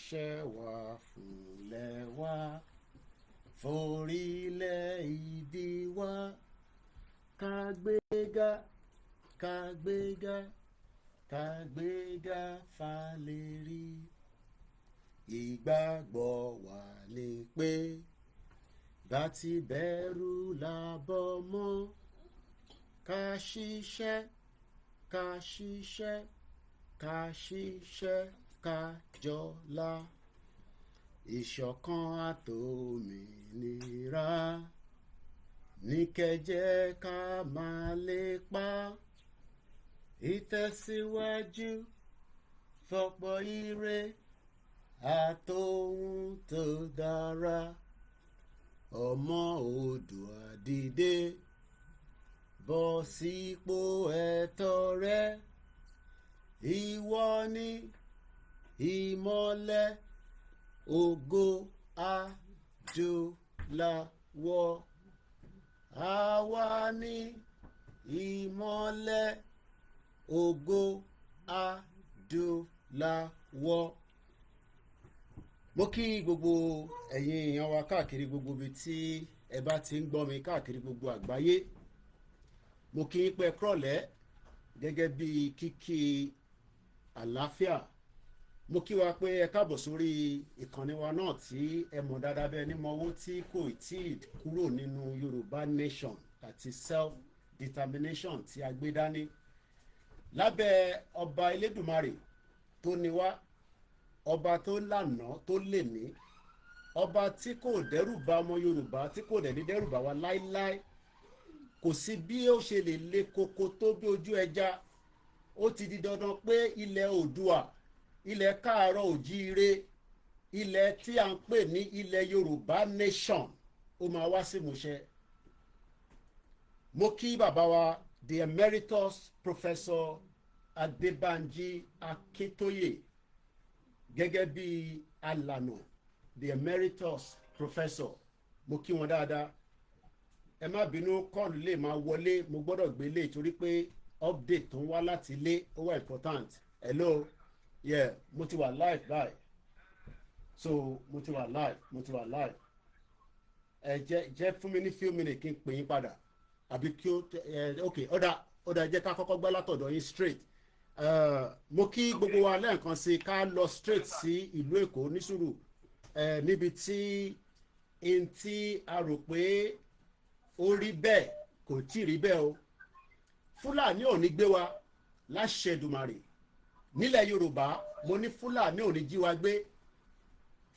ṣiṣẹ́ wa fúnlẹ̀ wa forílẹ̀-èdè wa ká gbéga ká gbéga ká gbéga fálérí. Ìgbàgbọ́ wa ni pé bá ti bẹ̀rù làbọ̀ mọ́ ká ṣiṣẹ́ ká ṣiṣẹ́ ká ṣiṣẹ́ ká jọlá. Ìṣọ̀kan àtòmìnira ní kẹ́jẹ́ ká máa lépa. Ìtẹ̀síwájú fọ̀pọ̀ ire àtòhun tó dára. Ọmọ Oòduà dìde bọ́ sípò ẹ̀tọ́ rẹ. Ìwọ ni ìmọ́lẹ̀ ògo adúláwọ̀. Àwa ni ìmọ́lẹ̀ ògo adúláwọ̀. Mo kí gbogbo ẹ̀yin èèyàn wa káàkiri gbogbo ibi tí ẹ bá ti ń gbọ́ mi káàkiri gbogbo àgbáyé. Mo kí yín pé ẹ kúrọ̀lẹ́ gẹ́gẹ́ bí kíkí àlàáfíà. Mo kí wa pé ẹ káàbọ̀ sórí ìkànnì wa náà tí ẹ mọ̀ dáadáa bẹ́ẹ̀ ní mọ owó tí kò tí ì kúrò nínú Yorùbá nation àti self determination tí a gbé dání lábẹ́ ọba Elédùmarè tó ní wá, ọba tó lànà tó lè ní, ọba tí kò dẹ́rù bà ọmọ Yorùbá tí kò dẹ̀ ní dẹ́rù bà wá láíláí. Kò sí bí ó ṣe lè le koko tó bí ojú ẹja. Ó ti di dandan pé ilẹ̀ Oòduà, ilẹ̀ káàárọ̀ òjíire, ilẹ̀ tí a ń pè ní ilẹ̀ Yorùbá nation ó máa wá sí ìmúṣẹ. Mo kí bàbá wa the emeritus Professor Adébánjí Akíntóyè gẹ́gẹ́ bí alànà the emeritus professor. Mo kí wọn dáadáa. Ẹ má bínú kọ́ọ̀lù lè máa wọlé, mo gbọ́dọ̀ gbé lé torí pé update tó ń wá láti ilé ó wà important. Hello, yeah, mo ti wà live báyìí. So mo ti wà live. Ẹ jẹ́ fún mi ní few minutes kí n pè yín padà àbí kí ó ok ọ̀dà jẹ́ ká kọ́kọ́ gbá látọ̀dọ̀ yín straight. Mo kí gbogbo wa lẹ́ẹ̀kan sí ká lọ straight sí ìlú Èkó ní sùúrù níbi tí n tí a rò pé ó rí bẹ́ẹ̀ kò tí rí bẹ́ẹ̀ o. Fúlàní ò ní gbé wa láṣẹ Èdùmàrè nílẹ̀ Yorùbá. Mo ní Fúlàní ò ní jí wa gbé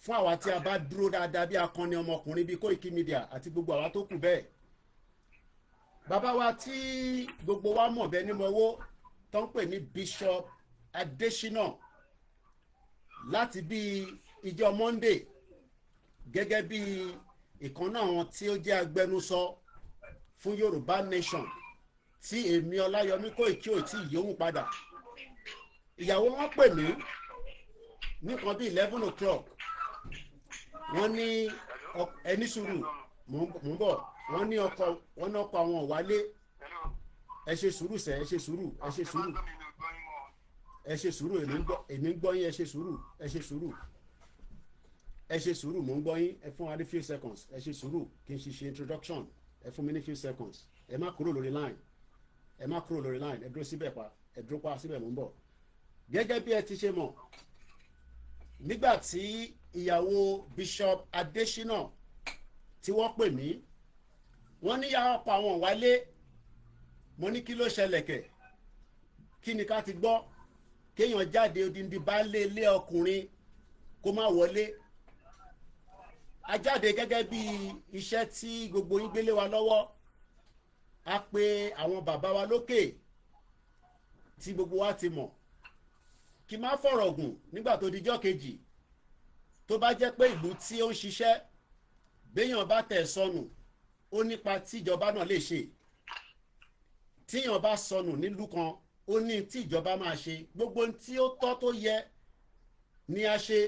fún àwa tí a bá dúró dáadáa bí akọni ọmọkùnrin bíi Koiki Media àti gbogbo àwa tó kù bẹ́ẹ̀. Bàbá wa tí gbogbo wa mọ̀ bẹ́ẹ̀ ní mọ́wó tó ń pè ní Bishop Adésínà láti bí ìjọ Monday gẹ́gẹ́ bí ìkan náà wọn tí ó jẹ́ agbẹnusọ fún Yorùbá nation tí èmi Ọláyọmí Kóìkí ò tí yóò padà. Ìyàwó wọn pè mí nìkan bí 11 o'clock. Wọ́n ní ẹni sùúrù mò ń bọ̀. Wọ́n ní ọkọ àwọn wálé. Ẹ ṣe sùúrù sẹ́, ẹ ṣe sùúrù èmi ń gbọ́ yín. Ẹ ṣe sùúrù mò ń gbọ́ yín. Ẹ fún wa ní few seconds. Ẹ ṣe sùúrù kí n ṣe introduction. Ẹ fún mi ní few seconds. Ẹ má kúrò lórí line. Ẹ dúró síbẹ̀ pa. Ẹ dúró pa síbẹ̀ mò ń bọ̀. Gẹ́gẹ́ bí ẹ ti ṣe mọ̀, nígbà tí ìyàwó Bishop Adésínà tí wọ́n pè mí, wọ́n ní yàrá pa àwọn wálé. Mo ní kí ló ṣẹlẹ̀ kẹ̀? Kí ni ká ti gbọ́? Kéèyàn jáde odindi baálé ilé ọkùnrin kó má wọlé. A jáde gẹ́gẹ́ bí iṣẹ́ tí gbogbo yín gbélé wa lọ́wọ́. A pe àwọn bàbá wa lókè tí gbogbo wa ti mọ̀. Kí má fọ̀rọ̀ gùn nígbà tó dijọ́ kejì. Tó bá jẹ́ pé ìlú tí ó ń ṣiṣẹ́ béèyàn bá tẹ̀ sọnù ó nípa tí ìjọba náà lè ṣe. Tíyàn bá sọnù nílùú kan ó ní tí ìjọba máa ṣe. Gbogbo tí ó tọ́ tó yẹ ni a ṣe.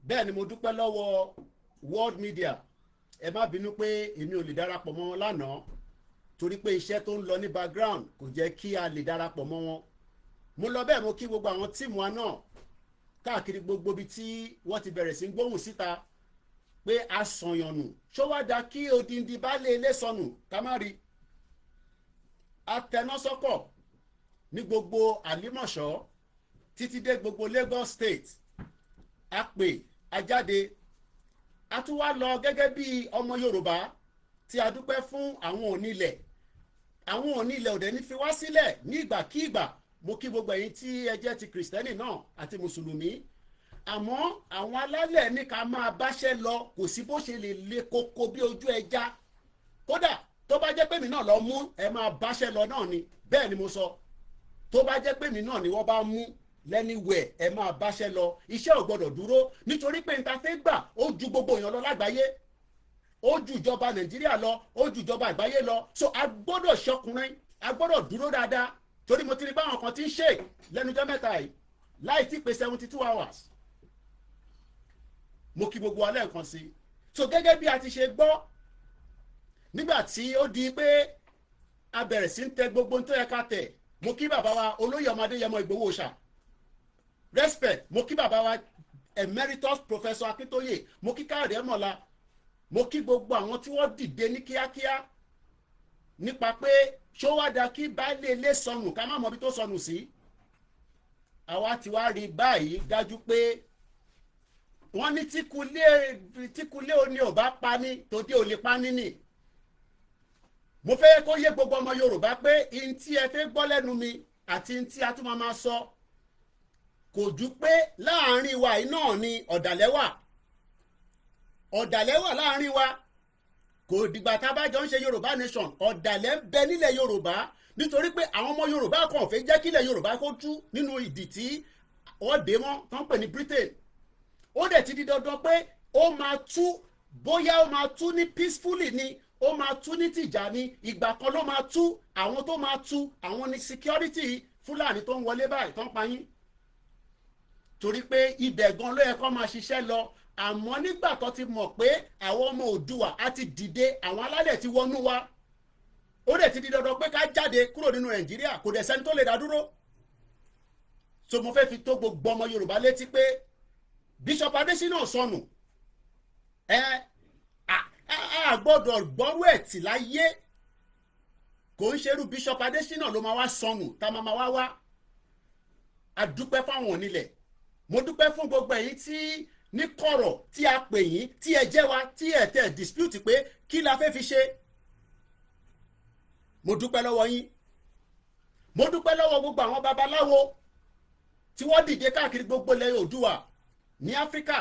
Bẹ́ẹ̀ ni mo dúpẹ́ lọ́wọ́ World Media. Ẹ má bínú pé èmi ò lè darapọ̀ mọ́ wọn lánàá torí pé iṣẹ́ tó ń lọ ní background kò jẹ́ kí a lè darapọ̀ mọ́ wọn. Mo lọ bẹ́ẹ̀ mo kí gbogbo àwọn tíìmù wa náà káàkiri gbogbo ibi tí wọ́n ti bẹ̀rẹ̀ sí gbóhùn síta pé a sọ̀yànnù ṣó wá dá kí odindi baálé ilé sọnù ká má rí. Atẹnásọ́kọ̀ ní gbogbo Àlímọ̀ṣọ́ títí dé gbogbo Lagos State, a pè ajáde, a tún wá lọ gẹ́gẹ́ bí ọmọ Yorùbá tí a dúpẹ́ fún àwọn onílẹ̀. Àwọn onílẹ̀ òde ní fi wá sílẹ̀ ní ìgbàkígbà. Mo kí gbogbo ẹ̀yin tí ẹ jẹ́ ti Kìrìsìtẹ́nì náà àti Mùsùlùmí. Àmọ́ àwọn alálẹ̀ ní ká máa báṣẹ́ lọ, kò sí bó ṣe lè le koko bí ojú ẹja. Kódà tó bá jẹ́ pé mi náà lọ mú ẹ máa báṣẹ́ lọ náà ni, bẹ́ẹ̀ ni mo sọ. Tó bá jẹ́ pé mi náà ni wọ́n bá mú lẹ́niwẹ̀ ẹ máa báṣẹ́ lọ. Iṣẹ́ ò gbọ́dọ̀ dúró nítorí pé níta fẹ́ gbà ó ju gbogbo èèyàn lọ lágbàáyé, ó ju ìjọba Nàìjíríà lọ, ó ju ìjọba àgbáyé lọ. So a gbọ́dọ̀ ṣọkùnrin, a gbọ́dọ̀ dúró dáadáa, torí mo ti rí báwọn kan ti ń ṣe lẹ́nujọ́ mẹ́ta yìí láì tí pé 72 hours. Mo kí gbogbo alẹ́ nǹkan sí. So gẹ́gẹ́ bí a ti ṣe gbọ́ nígbà tí ó di pé a bẹ̀rẹ̀ sí ń tẹ gbogbo tó yẹ ká tẹ̀, mo kí bàbá wa olóyè ọmọ Adéyẹmọ Ìgbòho Òòṣà, respect. Mo kí bàbá wa emeritus professor Akíntóyè, mo kí Káyọ̀dé Mọ̀lá, mo kí gbogbo àwọn tí wọ́n dìde ní kíákíá nípa pé ṣó wá dá kí baálé ilé sọnù ká má mọ ibi tó sọnù sí. Àwa ti wá rí báyìí dájú pé wọ́n ní tíkulé òní ò bá pa ní tòde ò lè pa ní nì. Mo fẹ́ kó yé gbogbo ọmọ Yorùbá pé in tí ẹ fẹ́ gbọ́ lẹ́nu mi àti in tí a tún máa sọ kò ju pé láàrin wa yìí náà ni ọ̀dàlẹ̀ wà láàrin wa. Kò dìgbà tá a bá jọ ń ṣe Yorùbá nation, ọ̀dàlẹ̀ ń bẹ nílẹ̀ Yorùbá nítorí pé àwọn ọmọ Yorùbá kan ò fẹ́ jẹ́ kílẹ̀ Yorùbá kó tú nínú ìdí tí wọ́n dé mọ́ tán pè ní Britain. Ó dẹ̀ ti di dandan pé ó máa tú, bóyá ó máa tú ní peacefully ni, ó máa tú ní tìjà ni, ìgbà kan ló máa tú. Àwọn tó máa tú àwọn ni security Fúlàní tó ń wọlé báyìí tó ń pa yín, torí pé ibẹ̀ gan ló yẹ kó máa ṣiṣẹ́ lọ. Àmọ́ nígbà tó ti mọ̀ pé àwọn ọmọ Oòduà á ti dìde, àwọn alálẹ̀ ti wọnú wa, ó dẹ̀ ti di dandan pé ká jáde kúrò nínú Nàìjíríà, kò dẹ̀ sẹ́ni tó lè dá dúró. So mo fẹ́ fi tó gbogbo ọmọ Yorùbá létí pé Bishop Adésínà sọnù, a gbọ́dọ̀ gbọ́rú ẹ̀ tì láyé. Kò ń ṣerú Bishop Adésínà ló máa wá sọnù tá a máa wá. A dúpẹ́ fáwọn onílẹ̀, mo dúpẹ́ fún gbogbo ẹ̀yin tí ní kọ̀rọ̀ tí a pè yín, tí ẹ jẹ́ wa, tí ẹ tẹ̀ dispute pé kí la fẹ́ fi ṣe. Mo dúpẹ́ lọ́wọ́ yín. Mo dúpẹ́ lọ́wọ́ gbogbo àwọn babaláwo tí wọ́n dìde káàkiri gbogbo ilẹ̀ Oòduà ní Áfíríkà.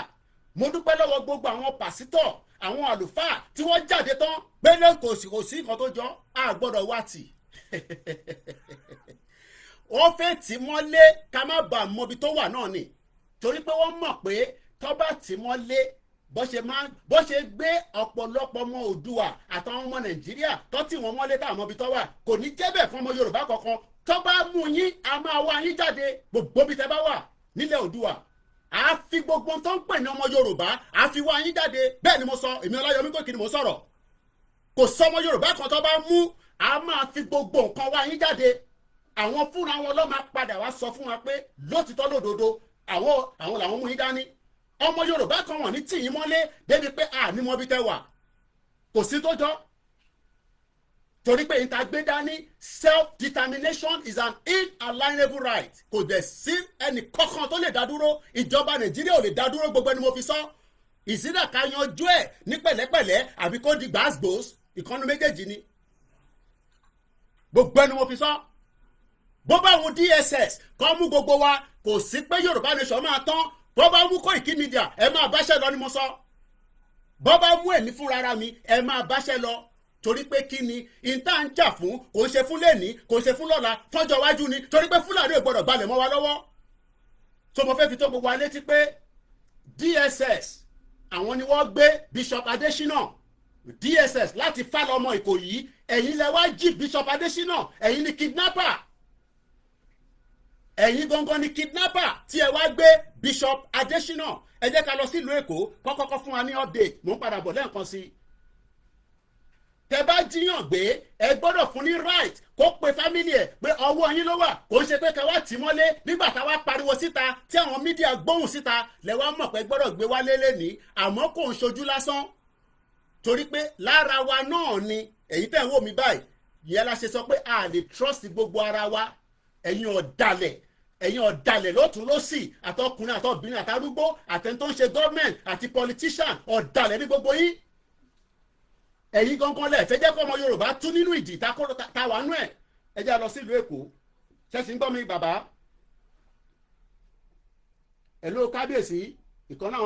Mo dúpẹ́ lọ́wọ́ gbogbo àwọn pásítọ̀, àwọn àlùfáà tí wọ́n jáde tán gbélé kò sí nǹkan tó jọ, a gbọ́dọ̀ wá tì. Wọ́n fẹ́ tì mọ́lé ká má bàa mọbi tó wà náà ni, torí pé wọ́n mọ̀ pé tó bá tì mọ́lé bó ṣe gbé ọ̀pọ̀lọpọ̀ ọmọ Oòduà àtàwọn ọmọ Nàìjíríà tó tì wọ́n mọ́lé táwọn mọbi tó wà, kò ní jẹ́ bẹ́ẹ̀ fún ọmọ Yorùbá kankan. Tó bá mú yín a máa wá yín jáde gbogbo bí tẹ́ bá wà nílẹ̀ Oòduà. A fi gbogbo tó ń pè ní ọmọ Yorùbá a fi wá yín jáde. Bẹ́ẹ̀ ni mo sọ, èmi Ọláyọmí Gòkè ni mo sọ̀rọ̀. Kò sọmọ Yorùbá kan tó bá mú, a máa fi gbogbo nǹkan wá yín jáde. Àwọn fúnra wọn ló máa padà wá sọ fún wa pé lótìtọ́ lódodo àwọn làwọn mú yín dání. Ọmọ Yorùbá kan wọ́n ní tì yín mọ́lé débi pé a ní mọ bí tẹ́ wà, kò sí tó jọ. Torí pé ìta gbé dání self-determination is an inalienable right. Kò dẹ̀ sí ẹnì kankan tó lè dá dúró. Ìjọba Nàìjíríà ò lè dá dúró, gbogbo ẹni mo fi sọ. Ìsídà ká yanjú ẹ̀ ní pẹ̀lẹ́pẹ̀lẹ́ àbí kó di gbàsgbòs, ìkànnì méjèèjì ni. Gbogbo ẹni mo fi sọ. Bó bá wù DSS kọ́ mú gbogbo wa, kò sí pé Yorùbá nation máa tán. Bó bá mú Koiki Media ẹ máa báṣẹ́ lọ ni mo sọ. Bó bá mú èmi fúnra mi ẹ máa báṣẹ́ lọ. Torí pé kí ni ìta ń jà fún, kò ń ṣe fún lẹ́ni, kò ń ṣe fún lọ́la, fọ́jọ́ iwájú ni. Torí pé Fúlàní ò gbọ́dọ̀ gbalẹ̀ mọ́ wa lọ́wọ́. So mo fẹ́ fi tó gbogbo wa létí pé DSS àwọn ni wọ́n gbé Bishop Adésínà, DSS láti Fálọmọ Ìkòyí. Ẹ̀yin lẹ wá jí Bishop Adésínà, ẹ̀yin ni kidnapper. Ẹ̀yin gangan ni kidnapper tí ẹ wá gbé Bishop Adésínà. Ẹ jẹ́ ká lọ sílùú Èkó kọ́kọ́kọ́ fún wa ní update. Mo ń padà bọ̀ lẹ́ẹ̀kan sí i. tẹ bá jíyàn gbé ẹ gbọ́dọ̀ fún ní right kó pe family ẹ̀ pé ọwọ́ yín ló wà kò ń ṣe pé ká wá tì mọ́lé nígbà tá a wá pariwo síta tí àwọn mídíà gbóhùn síta lẹ́wọ́ mọ̀ pé gbọ́dọ̀ gbé wálé lẹ́ni àmọ́ kò ń ṣojú lásán torí pé lára wa náà ni èyí tẹ̀ ń wò mí báyìí ìyẹn la ṣe sọ pé a lè trust gbogbo ara wa ẹ̀yin ọ̀dàlẹ̀ lọ́tún lọ́sì àtọkùnrin àtọbìnrin àtàrúgbó àtẹni tó ń ṣe gọ́ọ̀mẹ̀ntì àti politician ọ̀dàlẹ̀ ní gbogbo yín ẹ̀yin gangan lẹ̀ fẹ́ jẹ́ kọ́ ọmọ Yorùbá tún nínú ìdí ta wà nú ẹ̀ ẹ jẹ́ lọ sílùú Èkó ṣẹ́sì ń gbọ́ mi bàbá ẹ̀ ló kábíyèsí ìkan náà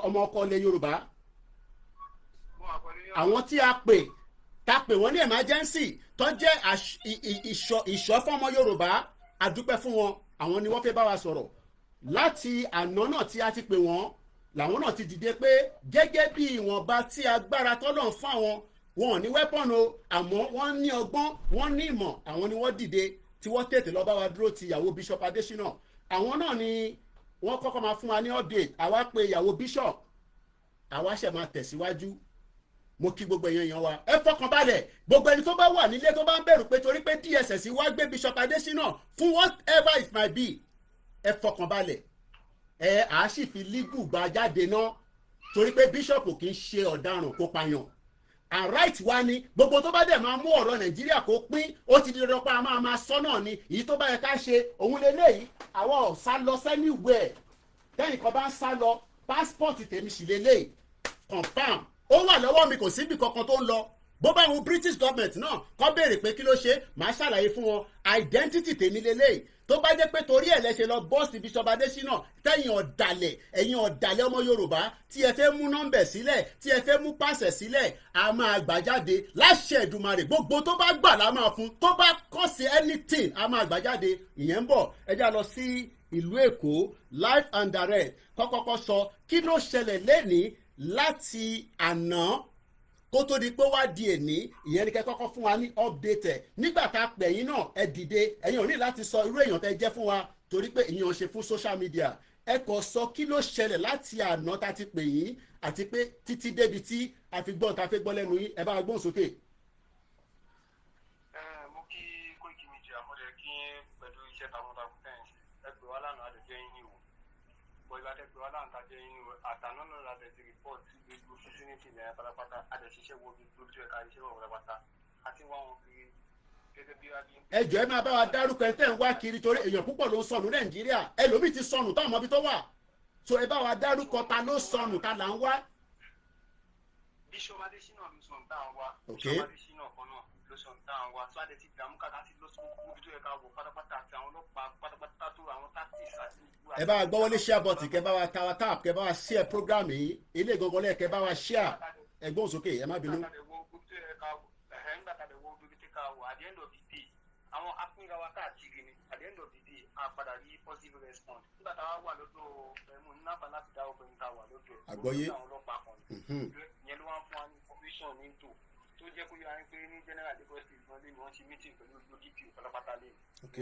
ọmọ ọkọ ilẹ̀ Yorùbá àwọn tí a pè wọ́n ní emergency tó jẹ́ ìṣọ́ fún ọmọ Yorùbá a dúpẹ́ fún wọn àwọn ni wọ́n fẹ́ bá wa sọ̀rọ̀ láti àná náà tí a ti pè wọ́n làwọn náà ti dìde pé gẹ́gẹ́ bí ìwọ̀nba tí agbára tọ́lọ̀ ń fún àwọn wọn ò ní weapon o àmọ́ wọ́n ní ọgbọ́n wọ́n ní ìmọ̀ àwọn ni wọ́n dìde tí wọ́n tètè lọ bá wa dúró ti ìyàwó Bishop Adesina àwọn náà ni wọ́n kọ́kọ́ máa fún wa ní update àwa pé ìyàwó Bishop àwa ṣẹ̀ máa tẹ̀síwájú mo kí gbogbo èèyàn wa ẹ fọkàn balẹ̀ gbogbo ẹni tó bá wà nílé tó bá ń bẹ̀rù pé torí pé DSS wá gbé Bishop Adesina fún whatever it might be ẹ fọkàn balẹ̀ ẹ á sì fi legal gba jáde náà torí pé Bishop kì í ṣe ọ̀daràn kó pààyàn and right wa ni gbogbo tó bá dẹ̀ máa mú ọ̀rọ̀ Nàìjíríà kó pín ó ti di dandan pé a máa sọ náà ni èyí tó bá yẹ ká ṣe òun lélẹ́yìí àwọn ò sá lọ anywhere tẹ́yìn kan bá ń sá lọ passport tèmi sì lélẹ́yìí confam ó wà lọ́wọ́ mi kò síbi kankan tó ń lọ bó bá wọn British government náà kọ́ béèrè pé kí ló ṣe màá ṣàlàyé fún wọn identity tèmi lélẹ́yìí tó bá jẹ́ pé torí ẹ̀ lẹ́sẹ̀ lọ bọ́ọ̀sì Bishop Adesina tẹ̀yìn ẹ̀yin ọ̀dàlẹ̀ ọmọ Yorùbá tí ẹ fẹ́ mú nọ́mbẹ̀ sílẹ̀ tí ẹ fẹ́ mú pàṣẹ sílẹ̀ a máa gbà jáde láṣẹ Èdùmàrè gbogbo tó bá gbà la máa fún tó bá kọ́ sí anything a máa gbà jáde ìyẹn ń bọ̀ ẹ já lọ sí ìlú Èkó live and direct kọ́kọ́kọ́ sọ kí ló ṣẹlẹ̀ lẹ́nìí láti àná kó tó di pé wá di èní ìyẹn ni kẹ́ kọ́kọ́ fún wa ní update ẹ̀ nígbà tá a pè yín náà ẹ dìde ẹ̀yin ò ní láti sọ irú èèyàn tẹ́ jẹ́ fún wa torí pé ìyẹn ò ṣe fún social media ẹ kò sọ kí ló ṣẹlẹ̀ láti àná tá a ti pè yín àti pé títí débi tí a fi gbọ́n tá a fi gbọ́ lẹ́nu yín ẹ bá gbóhùn sókè. mo kí Koiki Media àmọ́lẹ̀ kí pẹ̀lú iṣẹ́ takuntakun tẹ̀ ń ṣe ẹ pè wá lánàá àdèjẹ́ yín ní ìwò bọ́ ìgbà tẹ́ pè wá lánàá àdèjẹ́ yín ní ìwò àtàná náà láti ti report gbogbo fífínítì lẹ́yìn pátápátá àdèṣiṣẹ́ wo bí lójú ẹ̀ka iṣẹ́ wọn pátápátá àti wọn wọn fi gẹ́gẹ́ bí wájú. ẹ jọ̀ọ́ ẹ máa bá wa dárúkọ ẹ tẹ́ ń wá kiri torí èèyàn púpọ̀ ló ń sọnù Nàìjíríà ẹlòmíì ti sọnù táwọn ọmọ ibi tó wà so ẹ bá wa dárúkọ ta ló sọnù ta là ń wá. Bishop Adesina ló sọ ń tà ń wá Bishop Adesina kan náà ló sọ ń tà ń wá tó adé ti dààmú kàkà sí lọ sí gbogbo tó yẹ ká wọ pátápátá àti àwọn ọlọ́pàá pátápátá tó àwọn tactics àti. ẹ bá wa gbọ́ wọlé share button kẹ bá wa tawa tap kẹ bá wa share program yìí ilé ìgangan lẹ́yìn kẹ bá wa share ẹgbọ́n sókè ẹ má bínú. àwọn apínra wa káàkiri ni at the end of the day a padà rí positive response nígbà táwa wà lọ́dọ̀ ẹ̀mú nínáfà láti dá obìnrin tá a wà lọ́dọ̀ ẹ̀ àgbọ́yé àwọn ọlọ́pàá kan ìyẹn ló wá ń fún wa ní information ní tò tó jẹ́ kó yára pé ní general Lagos state náà lé ní wọ́n ṣe meeting pẹ̀lú DP pátápátá lé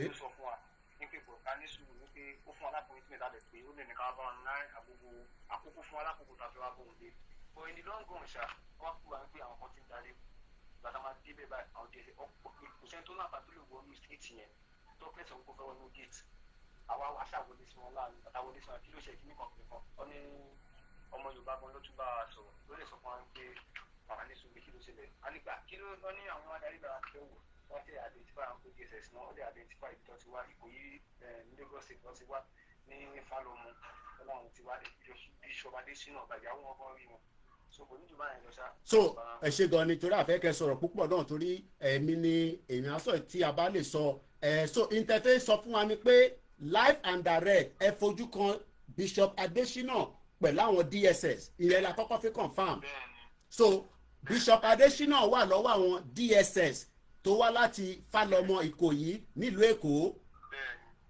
ló sọ fún wa ní pé bọ̀ ká ní sùúrù ní pé ó fún alápòyìntì àdẹ̀ pé ó lè ní ká bá wọn ní àkókò fún alákòókò tàbí wá bóun dé but in the long run ṣá wọ́n kú wa pé àwọn kan ti ń darí gbàtà máa dé bẹ́ẹ̀ báyìí àwọn jẹ́ kò sẹ́ni tó náà bá tó lè wọ ní street yẹn tó pẹ̀sẹ̀ òun kò fẹ́ wọ ní gate àwa aṣàwọlé sí wọn láàrin bàtà wọlé sí wọn kí ló ṣe kí ní kọ̀ọ̀kan kan ọ ní ọmọ Yorùbá gan ló tún bá wa sọ̀rọ̀ ló lè sọ fún wa pé bàbá ní sùn pé kí ló ṣẹlẹ̀ a nígbà kí ló lọ ní àwọn adarí bàbá tó wò wọ́n tẹ̀ identify àwọn DSS náà wọ́n tẹ̀ identify ibi tó ti wá Ìkòyí Lagos state wọ́n ti wá ní Fálọmù ọlọ́run ti wá Bishop Adesina ọ̀gbàjà wọn kọ́ rí wọn so ẹ ṣe gan ni torí àfẹ́kẹ́ sọ̀rọ̀ púpọ̀ náà torí ẹ̀mí ni èèyàn aṣọ tí a bá lè sọ so interface sọ fún wa ni pé live and direct ẹ fojú kan Bishop Adesina pẹ̀lú àwọn DSS ìyẹn la kọ́kọ́ fi confam so Bishop Adesina wà lọ́wọ́ àwọn DSS tó wá láti Fálọmọ Ìkòyí nílùú Èkó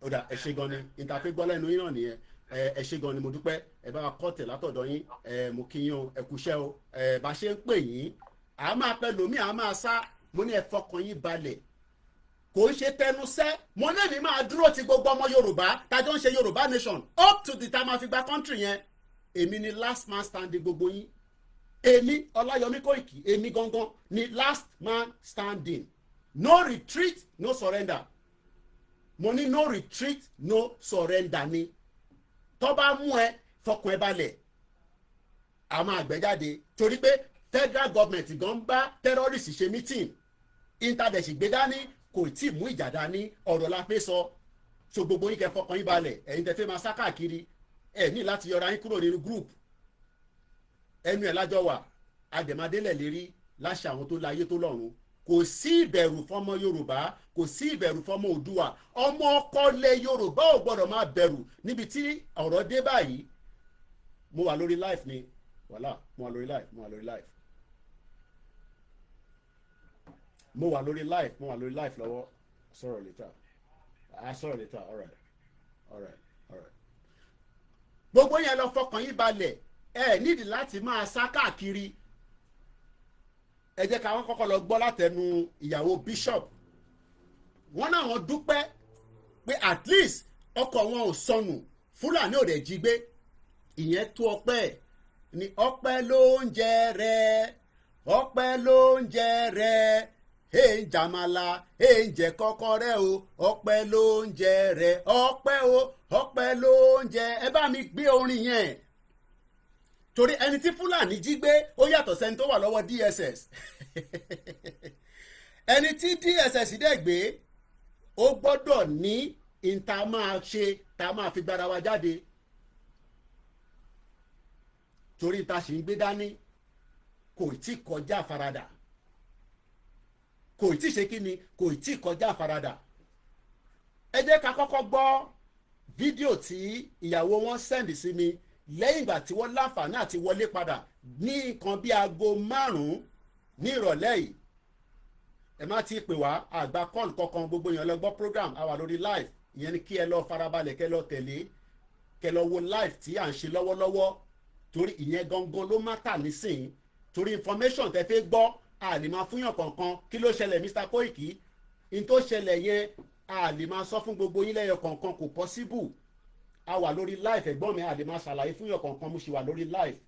ó dà ẹ ṣe gan ni interface gbọ́ lẹ́nu yín náà nìyẹn ẹ ṣe gan ni mo dúpẹ́ ẹ bá wa kọ́tẹ̀ látọ̀dọ̀ yín mo kí yín o ẹ kúṣẹ́ o bá ṣe ń pè yín a máa pẹ́ lómi a máa sá mo ní ẹ fọkàn yín balẹ̀ kò ń ṣe tẹnusẹ́ mo ní èmi máa dúró ti gbogbo ọmọ Yorùbá tájọ́ ń ṣe Yorùbá nation up to the time a fi gba country yẹn èmi ni last man standing gbogbo yín èmi Ọláyọmí Kóìkì èmi gangan ni last man standing. No retreat, no surrender. Mo ní no retreat, no surrender ni. Tó bá mú ẹ fọkàn ẹ balẹ̀, a máa gbẹ́jáde torí pé federal government gan bá terrorist ṣe meeting, internet gbé dání kò tí ì mú ìjà dání, ọ̀rọ̀ la fẹ́ sọ. So gbogbo yín kẹ́ fọkàn yín balẹ̀, ẹ̀yin tẹ́ fẹ́ máa sá káàkiri ẹ ní láti yọra yín kúrò nínú group. Ẹnu ẹ̀ lájọ wà àdèmádélẹ̀ lérí láṣẹ àwọn tó láyé tó lọ́run. Kò sí ìbẹ̀rù fọmọ Yorùbá, kò sí ìbẹ̀rù fọmọ Oòduà. Ọmọ ọkọlẹ̀ Yorùbá ò gbọ́dọ̀ máa bẹ̀rù níbi tí ọ̀rọ̀ dé báyìí. Mo wà lórí live ni wàhálà, mo wà lórí live mo wà lórí live lọ́wọ́. Sọ̀rọ̀ later all right. Gbogbo yẹn lọ fọkàn yín balẹ̀, ẹ nídìí láti máa sá káàkiri. Ẹ jẹ́ ká wọ́n kọ́kọ́ lọ gbọ́ látẹnu ìyàwó bishop. Wọ́n náà wọ́n dúpẹ́ pé at least ọkọ̀ wọn ò sọnù, Fúlàní ò dẹ̀ jí gbé. Ìyẹn tó ọpẹ́ ni ọpẹ́ ló ń jẹ rẹ, ọpẹ́ ló ń jẹ rẹ. Ń jàmàlà ń jẹ kọ́kọ́rẹ́ o, ọpẹ́ ló ń jẹ rẹ, ọpẹ́ o, ọpẹ́ ló ń jẹ. Ẹ bá mi gbé orin yẹn torí ẹni tí Fúlàní jí gbé ó yàtọ̀ sẹ́ni tó wà lọ́wọ́ DSS. Ẹni tí DSS dẹ̀ gbé ó gbọ́dọ̀ ní ìta máa ṣe tá máa fi gbára wa jáde torí ìta sì ń gbé dání kò tí kọjá àfaradà, kò tí ṣe kí ni, kò tí kọjá àfaradà. Ẹ jẹ́ ká kọ́kọ́ gbọ́ fídíò tí ìyàwó wọn sẹ́ndì sí mi lẹ́yìn ìgbà tí wọ́n láǹfààní àti wọlé padà ní nǹkan bí aago 5 ní ìrọ̀lẹ́ yìí. Ẹ má ti pè wá àgbà call kankan, gbogbo èèyàn lọ gbọ́ program àwa lórí live. Ìyẹn ni kí ẹ lọ farabalẹ̀ kẹ́ lọ tẹ̀lé, kẹ́ lọ wo live tí à ń ṣe lọ́wọ́lọ́wọ́ torí ìyẹn gangan ló mátà nísìnyí. Torí information tẹ́ fẹ́ gbọ́ a lè máa fúnyàn kankan kí ló ṣẹlẹ̀ Mr. Kóìkì, in tó ṣẹlẹ̀ yẹn a lè máa sọ fún gbogbo yín lẹ́yọ kankan, kò possible. A wà lórí live ẹ̀gbọ́n mi, a lè máa ṣàlàyé fúnyàn kankan, mo ṣì wà lórí live.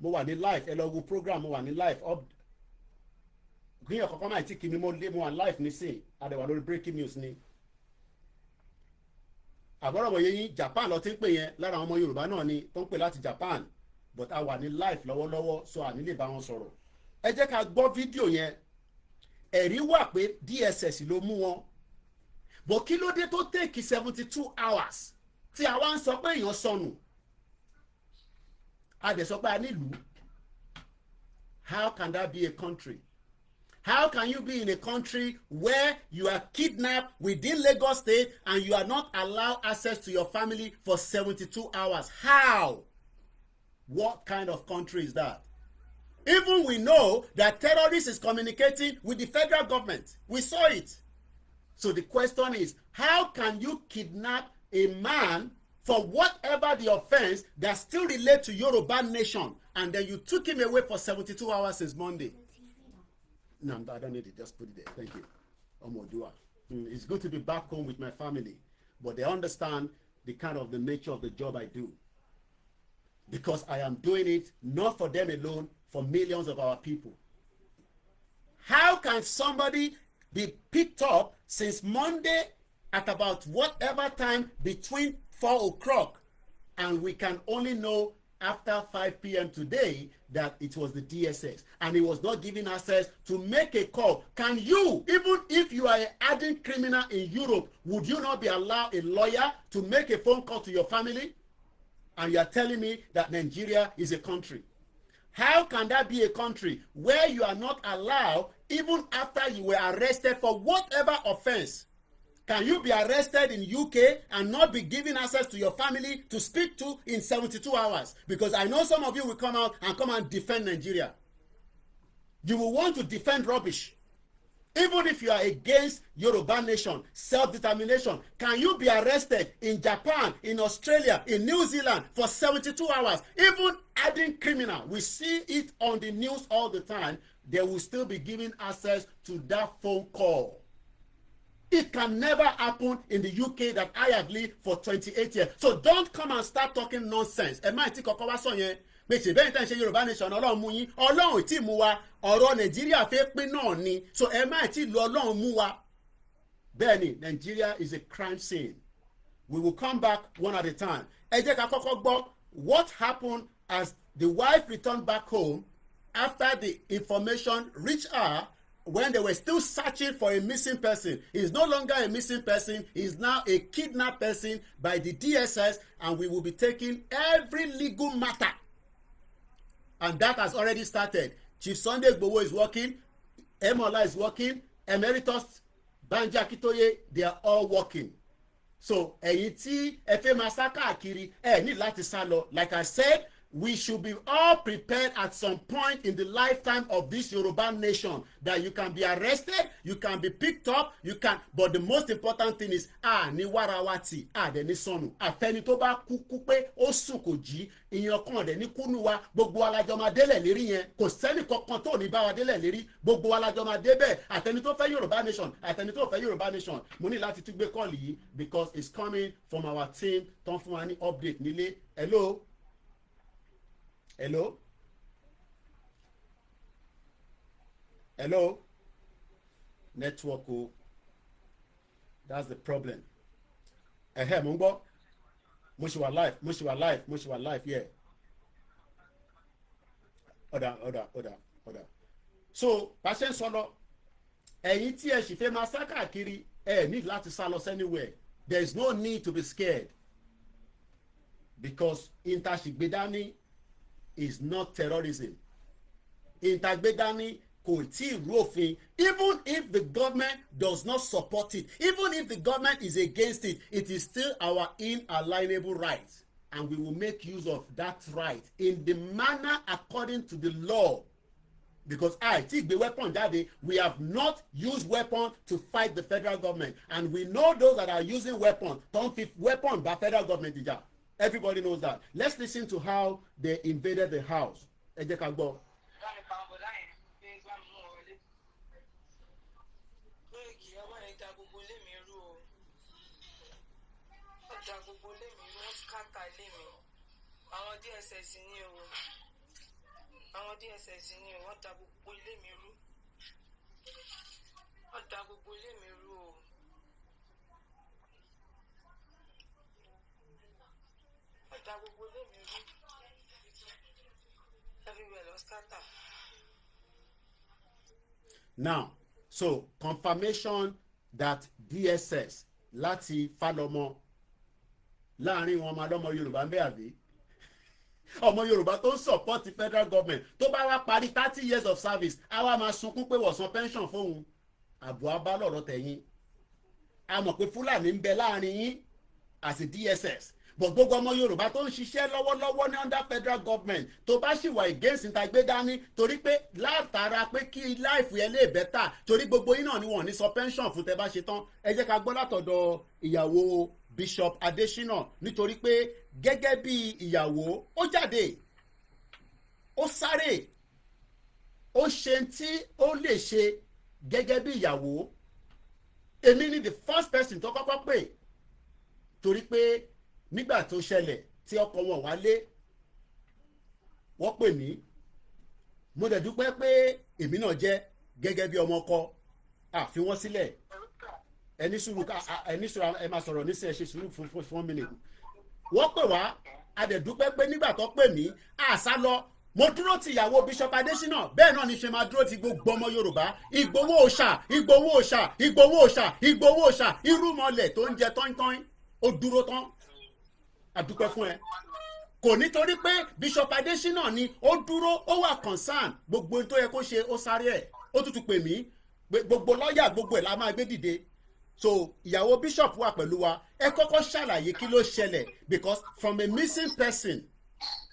Mo wà ní live, ẹ lọ wo program, mo wà ní live up. Gbìyànjú kankan máa ti kí mi, mo wà live nísìn, a dẹ̀ wà lórí breaking news ni. Àbọ̀rọ̀bọ̀ yẹn Japan lọ ti ń pè yẹn, lára àwọn ọmọ Yorùbá náà ni tó ń pè láti Japan, but a wà ní live lọ́wọ́lọ́wọ́ so à ní lè bá wọn sọ̀rọ̀. Ẹ jẹ́ ká gbọ́ fídíò yẹn. Ẹ̀rí wà pé DSS ló mú wọn, bó kí ló dé tó take 72 hours tí a wá ń sọ pé èèyàn sọnù, a dẹ̀ sọ pé a nílùú. How can that be a country? How can you be in a country where you are kidnapped within Lagos State and you are not allowed access to your family for 72 hours? How? What kind of country is that? Even we know that terrorists is communicating with the federal government. We saw it. So the question is, how can you kidnap a man for whatever the offense that still relate to Yoruba nation, and then you took him away for 72 hours since Monday? No, I don't need it. Just put it there. Thank you. Omodua. It's good to be back home with my family, but they understand the nature of the job I do. Because I am doing it not for them alone, for millions of our people. How can somebody be picked up since Monday at about whatever time between 4 o'clock, and we can only know after 5 p.m. today that it was the DSS, and he was not given access to make a call? Can you, even if you are an hardened criminal in Europe, would you not be allowed a lawyer to make a phone call to your family? And you are telling me that Nigeria is a country. How can that be a country where you are not allowed, even after you were arrested for whatever offense? Can you be arrested in UK and not be given access to your family to speak to in 72 hours? Because I know some of you will come out and defend Nigeria. You will want to defend rubbish. Even if you are against Yoruba nation, self-determination, can you be arrested in Japan, in Australia, in New Zealand for 72 hours? Even adding criminal, we see it on the news all the time, they will still be given access to that phone call. It can never happen in the UK that I have lived for 28 years. So don't come and start talking nonsense. Ẹ má ti kọ́kọ́ wá sọ yẹn. pé ṣèbẹ́yìn tá ń ṣe Yorùbá nation ọlọ́run mú yín, ọlọ́run tí mú wa, ọ̀rọ̀ Nàìjíríà fẹ́ pín náà ni, so ẹ má tí lu ọlọ́run mú wa. Bẹ́ẹ̀ni, Nigeria is a crime scene. We will come back one at a time. Ẹ jẹ́ ká kọ́kọ́ gbọ́ what happened as the wife returned back home after the information reached her when they were still searching for a missing person. He is no longer a missing person. He is now a kidnapped person by the DSS, and we will be taking every legal matter. And that has already started. Chief Sunday Igboho is working. Emola is working. Emeritus Banji Akintoye, they are all working. So ẹ̀yin tí ẹ fẹ́ máa sá káàkiri ẹ ní láti sá lọ. Like I said, we should be all prepared at some point in the lifetime of this Yoruba nation that you can be arrested, you can be picked up, but the most important thing is ní warawati dẹ̀ ní sọnù. Àfẹni tó bá kú pé ó sùn kò jí, ìyẹn kan dẹ̀ ní kúnú wa, gbogbo alájọ máa délẹ̀ lérí yẹn, kò sẹ́ni kankan tó ní bá wa délẹ̀ lérí, gbogbo alájọ máa débẹ̀, àtẹni tó fẹ́ Yorùbá nation, àtẹni tó fẹ́ Yorùbá nation. Mo ní láti tún gbé kọ́ọ̀lì yìí because it's coming from our team tó ń fún wa ní update nílé. Hello. Hello? Hello? Network, oh. That's the problem. Mo ń gbọ́. Mo ṣì wà live, yeah. Ọ̀dà. So, pàṣẹ ń sọ lọ, ẹ̀yin tí ẹ sì fẹ́ máa sá káàkiri, ẹ ní láti sá lọ anywhere. There is no need to be scared because intaṣìgbédání is not terrorism. Intagbedani kò tí ì rúfin. Even if the government does not support it, even if the government is against it, it is still our inalienable right, and we will make use of that right in the manner according to the law. Because tí gbé weapon jáde, we have not used weapon to fight the federal government, and we know those that are using weapon don't fit weapon by federal government ìjà. Everybody knows that. Let's listen to how they invaded the house. Ẹ jẹ́ ká gbọ́. Àwọn DSS ni o. Àwọn DSS ni o. Wọ́n da gbogbo ilé mi rú. Wọ́n da gbogbo ilé mi rú o. Now, so confirmation that DSS láti Fálọmọ láàrin wọn máa lọ́mọ Yorùbá ń bẹ àbí ọmọ Yorùbá tó ń support the federal government tó bá wá parí 30 years of service á wá máa sunkún pé wọ́n san pension fóun àbọ̀ abá lọ̀rọ̀ tẹ̀yìn a mọ̀ pé Fúlàní ń bẹ láàrin yín as a DSS but gbogbo ọmọ Yorùbá tó ń ṣiṣẹ́ lọ́wọ́lọ́wọ́ ní under federal government tó bá sì wà against Intagbedani torí pé látara pé kí life yẹn lè better torí gbogbo yín náà ni wọ́n ní sọ pension fún tẹ́ bá ṣe tán ẹ jẹ́ ká gbọ́ látọ̀dọ̀ ìyàwó Bishop Adesina nítorí pé gẹ́gẹ́ bí ìyàwó ó jáde ó sáré ó ṣe tí ó lè ṣe gẹ́gẹ́ bí ìyàwó èmi ni the first person tó kọ́kọ́ pè torí pé nígbà tó ṣẹlẹ̀ tí ọkọ wọn wálé wọ́n pè mí mo dẹ̀ dúpẹ́ pé èmi náà jẹ́ gẹ́gẹ́ bí ọmọ ọkọ àfi wọ́n sílẹ̀ ẹni sùúrù ẹ máa sọ̀rọ̀ nísìnyẹ ṣe sùúrù fún mi nìkan wọ́n pè wá a dẹ̀ dúpẹ́ pé nígbà tó pè mí àṣà lọ mo dúró ti ìyàwó Bishop Adesina bẹ́ẹ̀ náà ni ṣe máa dúró ti gbogbo ọmọ Yorùbá Ìgbòho òòṣà Ìgbòho òòṣà Ìgbòho òòṣà Ìgbòho òòṣà irúmọlẹ̀ tó ń jẹ tọ́ńtọ́ń ó dúró tán àdúpẹ́ fún ẹ kò nítorí pé Bishop Adesina ni ó dúró ó wà concern gbogbo tó yẹ kó ṣe ó sáré ẹ̀ ó tútù pè mí gbogbo lọ́ọ̀yà gbogbo ẹ̀ la máa gbé dìde so ìyàwó Bishop wà pẹ̀lú wa ẹ kọ́kọ́ ṣàlàyé kí ló ṣẹlẹ̀ because from a missing person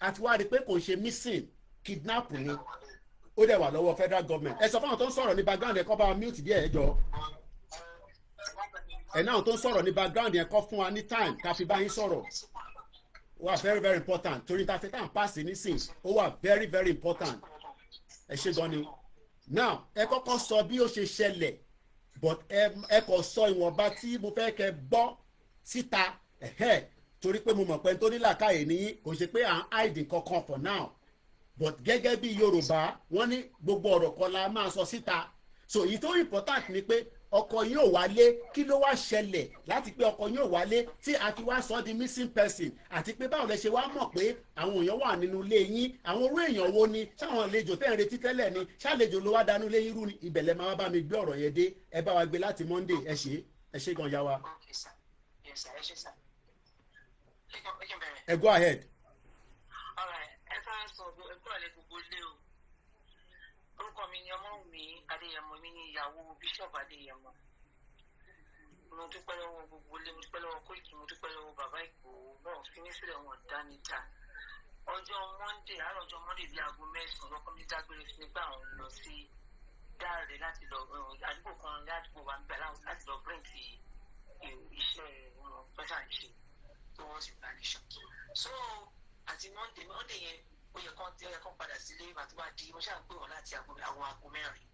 àti wá rí i pé kò ṣe missing kidnap ni ó dẹ̀ wà lọ́wọ́ federal government ẹ sọ fún àwọn tó ń sọ̀rọ̀ ní background ẹ kọ́ bá wa mute díẹ̀ ẹ jọ ẹ náà tó ń sọ̀rọ̀ ní background yẹn kọ́ fún wa ní time ká fi bá yín sọ̀rọ̀ ó wà very very important torí ta fi tá à ń pàṣẹ nísìn ó wà very very important ẹ ṣe gan ni now ẹ kọ́kọ́ sọ bí ó ṣe ṣẹlẹ̀ but ẹ kò sọ ìwọ̀nba tí mo fẹ́ kẹ́ gbọ́ síta torí pé mo mọ̀ pé tó ní làákàyè ní kò ṣe pé à ń hide kankan for now but gẹ́gẹ́ bí Yorùbá wọ́n ní gbogbo ọ̀rọ̀ kan la máa sọ síta so èyí tó important ni pé ọkọ yín ò wálé kí ló wá ṣẹlẹ̀ láti pé ọkọ yín ò wálé tí a fi wá sọ di missing person àti pé báwo lẹ ṣe wá mọ̀ pé àwọn èèyàn wà nínú ilé yín àwọn orú èèyàn wo ni ṣáwọn àlejò tẹ́ ń retí tẹ́lẹ̀ ni ṣàlejò ló wá dánú ilé yín rú ni ìbẹ̀lẹ̀ máa bá mi gbé ọ̀rọ̀ yẹn dé ẹ bá wa gbé láti Monday ẹ ṣe gan ya wa. ẹ go ahead. ẹ fẹ́ sọ ẹgbẹ́ ọ̀lẹ́ gbogbo ilé o orúkọ mi ni Ọmọ́wùmí Adéyẹmọ mi ní ìyàwó Bíṣọ̀bù Adéyẹmọ mo dúpẹ́ lọ́wọ́ gbogbo ilé mo dúpẹ́ lọ́wọ́ Kóìkì mo dúpẹ́ lọ́wọ́ bàbá Ìgbòho náà fi mí sílẹ̀ wọn dáníta ọjọ́ Monday àárọ̀ ọjọ́ Monday bíi aago 9 lọ́kọ́ mi dágbére fún mi gbà àwọn lọ sí Dáre láti lọ àdúgbò kan ládùúgbò wa ń bẹ̀ láti lọ bírèǹtì iṣẹ́ pẹ́sà ìṣe tó wọ́n sì gbà níṣọ́ so àti Monday yẹn ó yẹ kán padà sílé àti wá di mo ṣáà ń pè wọn láti àwọn aago 4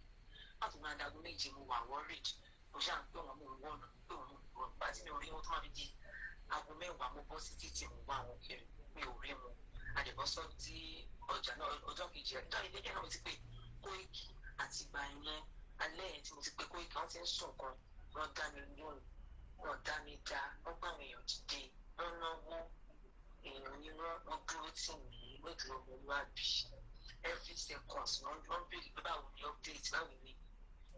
láti máa da aago 2 mo wà worried mo ṣáà ń pè wọn mo wọnà pé wọn bá tí mi ò rí wọn tó máa fi di aago 10 mo bọ́ sí títì mo wá àwọn kiri mi ò rí wọn àdìbọ́sọ tí ọjà náà ọjọ́ kejì ẹ̀ tán ilé náà mo ti pè Kóìkì àti ìgbà yẹn alẹ́ yẹn tí mo ti pè Kóìkì wọ́n ti ń sùn kan wọ́n dá mi lóhùn wọ́n dá mi dá wọ́n gbà mí èèyàn dìde wọ́n náwó èèyàn ní wọ́n dúró tì mí lójú ọmọlúwàbí every second wọ́n béèrè pé báwo ni update báwo ni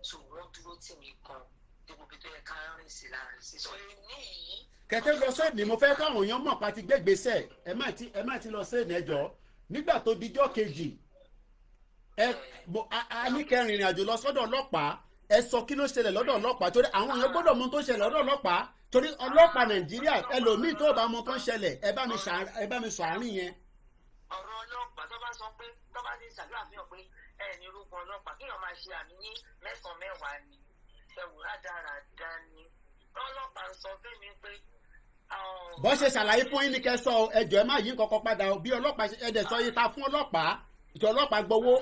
so wọ́n dúró tì mí kan débi pé tó yẹ ká rìn sí láàrin sí so ní yìí. kẹ̀kẹ́ lọ sẹ́ẹ̀dì mo fẹ́ káwọn èèyàn mọ̀ pa ti gbégbèsè ẹ má ti lọ sẹ́ẹ̀dì ẹjọ́ nígbà tó dijọ́ kejì a ní kẹ́ rìnrìn àjò lọ sọ́dọ̀ ọlọ́pàá ẹ sọ kí ló ṣẹlẹ̀ lọ́dọ̀ ọlọ́pàá torí àwọn èèyàn gbọ́dọ̀ mọ̀ tó ṣẹlẹ̀ lọ́dọ̀ ọlọ́pàá torí ọlọ́pàá Nàìjíríà ẹlòmíì tó bá mọ̀ tó ṣẹlẹ̀ ẹ bá mi sọ àárín yẹn. ọ̀rọ̀ ọlọ́pàá tó bá sọ pé tó bá ní ìṣàdúrà fihàn pé ẹ ní orúkọ ọlọ́pàá kéèyàn máa ṣe àmì ní 9 ni ẹ̀wù rádaràda ni ọlọ́pàá ń sọ fún mi pé. bó ṣe ṣàlàyé fún yín ní kẹ́ sọ ẹjọ́ ẹ má yí nǹkan padà bí ọlọ́pàá ẹ̀dẹ̀ sọ yìí ta fún ọlọ́pàá ìjọ ọlọ́pàá gbowó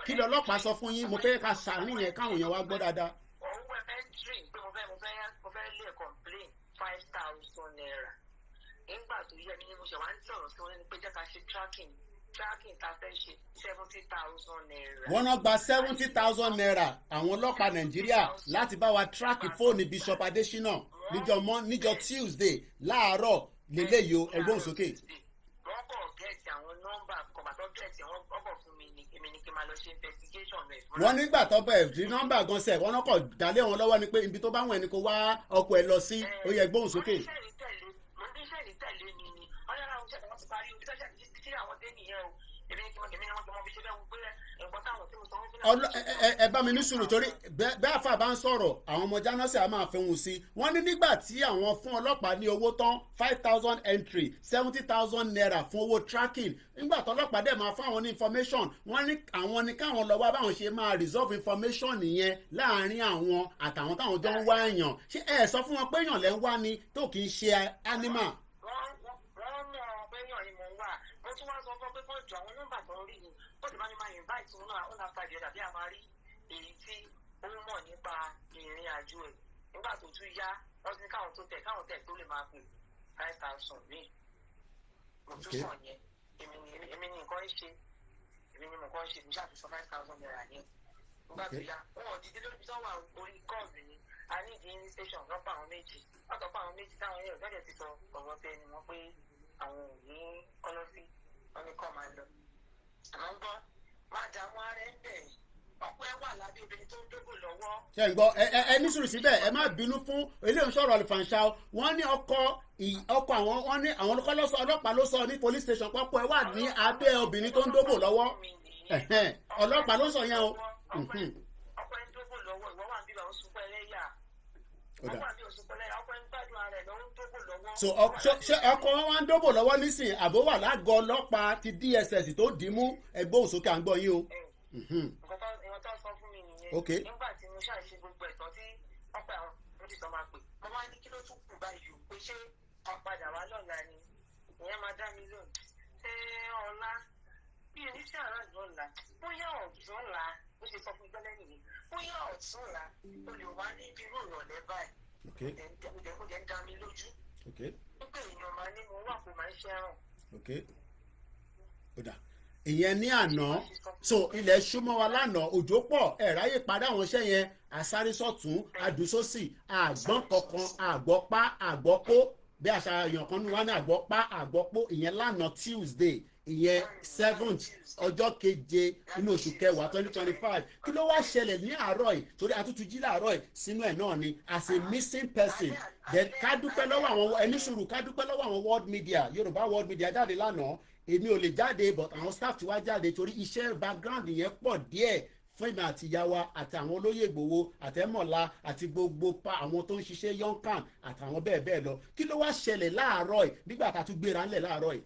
kí ni ọlọ́pàá sọ fún yín mo fẹ́ ká ṣàárín yẹn káwọn èèyàn wá gbọ́ dáadáa. òun wẹ̀ entry pé mo fẹ́ lé complain 5,000 naira nígbà tó yẹ ni mo ṣe wá ń sọ̀rọ̀ sí wọn ní pé jẹ́ ká ṣe tracking ta fẹ́ ṣe 70,000 naira. wọ́n náà gba 70,000 naira àwọn ọlọ́pàá Nàìjíríà láti bá wa tíráàkì fóònù Bishop Adesina níjọ́ Tuesday láàárọ̀ lélẹ́yìí o ẹgbọ́n sókè. wọ́n kọ̀ gẹ̀ẹ́tì àwọn nọ́mbà kọ̀bà tó gẹ̀ẹ́tì àwọn kọ̀ fún mi ní èmi ní kí n máa lọ ṣe investigation rẹ̀. wọ́n nígbà tó bẹ̀ rí nọ́mbà gan sẹ̀ wọ́n náà kọ̀ dálé wọn lọ́wọ́ ni pé ibi tó bá wọn ẹni kó wá ọkọ̀ ẹ lọ sí ó yẹ gbóhùn sókè. mo ní iṣẹ́ ìtẹ̀lé mi ni wọ́n yára oúnjẹ tí wọ́n ti parí omi tẹ́sán tí àwọn dé nìyẹn o èmi ní kí wọ́n ti mọ bí ṣe fẹ́ wọ pé ẹ̀gbọ́n táwọn tí mo sọ wọ́n fi ẹ bá mi ní sùúrù torí bẹ́ẹ̀ àfà bá ń sọ̀rọ̀ àwọn ọmọ jánásì á máa fẹ́hùn sí wọ́n ní nígbà tí àwọn fún ọlọ́pàá ní owó tán 5,000 entry 70,000 naira fún owó tracking nígbà tó ọlọ́pàá dẹ̀ máa fún àwọn ní information wọ́n ní àwọn ní káwọn lọ wá báwọn ṣe máa resolve information nìyẹn láàárín àwọn àtàwọn táwọn jọ ń wá èèyàn ṣé ẹ sọ fún wọn pé èèyàn lẹ́ ń wá ni tó kì í ṣe animal. tún wá sọ fún pé kọ́ ju àwọn nọ́mbà tó ń rí ni ó ti bá ní máa invite wọn náà ọ̀nà àfàdé ọ̀dà bí a máa rí èyí tí ó mọ̀ nípa ìrìn àjò ẹ̀ nígbà tó tún yá wọ́n ti ní káwọn tẹ̀ tó lè máa pè 5,000 míì mo tún sọ yẹn èmi ni nǹkan ń ṣe mo ṣàtúnṣe 5,000 naira yẹn nígbà tó yá wọn ò dídí lórí sọ́wọ́ orí kọ́ọ̀sì ni a ní ìdí ní station lọ́pọ̀ àwọn méjì látọ̀pọ̀ àwọn méjì táwọn yẹn òjọ́jẹ̀ ti sọ ọ̀rọ̀ tẹ ni wọ́n pé àwọn ò ní kọ́lọ́sí wọn ní kọ́ máa lọ. àmọ́ ń gbọ́ máa dààmú ara ẹ̀ ń bẹ̀ ọ̀pọ̀ ẹ̀ wà lábẹ́ obìnrin tó ń dógò lọ́wọ́. ṣe ń gbọ́ ẹ ní sùúrù síbẹ̀ ẹ má bínú fún eléyìí sọ̀rọ̀ àlùfànṣá wọ́n ní ọkọ̀ àwọn wọ́n ní àwọn ọlọ́pàá ló sọ ní police station pọ́pọ́ ẹ wà ní abẹ́ obìnrin tó ń dógò lọ́wọ́ ọlọ́pàá ló sọ yẹn o. ọkọ̀ ẹ̀ ń dógò lọ́wọ́ ìwọ wà níbà ó sunkún ẹlẹ́yà so ṣé ọkọ wọn wá ń dóbò lọ́wọ́ nísìn àbó wà lágọ̀ọ́ ọlọ́pàá ti DSS tó dì í mú ẹgbẹ́ òsókè à ń gbọ́ yín o. ìwọ tó sọ fún mi nìyẹn nígbà tí mo ṣàṣe gbogbo ẹ̀tọ́ tí ọ̀pẹ àwọn mọ́tìsọ máa pè mo máa ní kí ló tún kù báyìí o pé ṣé ọ̀padà wá lọ́la ni ìyẹn máa dá mi lóhùn ṣé ọ̀la bí oníṣẹ́ àrùn ọ̀la bóyá ọ̀túnla bó ṣe sọ fún gbẹ́lẹ́ nìyẹn bóyá ọ̀túnla o lè wá ní ibi irú ìrọ̀lẹ́ báyìí ó jẹ́ dá mi lójú nígbà èèyàn máa ní mo wà kó máa ń ṣẹ́ràn. ó dà ìyẹn ní àná so ilẹ̀ ṣúmọ́ wa lánàá òjò pọ̀ ẹ̀ ráyè padà àwọn iṣẹ́ yẹn àsáré sọ̀tún àdùsọ́sì àgbọ̀n kankan àgbọ̀pá àgbọ̀pó bí àṣà èèyàn kan ní wá ní àgbọ̀pá àgbọ̀pó ìyẹn lánàá Tuesday ìyẹn 7th ọjọ́ keje inú oṣù kẹwàá 2025 kí ló wá ṣẹlẹ̀ ní àárọ̀ yìí torí àtútù jí láàárọ̀ yìí sínú ẹ̀ náà ni as a missing person then ká dúpẹ́ lọ́wọ́ àwọn ẹni sùúrù ká dúpẹ́ lọ́wọ́ àwọn world media Yorùbá world media jáde lánàá èmi ò lè jáde but àwọn staff ti wá jáde torí iṣẹ́ background yẹn pọ̀ díẹ̀ fún ìmọ̀ àti ìyáwa àti àwọn olóyè Ìgbòho àtẹ́mọ̀lá àti gbogbo àwọn tó ń ṣiṣẹ́ yonkan àtàwọn bẹ́ẹ̀ bẹ́ẹ̀ lọ kí ló wá ṣẹlẹ̀ láàárọ̀ yìí nígbà tá a tún gbéra ńlẹ̀ láàárọ̀ yìí.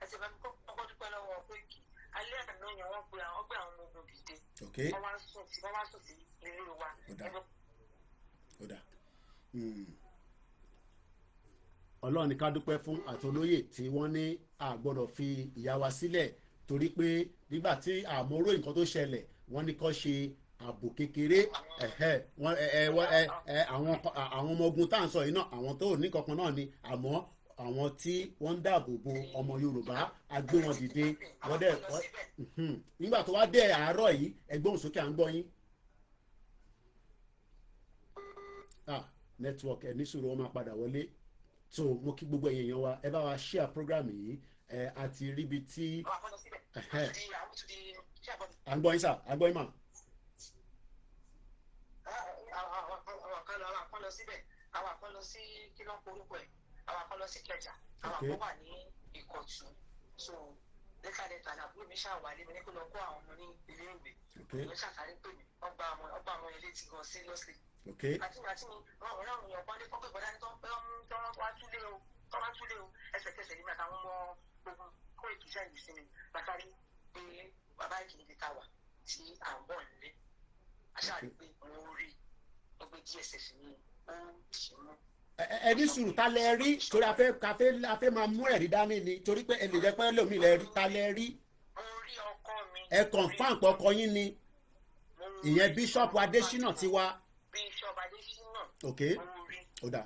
ẹsẹ̀ bá mi kọ́kọ́ dúpẹ́ lọ́wọ́ pé kí alẹ́ àná yẹn wọ́n gbé àwọn ọmọ ogun dìde wọ́n wá sùn sí ilé wa. ó dà Ọlọ́run ní ká dúpẹ́ fún àtolóyè tí wọ́n ní a gbọ́dọ̀ fi ìyá wa sílẹ̀ torí pé nígbà tí àmọ́rò nǹkan tó ṣẹlẹ̀ wọ́n ní kó ṣe ààbò kékeré àwọn ọmọ ogun tá à ń sọ yìí náà àwọn tó ní kankan náà ni àmọ́ àwọn tí wọ́n ń dáàbò bo ọmọ Yorùbá a gbé wọn dìde wọ́n dẹ̀ nígbà tó wá dé àárọ̀ yìí ẹgbọ́n sókè à ń gbọ́ yín. network ẹ̀ ní sùúrù wọn máa padà wọlé so mo kí gbogbo èèyàn wa ẹ bá wa share program yìí àti ríbi tí à ń gbọ́ yín sà à ń gbọ́ yín mà. àwọn kan lọ síbẹ̀ àwọn kan lọ sí kí ló ń porúkọ ẹ̀ àwọn kan lọ sí Ìkẹjà àwọn kan wà ní Ìkọ̀tún so lẹ́kàlẹ́ta àbúrò mi ṣàwálé mi ní kó lọ kó àwọn ọmọ ní ilé ìwé ló ṣàkárí pé mi ọgbà àwọn ilé ti gan seriously. àti mi wọn ò ráwọn èèyàn pọ́nlé fọ́pẹ́ bọ́dá ní tó ń pẹ́ tọ́wọ́ wá túlé o ẹsẹ̀kẹsẹ̀ nígbà táwọn ọmọ ogun kó ìkíṣẹ́ yìí sí mi bàtàrí pé bàbá ìkìlì ti ta wà tí à ń bọ̀ nílé aṣáájú pé mo rí ọgbẹ́ DSS ní ó ṣe mú. ẹni sùúrù ta lẹ rí torí a fẹ́ máa mú ẹ̀rí dání ni torí pé ẹnì jẹ́ pé lómi lẹ rí ta lẹ rí. mo rí ọkọ mi. ẹ confam pé ọkọ yín ni ìyẹn Bíṣọ̀pù Adésínà ti wá. Bíṣọ̀pù Adésínà. ok ó dà.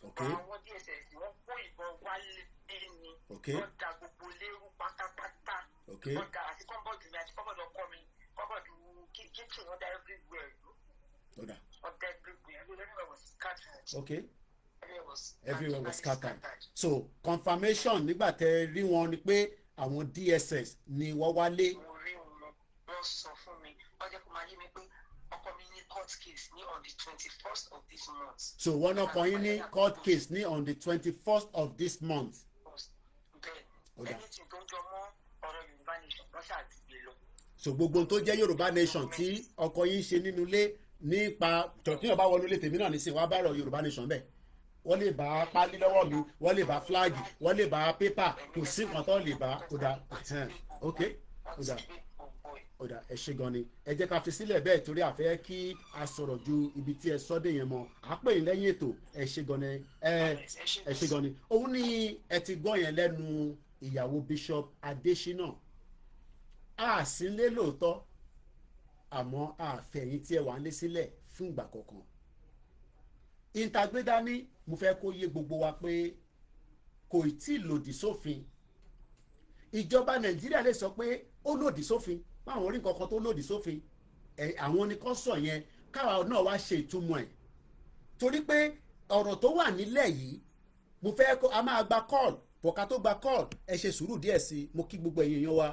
ok àwọn DSS wọ́n kó ìbọn wálé ní wọ́n da gbogbo lérú pátápátá. wọ́n da àti kọ́ńbọ̀dù mi àti kọ́ńbọ̀dù ọkọ mi kọ́ńbọ̀dù kíkì wọ́n da everywhere. ó dà. wọ́n da everywhere everywhere was scattered. ok everywhere was scattered. so confirmation nígbà tẹ rí wọn ni pé àwọn DSS ni wọ́n wálé. mo rí wọn wọ́n sọ fún mi wọ́n jẹ́ kó máa yé mi pé ọkọ mi ní court case ní on the 21st of this month. so wọ́n náà kọ́ yín ní court case ní on the 21st of this month. bẹ́ẹ̀ ẹni tí tó jọ mọ́ ọ̀rọ̀ Yorùbá nation wọ́n ṣàdìgbé lọ. so gbogbo tó jẹ́ Yorùbá nation tí ọkọ yín ṣe nínú ilé nípa tọ̀tíyàn bá wọnú ilé tèmi náà nísìnyí wàá bá rọ Yorùbá nation bẹ́ẹ̀ wọ́n lè bá pálí lọ́wọ́ mi wọ́n lè bá fúláàgì wọ́n lè bá pépà kò sí nǹkan tó lè bá kódà ok kódà ẹ ṣe gan ni ẹ jẹ́ ká fi sílẹ̀ bẹ́ẹ̀ torí a fẹ́ kí a sọ̀rọ̀ ju ibi tí ẹ sọ́dẹ̀ yẹn mọ́ à pè yín lẹ́yìn ètò ẹ ṣe gan ni ẹ ṣe gan ni òun ni ẹ ti gbọ́ yẹn lẹ́nu ìyàwó Bishop Adésínà a sì ń lé lóòótọ́ àmọ́ àfẹ̀yìn tí ẹ wà ń lé sílẹ̀ fún ìgbà kọ̀ọ̀kan ìntàgbédá ní mo fẹ́ kó yé gbogbo wa pé kò tí ì lòdì sófin ìjọba Nàìjíríà lè sọ pé ó lòdì sófin báwọn orí nǹkan kan tó lòdì sófin àwọn ni kò sọ yẹn káwa náà wá ṣe ìtumọ̀ ẹ̀ torí pé ọ̀rọ̀ tó wà nílẹ̀ yìí mo fẹ́ kó a máa gba call pọ̀ká tó gba call ẹ ṣe sùúrù díẹ̀ sí i mo kí gbogbo èèyàn wa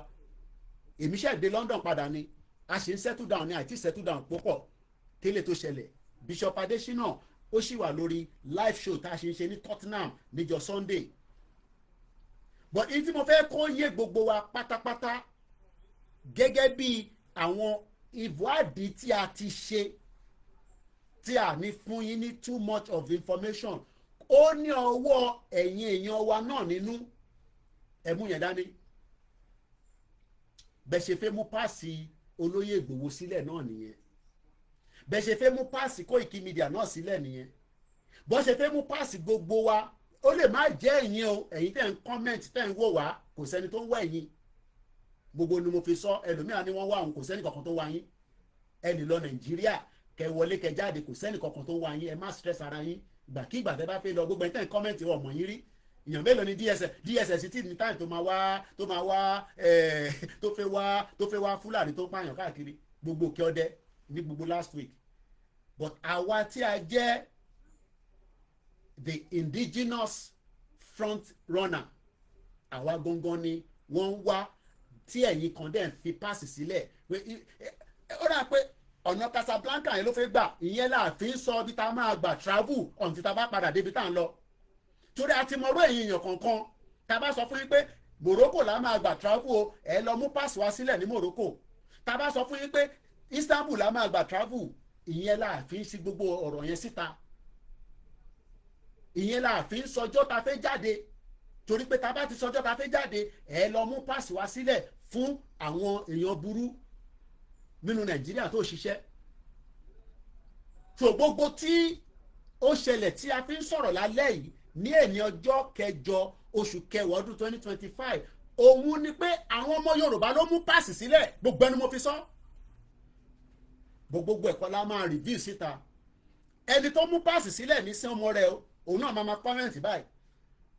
èmi ṣe dé London padà ni a ṣe ń settle down ni àìtí settle down púpọ̀ tẹ́lẹ̀ tó ṣẹlẹ̀ Bishop Adésínà ó sì wà lórí live show tá a ṣe ń ṣe ní Tottenham níjọ́ Sunday but èyí tí mo fẹ́ kó yé gbogbo wa pátápátá gẹ́gẹ́ bí àwọn ìwádìí tí a ti ṣe tí a ní fún yín ní too much of information ó ní ọwọ́ ẹ̀yin èèyàn wa náà nínú ẹ̀mú yẹn dání bẹ́ẹ̀ ṣe fẹ́ mú páàsì olóyè Ìgbòho sílẹ̀ náà nìyẹn bẹ́ẹ̀ ṣe fẹ́ mú páàsì Koiki Media náà sílẹ̀ nìyẹn bọ́ ṣe fẹ́ mú páàsì gbogbo wa ó lè má jẹ́ ẹ̀yin o ẹ̀yin tẹ̀ ń kọ́mẹ̀ntì tẹ̀ ń wò wá kò sẹ́ni tó ń wá ẹ̀yin gbogbo ni mo fi sọ ẹlòmíràn ni wọ́n wá òun kò sẹ́ni kankan tó wá yín ẹ lè lọ Nàìjíríà kẹ wọlé kẹ jáde kò sẹ́ni kankan tó wá yín ẹ má stress ara yín ìgbàkigbà tẹ bá fẹ́ lọ gbogbo ẹ̀ tẹ̀ ń kọ́mẹ̀ntì ọmọ yín rí èèyàn mélòó ni DSS tí ní táyì tó máa wá tó fẹ́ wá Fúlàní tó pààyàn káàkiri gbogbo òkè ọdẹ ní gbogbo last week. But àwa tí a jẹ́ the indigenous front runner àwa gangan ni wọ́n ń wá tí ẹ̀yin kan dẹ̀ ń fi páàsì sílẹ̀ ó rà pé ọ̀nà Casablanca yẹn ló fẹ́ gbà ìyẹn láàfin sọ bí tá a máa gbà travel ọ̀n tí tá a bá padà débi tá à ń lọ torí a ti mọ̀rọ̀ ẹ̀yin èèyàn kankan tá a bá sọ fún yín pé Morocco la máa gbà travel o ẹ lọ mú páàsì wá sílẹ̀ ní Morocco tá a bá sọ fún yín pé Istanbul la máa gbà travel ìyẹn láàfin sí gbogbo ọ̀rọ̀ yẹn síta ìyẹn láàfin sọjọ́ ta fẹ́ jáde torí pé tá a bá ti sọjọ́ ta fẹ́ jáde ẹ lọ mú páàsì wá sílẹ̀ fún àwọn èèyàn burú nínú Nàìjíríà tó ṣiṣẹ́ so gbogbo tí ó ṣẹlẹ̀ tí a fi ń sọ̀rọ̀ lálẹ́ yìí ní èní ọjọ́ 8 oṣù kẹwàá ọdún 2025 òun ni pé àwọn ọmọ Yorùbá ló mú páàsì sílẹ̀ gbogbo ẹni mo fi sọ gbogbo ẹ̀kọ́ la máa review síta ẹni tó mú páàsì sílẹ̀ ní sí ọmọ rẹ̀ òun náà máa comment báyìí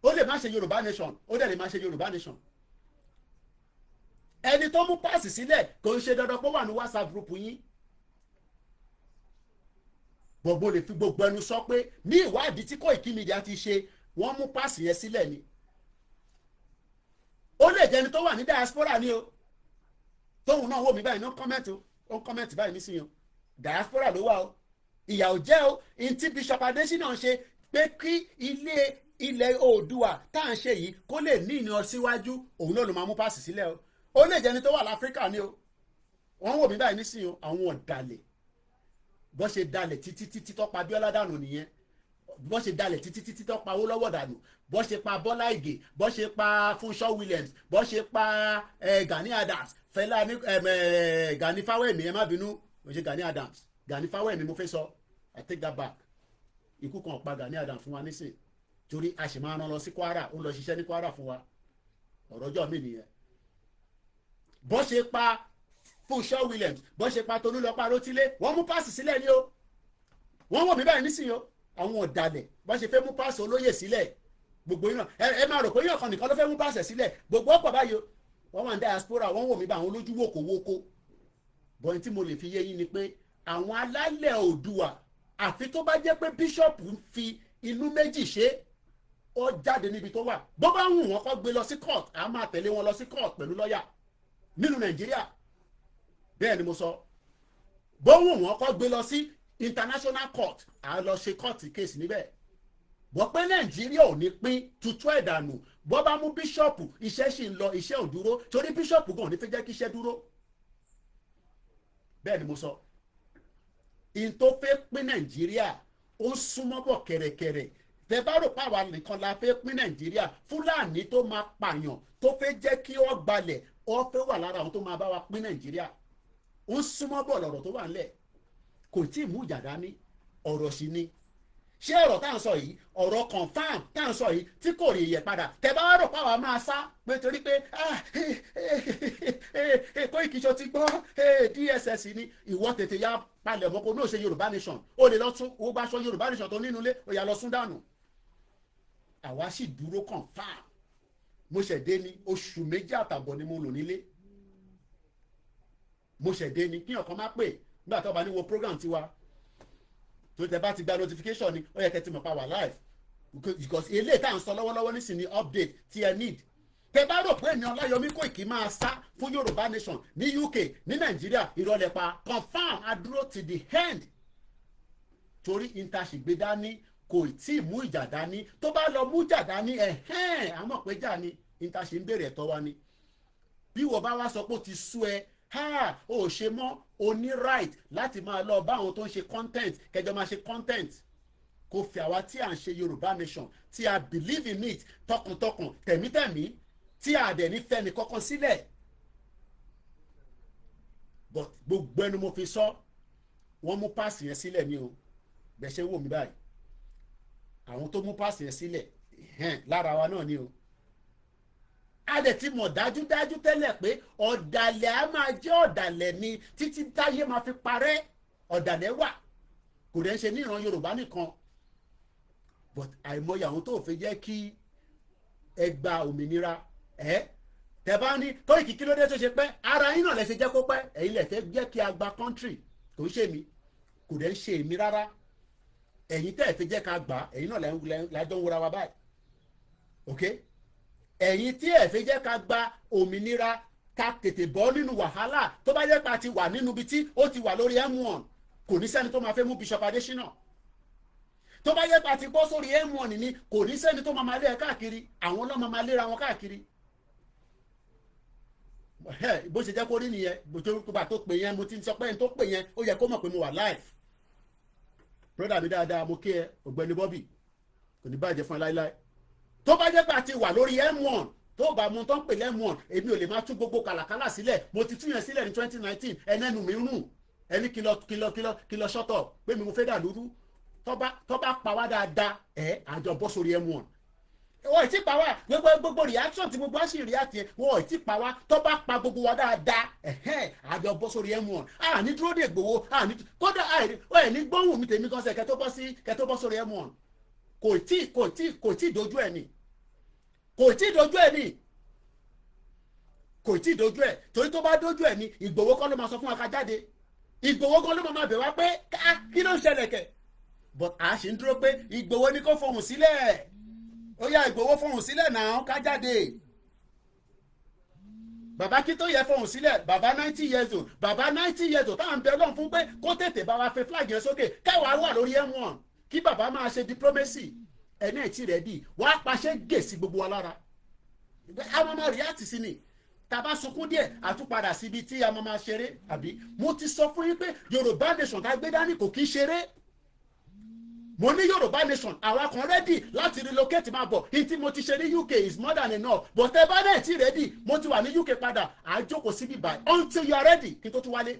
ó lè má ṣe Yorùbá nation ó dẹ̀ lè má ṣe Yorùbá nation ẹni tó mú páàsì sílẹ̀ kò ń ṣe dandan pé ó wà ní WhatsApp group yín gbogbo lè fi gbogbo ẹnu sọ pé ní ìwádìí tí Koiki Media ti ṣe wọ́n mú páàsì yẹn sílẹ̀ ni ó lè jẹ́ ẹni tó wà ní diaspora ni o tóun náà wò mí báyìí ní ó ń comment báyìí nísìnyí o diaspora ló wà o ìyà ò jẹ́ o ntí Bishop Adesina ṣe pé kí ilẹ̀ Oòduà tá à ń ṣe yìí kó lè ní ìní ọsíwájú òun náà ló máa mú páàsì sílẹ̀ o ó lè jẹ́ ẹni tó wà láfíríkà ni o wọ́n wò mí báyìí nísìnyí o àwọn ọ̀dàlẹ̀ bọ́ ṣe dalẹ̀ títí tó pa Abíọ́lá dànù nìyẹn bọ́ ṣe dalẹ̀ títí tó pa Awólọ́wọ̀ dànù bọ́ ṣe pa Bọ́lá Ìgè bọ́ ṣe pa Fúnṣọ́ Williams bọ́ ṣe pa Gani Adams Fẹlá Gani Fáwẹ́mi ẹ má bínú mo ṣe Gani Adams Gani Fáwẹ́mi mo fẹ́ sọ I take that back ikú kan pa Gani Adams fún wa nísìn torí a sì máa rán lọ sí Kwara ó lọ ṣiṣẹ́ ní Kwara fún wa ọ̀rọ̀ ọjọ́ mi nìyẹn bọ́ ṣe pa Fúnṣọ́ Williams bọ́ ṣe pa Tolúlọpọ̀ Arótílé wọ́n mú páàsì sílẹ̀ ni o wọ́n wò mí báyìí nísìnyí o àwọn ọ̀dàlẹ̀ bọ́ ṣe fẹ́ mú páàsì olóyè sílẹ̀ gbogbo yìí náà ẹ máa rò pé yíyan kan nìkan ló fẹ́ mú páàsì sílẹ̀ gbogbo ọ̀pọ̀ báyìí wọ́n wà ní diaspora wọ́n wò mí bá àwọn olójú wòkówókó bọ́yìn tí mo lè fi yé yín ni pé àwọn alálẹ̀ Oòduà àfi tó bá jẹ́ pé bíṣọ̀pù ń fi inú méjì ṣe ó jáde níbi tó wà bó bá wù wọ́n kó gbé lọ sí court a máa tẹ̀lé wọn lọ sí court pẹ̀lú lọ́ọ̀yà nínú Nàìjíríà bẹ́ẹ̀ ni mo sọ bó wù wọ́n kó gbé lọ sí international court a lọ ṣe court case níbẹ̀ bọ́ pé Nàìjíríà ò ní pín tutù ẹ̀dànù bó bá mú bíṣọ̀pù iṣẹ́ sì ń lọ iṣẹ́ ò dúró torí bíṣọ̀pù gan ò ní fẹ́ jẹ́ kí iṣẹ́ dúró bẹ́ẹ̀ ni mo sọ in tó fẹ́ pín Nàìjíríà ó súnmọ́ bọ̀ kẹ̀rẹ̀kẹ̀rẹ̀ tẹ bá rò pàwọ́ nìkan la fẹ́ pín Nàìjíríà Fúlàní tó máa pààyàn tó fẹ́ jẹ́ kí ó gbalẹ̀ ó fẹ́ wà lára àwọn tó máa bá wa pín Nàìjíríà ó súnmọ́ bọ̀ lọ̀rọ̀ tó wà ńlẹ̀ kò tí ì mú ìjà dání ọ̀rọ̀ sí ni ṣé ọ̀rọ̀ tá à ń sọ yìí ọ̀rọ̀ confam tá à ń sọ yìí tí kò rí iyẹ̀ padà tẹ bá rò pàwọ́ máa sá pé torí pé Koiki ṣo ti gbọ́ DSS ni ìwọ tètè ya palẹ̀ mọ́ kó ní òṣè Yorùbá nation ó lè lọ tún owó bá aṣọ Yorùbá nation tó nínú ilé ó yà lọ sún dànù àwa sì dúró confam mo ṣẹ̀dé ní oṣù 2 àtàbọ̀ ni mo lò nílé mo ṣẹ̀dé ní kí ọ̀kan má pè nígbà tó bá ní wo program tiwa tó tẹ bá ti gba notification ni ó yẹ kẹ́ ti mọ̀ pa wà live because eléyìí tá à ń sọ lọ́wọ́lọ́wọ́ nísìnyí update tí ẹ need tẹ bá rò pé ènìyàn Ọláyọmí Koiki máa sá fún Yorùbá nation ní UK ní Nàìjíríà ìrọ̀lẹ́ pa confam adúró to the end torí intaṣègbè dání kò tí ì mú ìjà dání tó bá lọ mú ìjà dání àmọ́ pé jà ni intaṣe ń béèrè ẹ̀tọ́ wa ni bí wọ́n bá wá sọ pé ó ti sú ẹ ó ṣe mọ́ o ní right láti máa lọ bá àwọn tó ń ṣe content kẹjọ máa ṣe content kò fi àwa tí à ń ṣe Yorùbá nation tí a believe in it tọkàntọkàn tẹ̀mítẹ̀mí tí a dẹ̀ ní fẹ́ni kọ́kọ́ sílẹ̀ but gbogbo ẹnu mo fi sọ wọ́n mú páàsì yẹn sílẹ̀ ni o bẹ́ẹ̀ ṣe wò mí báyìí àwọn tó mú páàsì yẹn sílẹ̀ lára wa náà ni o a dẹ̀ ti mọ̀ dájúdájú tẹ́lẹ̀ pé ọ̀dàlẹ̀ á máa jẹ́ ọ̀dàlẹ̀ ni títí táyé máa fi parẹ́ ọ̀dàlẹ̀ wà kò dẹ̀ ń ṣe ní ìran Yorùbá nìkan but àìmọye àwọn tó fẹ́ jẹ́ kí ẹ gba òmìnira tẹ́ bá ní Koiki kí ló dé tó ṣe pẹ́ ara yín náà lẹ ṣe jẹ́ kó pẹ́ ẹ̀yin lẹ fẹ́ jẹ́ kí a gba country kò ń ṣe mi kò dẹ̀ ń ṣe èmi rárá ẹ̀yin tẹ́ ẹ̀ fi jẹ́ ká gbà ẹ̀yin náà lájọ́ ń wúra wa báyìí ok ẹ̀yin tí ẹ̀ fi jẹ́ ká gba òmìnira ká tètè bọ́ nínú wàhálà tó bá jẹ́ pa ti wà nínú ibi tí ó ti wà lórí M1 kò ní sẹ́ni tó máa fẹ́ mú Bishop Adesina tó bá jẹ́ pa ti bọ́ sórí M1 ni kò ní sẹ́ni tó máa lé ẹ káàkiri àwọn náà máa léra wọn káàkiri bó ṣe jẹ́ kó rí nìyẹn bó tó pè yẹn mo ti sọ pé ẹni tó pè yẹn ó yẹ kó mọ̀ pé mo wà live broda mi dáadáa mo kí ẹ ọ̀gbẹ́ni Bobby kò ní bàjẹ́ fún ẹ láíláí tó bá jẹ́ pé a ti wà lórí M1 tó bá mu tó ń pè lẹ́mọ̀n èmi ò lè máa tún gbogbo kàlàkàlà sílẹ̀ mo ti tún yẹn sílẹ̀ ní 2019 ẹnẹ́nu mi rùn ẹni kìlọ̀ ṣọ́tọ̀ pé mi mo fẹ́ dà lóru tó bá pa wá dáadáa àjọ bọ́ sórí M1 wọ́n ì tí pa wá gbogbo reaction tí gbogbo á sì react yẹn wọ́n ì tí pa wá tó bá pa gbogbo wa dáadáa àjọ bọ́ sórí M1 àní dúró dè gbowó àní kódà ẹ̀ ní gbóhùn mi tèmi kan sẹ̀ kẹ́ tó bọ́ sórí M1 kò tí dojú ẹ̀ ni kò tí dojú ẹ̀ ni kò tí dojú ẹ̀ torí tó bá dojú ẹ̀ ni Ìgbòho kọ́ ló máa sọ fún wa ká jáde Ìgbòho kọ́ ló máa bẹ̀ wá pé kí ló ń ṣẹlẹ̀ kẹ̀ but a ṣì ń dúró pé Ìgbòho ní kó fohùn sílẹ̀ ó yá Ìgbòho fohùn sílẹ̀ náà ká jáde bàbá kí tó yẹ fohùn sílẹ̀ bàbá 90 years old bàbá 90 years old táwọn ń bẹ Ọlọ́run fún pé kó tètè bá wa fẹ́ flag yẹn sókè káwa wà lórí M1 kí bàbá máa ṣe diplomacy ẹni ẹ̀ tí rẹ̀ dì wá paṣẹ gèsì gbogbo wa lára àwọn ọmọ react sí ni tàbá sunkún díẹ̀ àtúpadà síbi tí a máa ṣeré àbí mo ti sọ fún yín pé Yorùbá nation tá gbé dání kò kí ń ṣeré mo ní Yorùbá nation àwa kan ready láti relocate máa bọ̀ ní tí mo ti ṣe ní UK is more than enough but ẹ bá náà tí ready mo ti wà ní UK padà àjókòó síbí báyìí until you are ready kí n tó tún wálé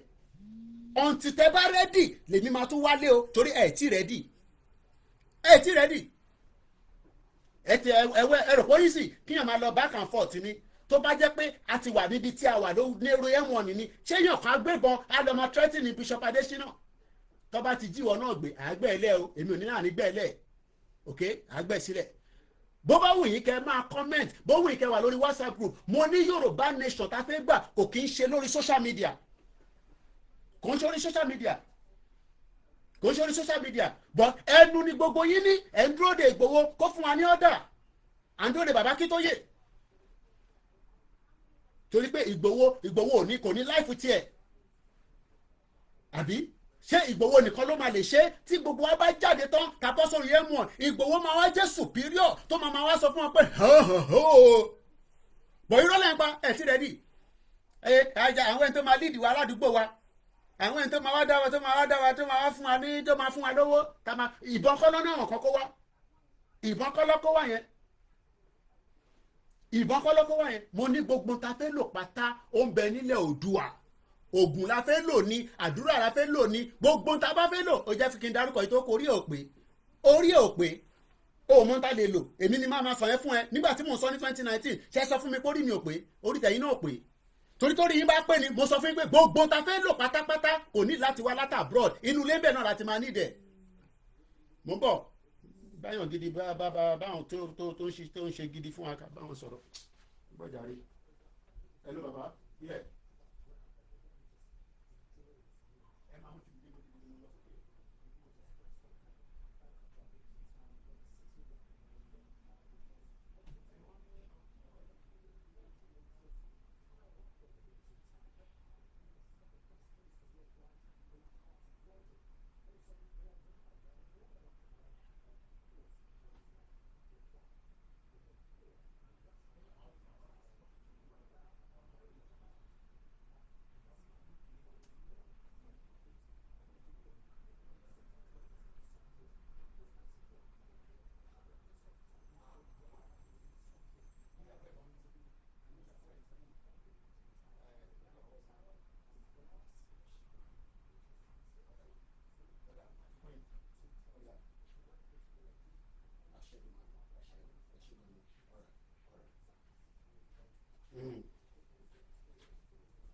until tẹ bá ready lèmi máa tún wálé o torí ẹ tí ready ẹrọ pọ́lísì kíyàn máa lọ back and forth ni tó bá jẹ́ pé a ti wà níbi tí a wà ní ero M1 ni ṣé yàn kan agbébọn a lọ máa threaten ní Bishop Adesina tó bá ti jíwọ náà gbé àgbẹ̀ ẹlẹ́ o èmi ò ní náà nígbẹ̀ ẹlẹ́ ok àgbẹ̀ sílẹ̀ bó bá wù yín kẹ́ máa comment bó wù yín kẹ́ wà lórí WhatsApp group mo ní Yorùbá nation tá fẹ́ gbà kò kí ń ṣe lórí social media kò ń ṣe lórí social media kò ṣe orí social media but ẹnu ni gbogbo yín ní ẹ̀ ń dúró de Ìgbòho kó fún wa ní ọ̀dà à ń dúró de bàbá Akíntóyè torí pé Ìgbòho kò ní láìfù tiẹ̀ àbí ṣé Ìgbòho nìkan ló máa lè ṣe tí gbogbo wa bá jáde tán kápọ́ sórí M1 Ìgbòho máa wá jẹ́ superior tó máa wá sọ fún wa pé bọ̀ irọ́ lẹ́yìn pa ẹ̀ sí rẹ̀ dì àwọn ẹni tó máa lead wa aládùúgbò wa àwọn ẹni tó máa wá dá wa tó máa wá fún wa ní tó máa fún wa lówó ìbọn kọ́lọ́ náà wọ̀n kọ́kọ́ wá ìbọn kọ́lọ́ kó wá yẹn ìbọn kọ́lọ́ kó wá yẹn mo ní gbogbo ta fẹ́ lò pátá ó ń bẹ nílẹ̀ Oòduà ògùn la fẹ́ lò ní àdúrà la fẹ́ lò ní gbogbo ta bá fẹ́ lò ó jẹ́ fi kí n darúkọ yìí tó kó orí òpè òmò ta lè lò èmi ni máa sọ yẹn fún ẹ nígbà tí mo sọ ní 2019 ṣe sọ fún mi pé orí mi ò pé orí tẹ̀yìn náà ò pé torí yín bá pè ní mo sọ fún yín pé gbogbo ta fẹ́ lò pátápátá kò ní láti wá láti abroad inú ilé bẹ́ẹ̀ náà láti máa nídẹ̀ mo ń bọ̀ báyọ̀ gidi báwọn tó ń ṣe gidi fún wa ká báwọn sọ̀rọ̀ gbọ́dọ̀ rí hello bàbá yẹ.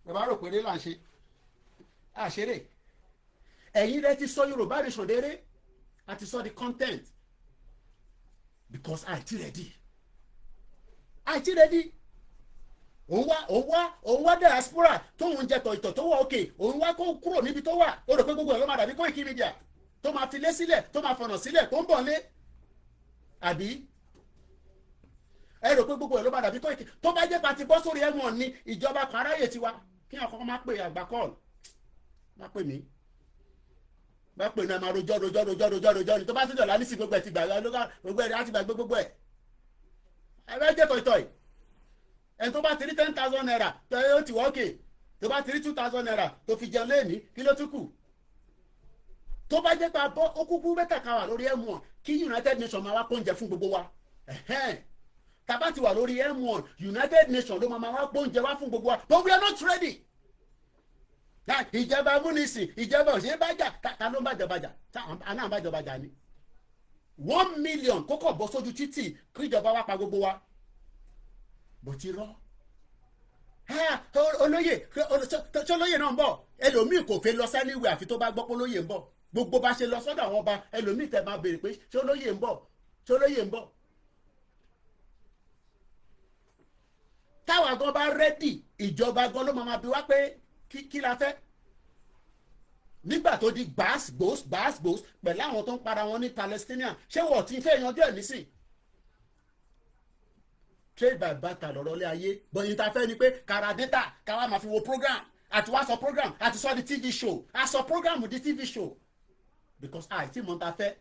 bàbá rò pé eré là ń ṣe àṣeré ẹ̀yin rẹ ti sọ Yorùbá nation déré àti sọ the content because àìtí ready àìtí rẹ́dí. òun wá diaspora tóun jẹ tọ̀ìtọ̀ tó wà òkè, òun wá kó kúrò níbi tó wà, ó rò pé gbogbo ẹ̀ ló máa dàbí Koiki Media tó máa fi lé sílẹ̀, tó máa fọ̀nà sílẹ̀, tó ń bọ̀ lé, àbí ẹ rò pé gbogbo ẹ̀ ló máa dàbí Koiki? tó bá jẹ́ pàtí bọ́ sórí ẹ̀wọ̀n ní ìjọba kan aráyè tiwa, kí àkọ́kọ́ má pè àgbà kọ́ọ̀lù, má pè mí, bá pè náà máa rojọ́ ni, tó bá tún jọ̀lá ní sí gbogbo ẹ̀ ti gbà gbogbo ẹ̀ láti gbàgbé gbogbo ẹ̀. ẹ bá jẹ́ tọ̀ìtọ̀ì, ẹni tó bá ti rí 10,000 naira tó yóò ti wọ́ òkè, tó bá ti rí 2,000 naira tó fi jẹun léèní, kí ló tún kù? tó bá jẹ́ pé abọ́ ó kúkú bẹ́tà ká wà lórí M1 kí United Nations máa wá pọ́njẹ fún gbogbo wa. Tàbá ti wà lórí M1, United Nations ló máa wá pọ́njẹ wá fún gbogbo wa, but we are not ready. ìjọba amúnisìn, ìjọba òṣèré bájà, ta ló ń bàjọba jà? àná àbájọba jà ni. 1 million kókò bọ́ sójú títì kí ìjọba wá pa gbogbo wa. bó ti rọ́ olóyè olóyè náà ń bọ̀, ẹlòmíì kò fẹ́ lọ sẹ́niwé àfi tó bá gbọ́ pé olóyè ń bọ̀. gbogbo bá ṣe lọ sọ́dọ̀ àwọn ọba, ẹlòmíì tẹ̀ máa béèrè pé ṣé olóyè ń bọ̀, ṣé olóyè ń bọ̀. táwa gan bá rẹ́dì, ìjọba gan ló máa bi wá pé kí la fẹ́. nígbà tó di gbàásgbòs pẹ̀lú àwọn tó ń para wọn ní Palestinian, ṣé wọ́n ti fẹ́ yanjú ẹ̀ nísìn? trade by barter lọ́rọ́ lé ayé, bọ̀yìn ta fẹ́ ni pé kàrà data káwa máa fi wo program, àti wá sọ program, àti sọ di TV show, a sọ program di TV show, because àìtí mọ̀ ta fẹ́.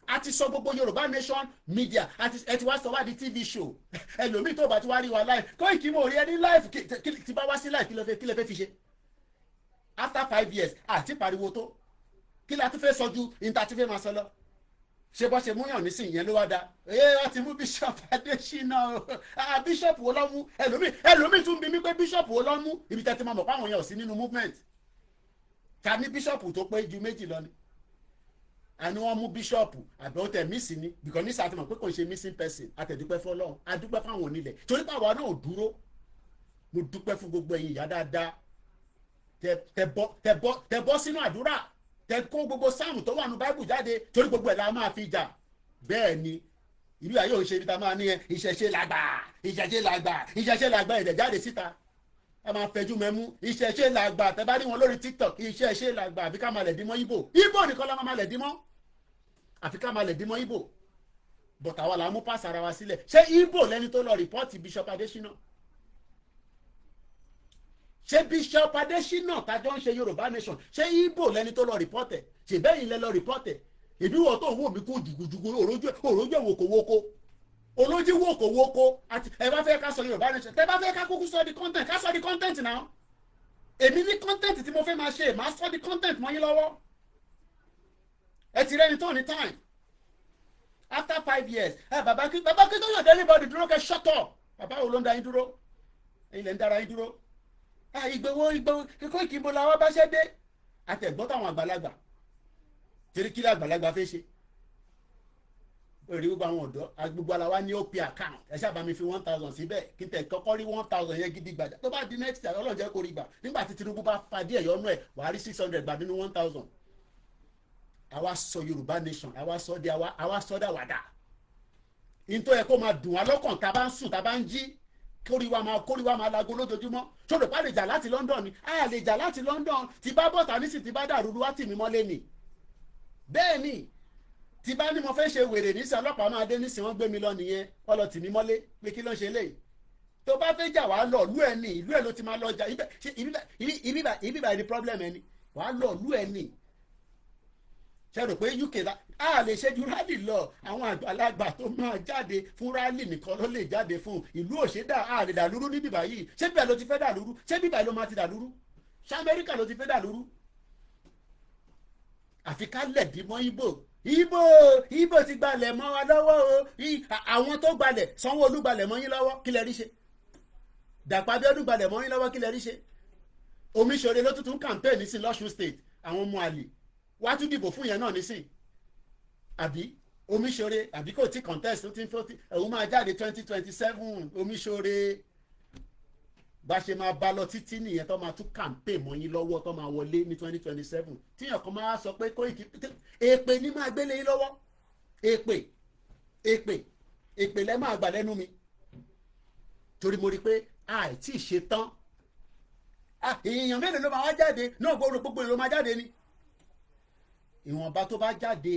a ti sọ gbogbo Yorùbá Nation media, ẹ ti wá sọ wá di TV show. ẹlòmíì tó bá ti wá rí wa live, Koiki mo rí ẹni live, tí bá wá sí live kí ló fẹ́ fi ṣe? after 5 years àti pariwo tó, kí la tún fẹ́ sọ ju ìta tí fẹ́ máa sọ lọ? ṣe bọ́ ṣe múyàn nísìnyí yẹn ló wá da. wọ́n ti mú Bishop Adesina o. Bishop wo ló mú? ẹlòmíì tún bí mi pé Bishop wo ló mú? ibi tẹ́tí máa mọ̀ páwọn yẹn ò sí nínú movement. ta ní Bishop tó pé ju méjì lọ ni? àní wọ́n mú Bishop àbẹ̀ ó tẹ̀ mísì ni, because ní sàtìmọ̀ pé kò ń ṣe missing person. àtẹ̀dúpẹ́ fọlọ́run, adúpẹ́ fáwọn onílẹ̀, torí pàwọn náà ò dúró. mo dúpẹ́ fún gbogbo ẹ̀yin ìyá dáadáa tẹ bọ́ sínú àdúrà, tẹ kó gbogbo sáàmù tó wà ní báìbù jáde, torí gbogbo ẹ̀ la máa fi jà. bẹ́ẹ̀ ni ìlú ayé ò ṣe ibi tá a máa ní ìṣẹ̀ṣe làgbà ẹ̀dẹ̀ jáde síta, a máa fẹjú mẹ́mú ìṣẹ̀ṣe làgbà. tẹ bá rí wọn lórí TikTok, ìṣẹ̀ṣe làgbà, àfi ká máa lẹ̀ dímọ́ Ìgbò nìkan la máa lẹ̀ dímọ́, àfi ká máa lẹ̀ dímọ́ Ìgbò. bọ̀tà wa là ń mú pàṣẹ ara wa sílẹ̀. ṣé Ìgbò lẹni tó lọ rìpọ́ọ̀tì Bishop Adesina? ṣé Bishop Adesina tájọ́ ń ṣe Yorùbá Nation, ṣé Ìgbò lẹni tó lọ rìpọ́tẹ̀? ṣe bẹ́yìn lẹ lọ rìpọ́tẹ̀? ìbí wọ́n tó wò mí kó jùgùjùgù òrójò wòkòwòkò olójú wòkòwòkò. àti ẹ bá fẹ́ ká sọ Yorùbá Nation, tẹ bá fẹ́ ká kúkú sọ di content, ká sọ di content náà. èmi ní content tí mo fẹ́ máa ṣe, máa sọ di content mọ́ yín lọ́wọ́. ẹ ti rẹ́ni tó ní time. after 5 years bàbá kí tó yàn anybody dúró kẹ́ shut up. bàbá wo ló ń da yín dúró? ilẹ̀ ń dára yín dúró. Ìgbòho kíkó ìkìbò làwọn bá ṣe dé. àtẹ̀gbọ́n táwọn àgbàlagbà torí kí àgbàlagbà fẹ́ ṣe. èrè gbogbo àwọn ọ̀dọ́ gbogbo aláwa ní OP account, ẹ ṣáà bá mi fi 1,000 síbẹ̀ kí n tẹ̀ kọ́kọ́ rí 1,000 yẹn gidi gbàjà. tó bá di next year Ọlọ́run jẹ́ kó rí gbà. nígbà tí Tinubu bá fa díẹ̀ yọnu ẹ̀, wàá rí 600 gbà nínú 1,000. àwa sọ Yorùbá Nation, àwa sọ dáwàdà. ìntò ẹ̀ kó máa dùn wá lọ́kàn tá a bá ń sùn, tá a bá ń jí, kórí wa máa lago lójoojúmọ́. sọ̀rọ̀ pa lè jà láti London ni? a lè jà láti London. tí bá bọ́ta nísì tí bá dàrúdú wá tì mí mọ́lé ni. bẹ́ẹ̀ ni tí bá ní mo fẹ́ ṣe wèrè nísì, ọlọ́pàá máa dé nísì, wọ́n gbé mi lọ nìyẹn, wọ́n lọ tì mí mọ́lé pé kí ló ń ṣe léyìí. tó bá fẹ́ jà wá lọ lú ẹ̀ ní ìlú ẹ̀ ló ti máa lọ jà. ibi bá ní problem ẹ̀ ni wàá lọ lú ẹ̀ ní. ṣe rò pé UK a lè ṣe ju rálì lọ. àwọn àgbàlagbà tó máa jáde fún rálì nìkan ló lè jáde fún. ìlú òṣèdá a lè dàlúrú ní bíbá yìí. ṣé bíbá ló ti fẹ́ dàlúrú? ṣé bíbá ló máa ti dàlúrú? ṣé Amẹ́ríkà ló ti fẹ́ dàlúrú? àfi ká lẹ̀dí mọ́ Ìgbò ti gbalẹ̀ mọ́ wa lọ́wọ́ o. àwọn tó gbalẹ̀, Sanwó-Olú gbalẹ̀ mọ́ yín lọ́wọ́, kí lẹ rí ṣe? Dàpọ̀ Abíọ́dún gbalẹ̀ mọ́ yín lọ́wọ́, kí lẹ rí ṣe? Omiṣore ló tuntun campaign nísìn lọ́ṣun state, àwọn ọmọ àlè wá tún dìbò fún yẹn náà nísìn. àbí Omiṣore àbí kò tí contest tó ti ń fọ́tí òun máa jáde 2027. Omiṣore bá ṣe máa bá lọ títí nìyẹn tó máa tún campaign mọ́ yín lọ́wọ́ tó máa wọlé ní 2027. tíyàn kan máa sọ pé Koiki èpè ní máa gbélé yín lọ́wọ́. èpè lẹ́ máa gbà lẹ́nu mi. torí mo rí i pé àìtí ṣe tán èèyàn mélòó ló máa wá jáde náà gbogbo ló máa jáde ni ìwọ̀nba tó bá jáde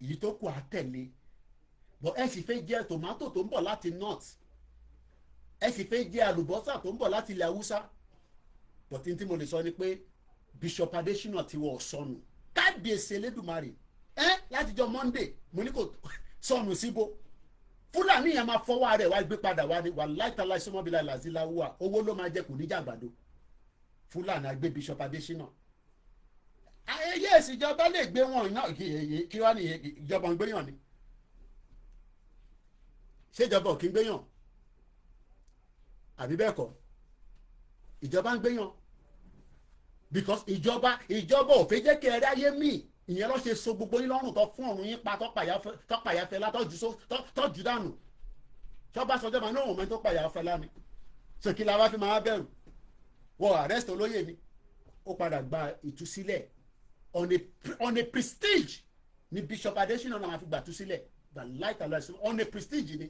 èyí tó kù á tẹ̀lé bọ́ ẹ sì fẹ́ jẹ tòmátò tó ń bọ̀ láti north ẹ sì fẹ́ jẹ àlùbọ́sà tó ń bọ̀ láti ilẹ̀ haúsá bọ̀tí tí mo lè sọ ni pé Bishop Adesina ti wọ̀ sọnù kábíyèsí Elédùmarè látijọ́ Monday mo ní kò sọnù síbo Fúlàní yẹn máa fọwọ́ rẹ̀ wá gbé padà wá ní wà láìtàlá ìsọmọbìlà làzíláwà owó ló máa jẹ kò ní jàgbàdo Fúlàní àgbé Bishop Adesina ayẹyẹ ìsìjọba lè gbé wọn náà kí wá ní ìjọba ń gbéyàn ni ṣèjọba ò kí ń gbéyàn àbí bẹ́ẹ̀ kọ́ ìjọba ń gbéyàn because ìjọba ò fẹ́ jẹ́ kí ẹ ráyé mí ìyẹn lọ́ ṣe so gbogbo yín lọ́rùn tó fún ọ̀run yín pa tọ́pàyàfẹ́ látọ́jú dànù tọ́ba sọjọ́ máa náà wọ́n mẹ́tọ́ pàyàfẹ́ láni ṣèkí la wá fi máa bẹ̀rù wọ́n arrest olóyè ni ó padà gba ìtúsílẹ̀ on a prestige ni Bishop Adesina náà máa fi gbà túsílẹ̀ gbà láìtàlá on a prestige ni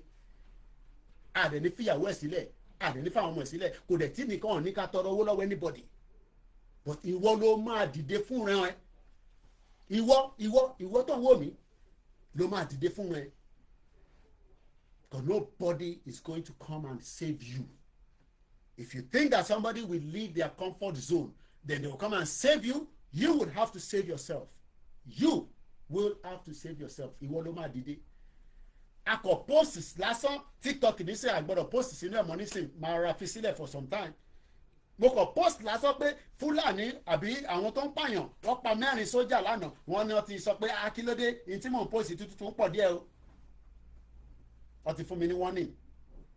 àdẹ̀ ní fìyàwó ẹ̀ sílẹ̀ àdẹ̀ ní fáwọn ọmọ ẹ̀ sílẹ̀ kò dẹ̀ tí nìkan ò ní ká tọrọ owó lọ́wọ́ anybody but ìwọ ló máa dìde fún rẹ ìwọ tó ń wò mí ló máa dìde fún rẹ because nobody is going to come and save you if you think that somebody will leave their comfort zone then they will come and save you you will have to save yourself you will have to save yourself ìwọ ló máa dìde akọ posts lásán TikTok nísìnyí àgbọ̀dọ̀ post sínú ẹ̀mọ́ nísìnyí máa ra fi sílẹ̀ for some time mo kàn post lásán pé Fúlàní àbí àwọn tó ń pààyàn wọ́n pa 4 sójà lánàá wọ́n ní wọ́n ti sọ pé akílódé ní tí mò ń post tuntun pọ̀ díẹ̀ o wọ́n ti fún mi ní warning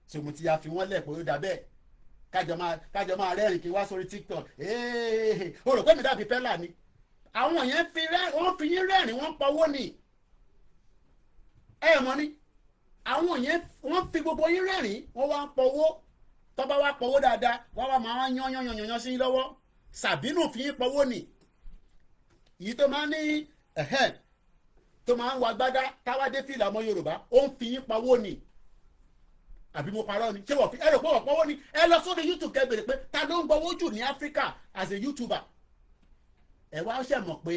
so mo ti ya fi wọ́n lẹ̀ pé ó dà bẹ́ẹ̀ kájọ máa rẹ́rìn kí wá sórí TikTok o rò pé mi dàbí pẹ́lá ni àwọn yẹn wọ́n fi yín rẹ́rìn wọ́n pawó ni mọ́ ni àwọn yẹn wọ́n fi gbogbo yín rẹ́rìn wọ́n wá ń pawó tọ́ba wá pọ̀wó dáadáa wọ́n wá máa yan sí lọ́wọ́ Sàbínù fi yín pọ̀wó nì yìí tó máa ń ní tó máa ń wọ agbádá táwádé fìlà ọmọ Yorùbá ó ń fi yín pọ̀wó nì àbí mo parọ́ ni ṣé wọ́n fi ẹ rò pé wọ́n pọ̀wó ni ẹ lọ sórí YouTube kẹ́ bèrè pé ta ló ń gbowó jù ní Áfíríkà as a YouTuber ẹ wá ṣe mọ̀ pé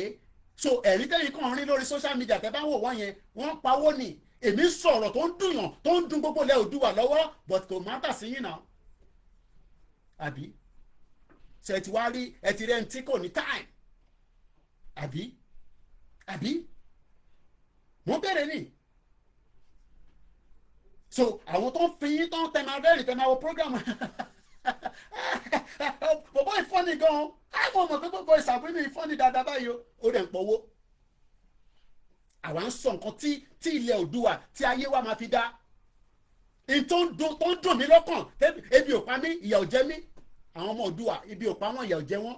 so ẹ̀rí tẹ́yìn kan rí lórí social media tẹ́ bá wò wọ́n yẹn wọ́n pawó nì èmi sọ̀rọ̀ tó ń dùnyàn tó ń dùn gbogbo ilẹ̀ Oòduà lọ́wọ́ but kò má tà sí yín náà àbí ṣe ti wá rí ẹ ti rẹ ń tí kò ní time àbí mo bẹ̀rẹ̀ ni so àwọn tó ń fi yín tó ń tẹ̀mà rẹ́rìn tẹ̀mà wo program bọ̀bọ̀ ìfọ́nì gan-an àwọn ọmọ tó gbogbo ìsàbínú ìfọ́nì dáadáa báyìí ó rẹ̀ ń pọ̀wó àwa ń sọ nǹkan tí ilẹ̀ Oòduà tí ayé wa máa fi dá tó ń dùn mí lọ́kàn ebi ò pa mí ìyà ò jẹ mí àwọn ọmọ Oòduà ibi ò pa wọn ìyà ò jẹ wọn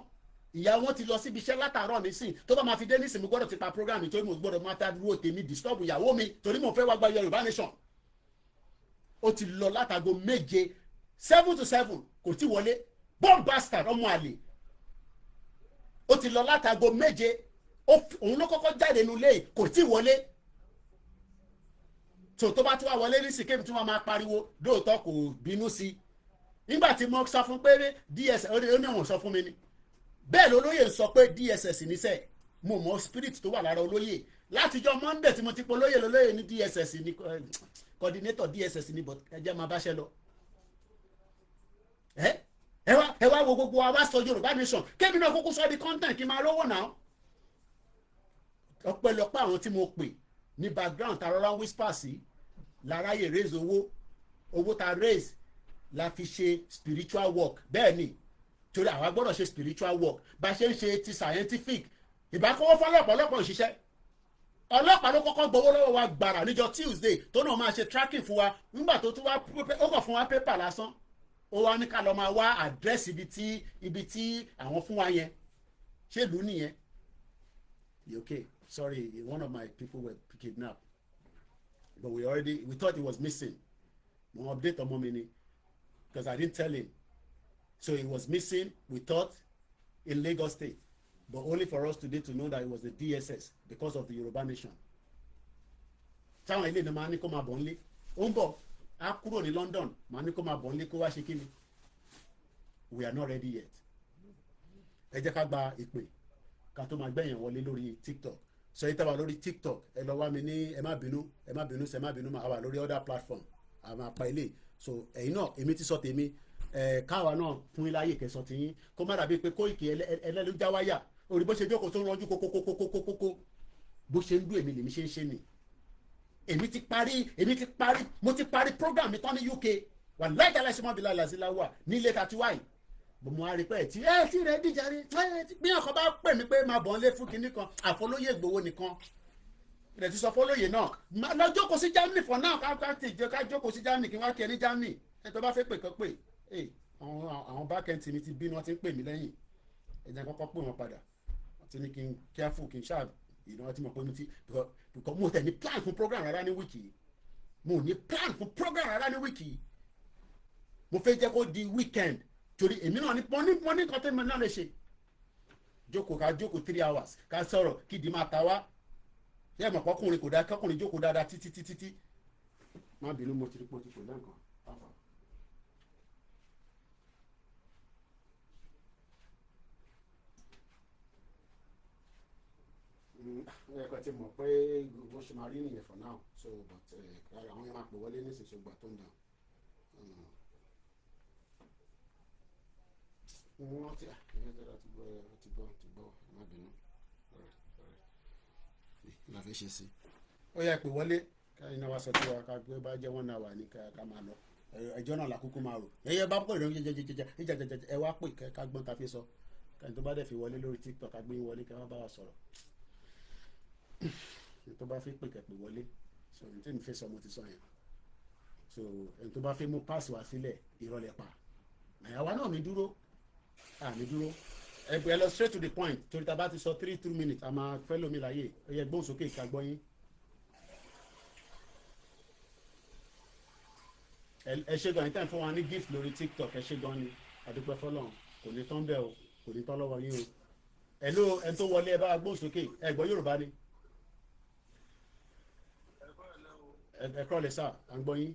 ìyá wọn ti lọ síbi iṣẹ́ látàárọ̀ nísìn tó bá máa fi dé nísìn mo gbọ́dọ̀ ti pa program nítorí mo gbọ́dọ̀ máa fi dúró tèmi disturb ìyàwó mi torí mo fẹ́ wá gba Yorùbá nation ó ti lọ látago 7 to 7 kò tí wọlé bomb bastard ọmọ àlè ó ti lọ látago 7 òun ló kọ́kọ́ jáde nulẹ̀ kò tí wọlé tó bá tún wá wọlé ní sìkéèmù tí wọ́n máa pariwo lóòótọ́ kò bínú sí nígbà tí mo sọ fún pé DSS ó ní òun sọ fún mi ni bẹ́ẹ̀ lolóyè ń sọ pé DSS níṣẹ́ mo mọ spirit tó wà lára olóyè látijọ́ Monday tí mo ti pọ̀ lóyè ní DSS ní coordinator DSS ní but ẹ jẹ́ máa báṣẹ́ lọ ẹ wá wo gbogbo wa wá sọ Yorùbá nation kébì náà kúkú sọ di content kí n máa rówó náà ọpẹ́lọpẹ́ àwọn tí mo pè ní background ta rọra whisper sí láráyè raise owó ta raise la fi ṣe spiritual work bẹ́ẹ̀ ni torí àwa gbọ́dọ̀ ṣe spiritual work bá ṣe ń ṣe ti scientific ìbákọ́wọ́ fọlọ́pọ̀lọpọ̀ òṣìṣẹ́ ọlọ́pàá ló kọ́kọ́ gbowó lọ́wọ́ wa gbàrà níjọ́ Tuesday tó náà máa ṣe tracking fún wa nígbà tó tún wá ó kàn fún wa pépà lásán ó wá ní ká lọ máa wá àdírẹ́sì ibi tí àwọn fún wa yẹn ṣé ìlú nìyẹn okay sorry one of my people were kidnapped but we thought he was missing mo update ọmọ mi ni because I didn't tell him so he was missing we thought in Lagos State but only for us today to know that it was the DSS because of the Yoruba nation táwọn ilé ìnáwó ní kó máa bọ̀ nílé ó ń bọ̀ á kúrò ní London màá ní kó máa bọ̀ nílé kó wá ṣe kí ni we are not ready yet. ẹ jẹ́ ká gba ìpè ká tó máa gbẹ̀yìn wọlé lórí TikTok. So yìí tẹ́wà lórí TikTok ẹ lọ wá mi ní ẹ má bínú máa wà lórí other platform àmà pa ilé. So ẹ̀yin náà èmi ti sọ tèmi káwa náà fún ilé ayé kẹsàn tiyín kó má dàbí pé Koiki ẹlẹ́lújá wáyà orí bó ṣe jókòó tó ń rọjú kókókókókókó bó ṣe ń dún èmi lèmi ṣe ń ṣe nì. mo ti parí program mi tán ní UK wà láìka láìsí mọ́ bí láìláṣí láwà nílé tàti wáyé mo á rí pé tí rẹ díjàre bí ọkọ bá pè mí pé máa bọ̀ ń lé fún kinní kan àfọlóyè Ìgbòho nìkan rẹ̀ ti sọ fọlóyè náà lọ jókòó sí Germany for now ká jókòó sí Germany kí wọ́n kí ẹ ní Germany ẹ tó bá fẹ́ pè kán pè àwọn bákẹ́ǹtì mi ti bínú wọ́n ti ń pè mí lẹ́yìn ẹ̀jẹ̀ kọ́kọ́ pè wọ́n padà wọ́n ti ní kí n careful kí n ṣáà ìnáwó tí mo pè mí ti because mo tẹ̀ ní plan fún program rárá ní wíìkì mo ní plan fún program rárá ní wíìkì mo fẹ́ jẹ́ kó di weekend torí èmi náà ní nǹkan tó náà lè ṣe jókòó 3 hours ká sọ̀rọ̀ kí di máa ta wá yẹ mọ̀ kọkùnrin kò dáa kọkùnrin jókòó dáadáa títí má bínú mo ti rí pé o ti pè lẹ́ǹkan pàápàá. ẹ̀kọ́ ti mọ̀ pé gbogbo ṣe máa rí nìyẹn for now so but àwọn yẹn máa pè wọlé nísinsìnyí gbà tó ń dàn. wọ́n ti gbọ́ má bínú la fẹ́ ṣe sí. ó yẹ pé wọlé ká iná wa sọ tí wa ká gbé bá jẹ́ 1 hour ní ká máa lọ ẹjọ́ náà làkúkú máa rò ẹyẹ bá pè ní jẹjẹjẹjẹ ẹ wá pè ká gbọ́n ta fi sọ káyìn tó bá dẹ̀ fi wọlé lórí TikTok ká gbé wọlé ká wá bá wa sọ̀rọ̀ tó bá fi pè kẹ̀pẹ̀ wọlé so ní tí mi fẹ́ sọ mo ti sọ yẹn so ẹni tó bá fi mú páàsì wá sílẹ̀ ìrọ̀lẹ́ pa àyàwó náà mi dúró ẹ lọ straight to the point torí ta bá ti sọ 3 minutes a máa fẹ́ lómi láyè ó yẹ gbóhùn sókè ìka gbọ́ yín. ẹ ṣe gan-an ìtàn fún wa ní gift lórí TikTok ẹ ṣe gan-an ni àdúpẹ́ fọlọ́run kò ní tán bẹ́ẹ̀ o kò ní tán lọ́wọ́ yín o ẹ ló ẹ tó wọlé ẹ bá gbóhùn sókè ẹ gbọ́ Yorùbá ni ẹ kọ́ lẹ sá à ń gbọ́ yín.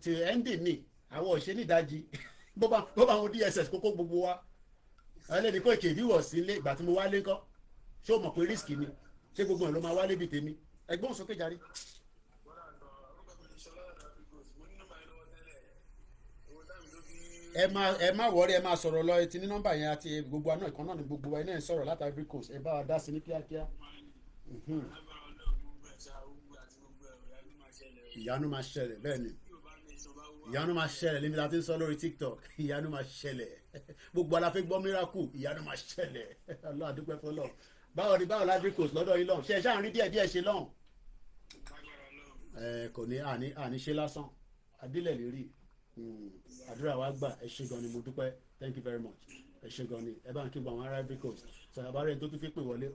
ti ending ni àwọn òṣèlú ìdajì bó bá wọn DSS kókó gbogbo wa ẹlẹ́ni kó èké ìdíwọ̀ sí ilé ìgbà tí mo wálé kọ́ ṣé o mọ̀ pé risk ni ṣé gbogbo ẹ̀ ló máa wálé bíi tèmi ẹgbọ́n sókè járe. ẹ má wọrí ẹ má sọ̀rọ̀ lọ etí ní nọ́mbà yẹn àti gbogbo àná ìkan náà ni gbogbo wa iná ẹ̀ sọ̀rọ̀ láti Ivory Coast ẹ bá wa dá sí ní kíákíá. ìyanu máa ṣẹlẹ̀ bẹ́ẹ̀ ni ìyanu máa ṣẹlẹ̀ níbi láti ń sọ lórí TikTok ìyanu máa ṣẹlẹ̀ gbogbo aláfẹ́ gbọ́ miracle ìyanu máa ṣẹlẹ̀ ọlọ́ àdúpẹ́ fọlọ́ báwo ni báwo Ivory Coast lọ́dọ̀ yìí lọ́hùn ṣe ṣáà ń rí díẹ̀ ṣe lọ́hùn kò ní àní ṣe lásán adílẹ̀ lérí àdúrà wa gbà ẹ ṣé gan ni mo dúpẹ́ thank you very much ẹ ṣé gan ni ẹ bá ń kí gbọ́ àwọn ará Ivory Coast sọ àbárẹ̀ tó tún fi pè wọlé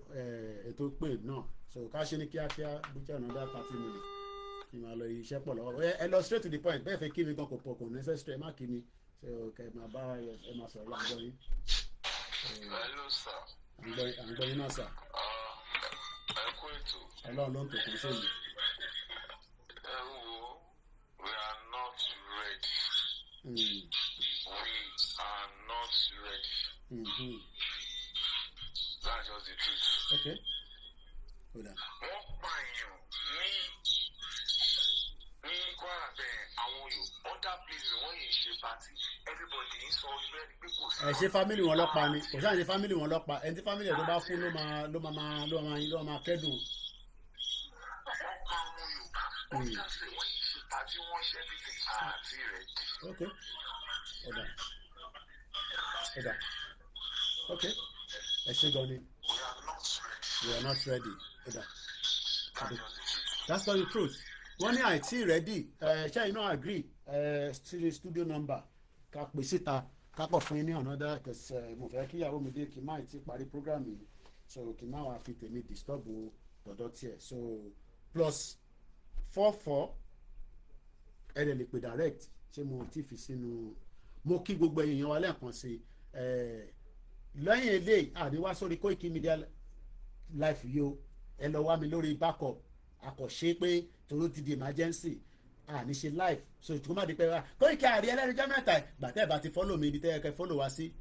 ètò pè náà so ká ṣe ní kíákíá bíjẹ́ another 30 minutes kí n máa lọ iṣẹ́ pọ̀ lọ́wọ́ ẹ lọ straight to the point bẹ́ẹ̀ fẹ́ kí mi gan kò pọ̀ kò necessary ẹ má kí mi ṣe kẹ máa bá ẹ máa sọ̀rọ̀ àgbọ̀ yín. hello sir. àgbọ̀ yín náà sà. ẹ kú ètò. ọlọ́run ló ń tò kò sí èyí. ẹ wo we are not ready. We are not ready. That's just the truth. Okay. Hold on. wọ́n pààyàn ní Kwara bẹ́ẹ̀ àwọn other places wọ́n yìí ṣe party everybody ń sọ bẹ́ẹ̀ ni pé kò sí. ẹ ṣe family wọn lọ́pa ni kò sáà ṣe family wọn lọ́pa ẹni tí family ẹ̀ tó bá kú ló máa kẹ́dùn. wọ́n pa ọmọ Yorùbá wọ́n jáde wọ́n yìí ṣe party wọ́n ṣe bí àti rẹ̀ dì. Ok. Hold on. Ok. ẹ ṣe gan ni. We are not ready. Hold on. That's not the truth. Wọ́n ní àìtí ready ṣé iná agree studio number ká pè síta ká pọ̀ fún yín ní another cause mo fẹ́ kí ìyàwó mi dé kí n má ti parí program yìí so kí n má wàá fi tèmi disturb dọ̀dọ̀ tiẹ̀ so +44 ẹ lè pè direct ṣé mo ti fi sínú mo kí gbogbo èèyàn wa lẹ́ẹ̀kan sí lẹ́yìn eléyìí àdéhùn sórí Koiki Media Live yìí o ẹ lọ wá mi lórí backup àkọ́ṣe pé torí ti di emergency ní ṣe live so ìtukọ̀ má di pé wá Koiki àrí ẹlẹ́rìíjọ́ mẹ́ta gbàtẹ́ ìbá ti follow mi ibi tẹ́ ẹ kẹ́ follow wá sí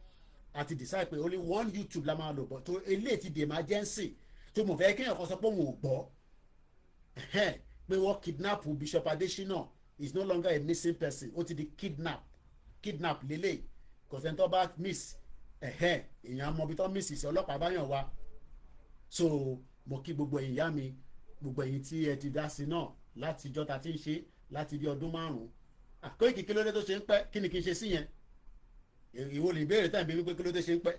àti decide pé only one YouTube la máa lò bọ̀ tó eléyìí ti di emergency tó mo fẹ́ kéèyàn kan sọ pé òun ò gbọ́ pé wọ́n kidnap Bishop Adesina is no longer a missing person ó ti di kidnap lélẹ̀ kọ̀sẹ̀ntọ́ bá miss èèyàn mọ ibi tó miss sí ọlọ́pàá báyàn wá so mo kí gbogbo ẹ̀yin ìyá mi gbogbo ẹ̀yin tí ẹ ti dá sí náà láti ìjọ́ ta ti ń ṣe láti bí ọdún 5 Koiki kí ló dé tó ṣe ń pẹ́ kí ni kí n ṣe sí yẹn ìwọ lè béèrè táìmì wípé kí ló dé ṣe ń pẹ́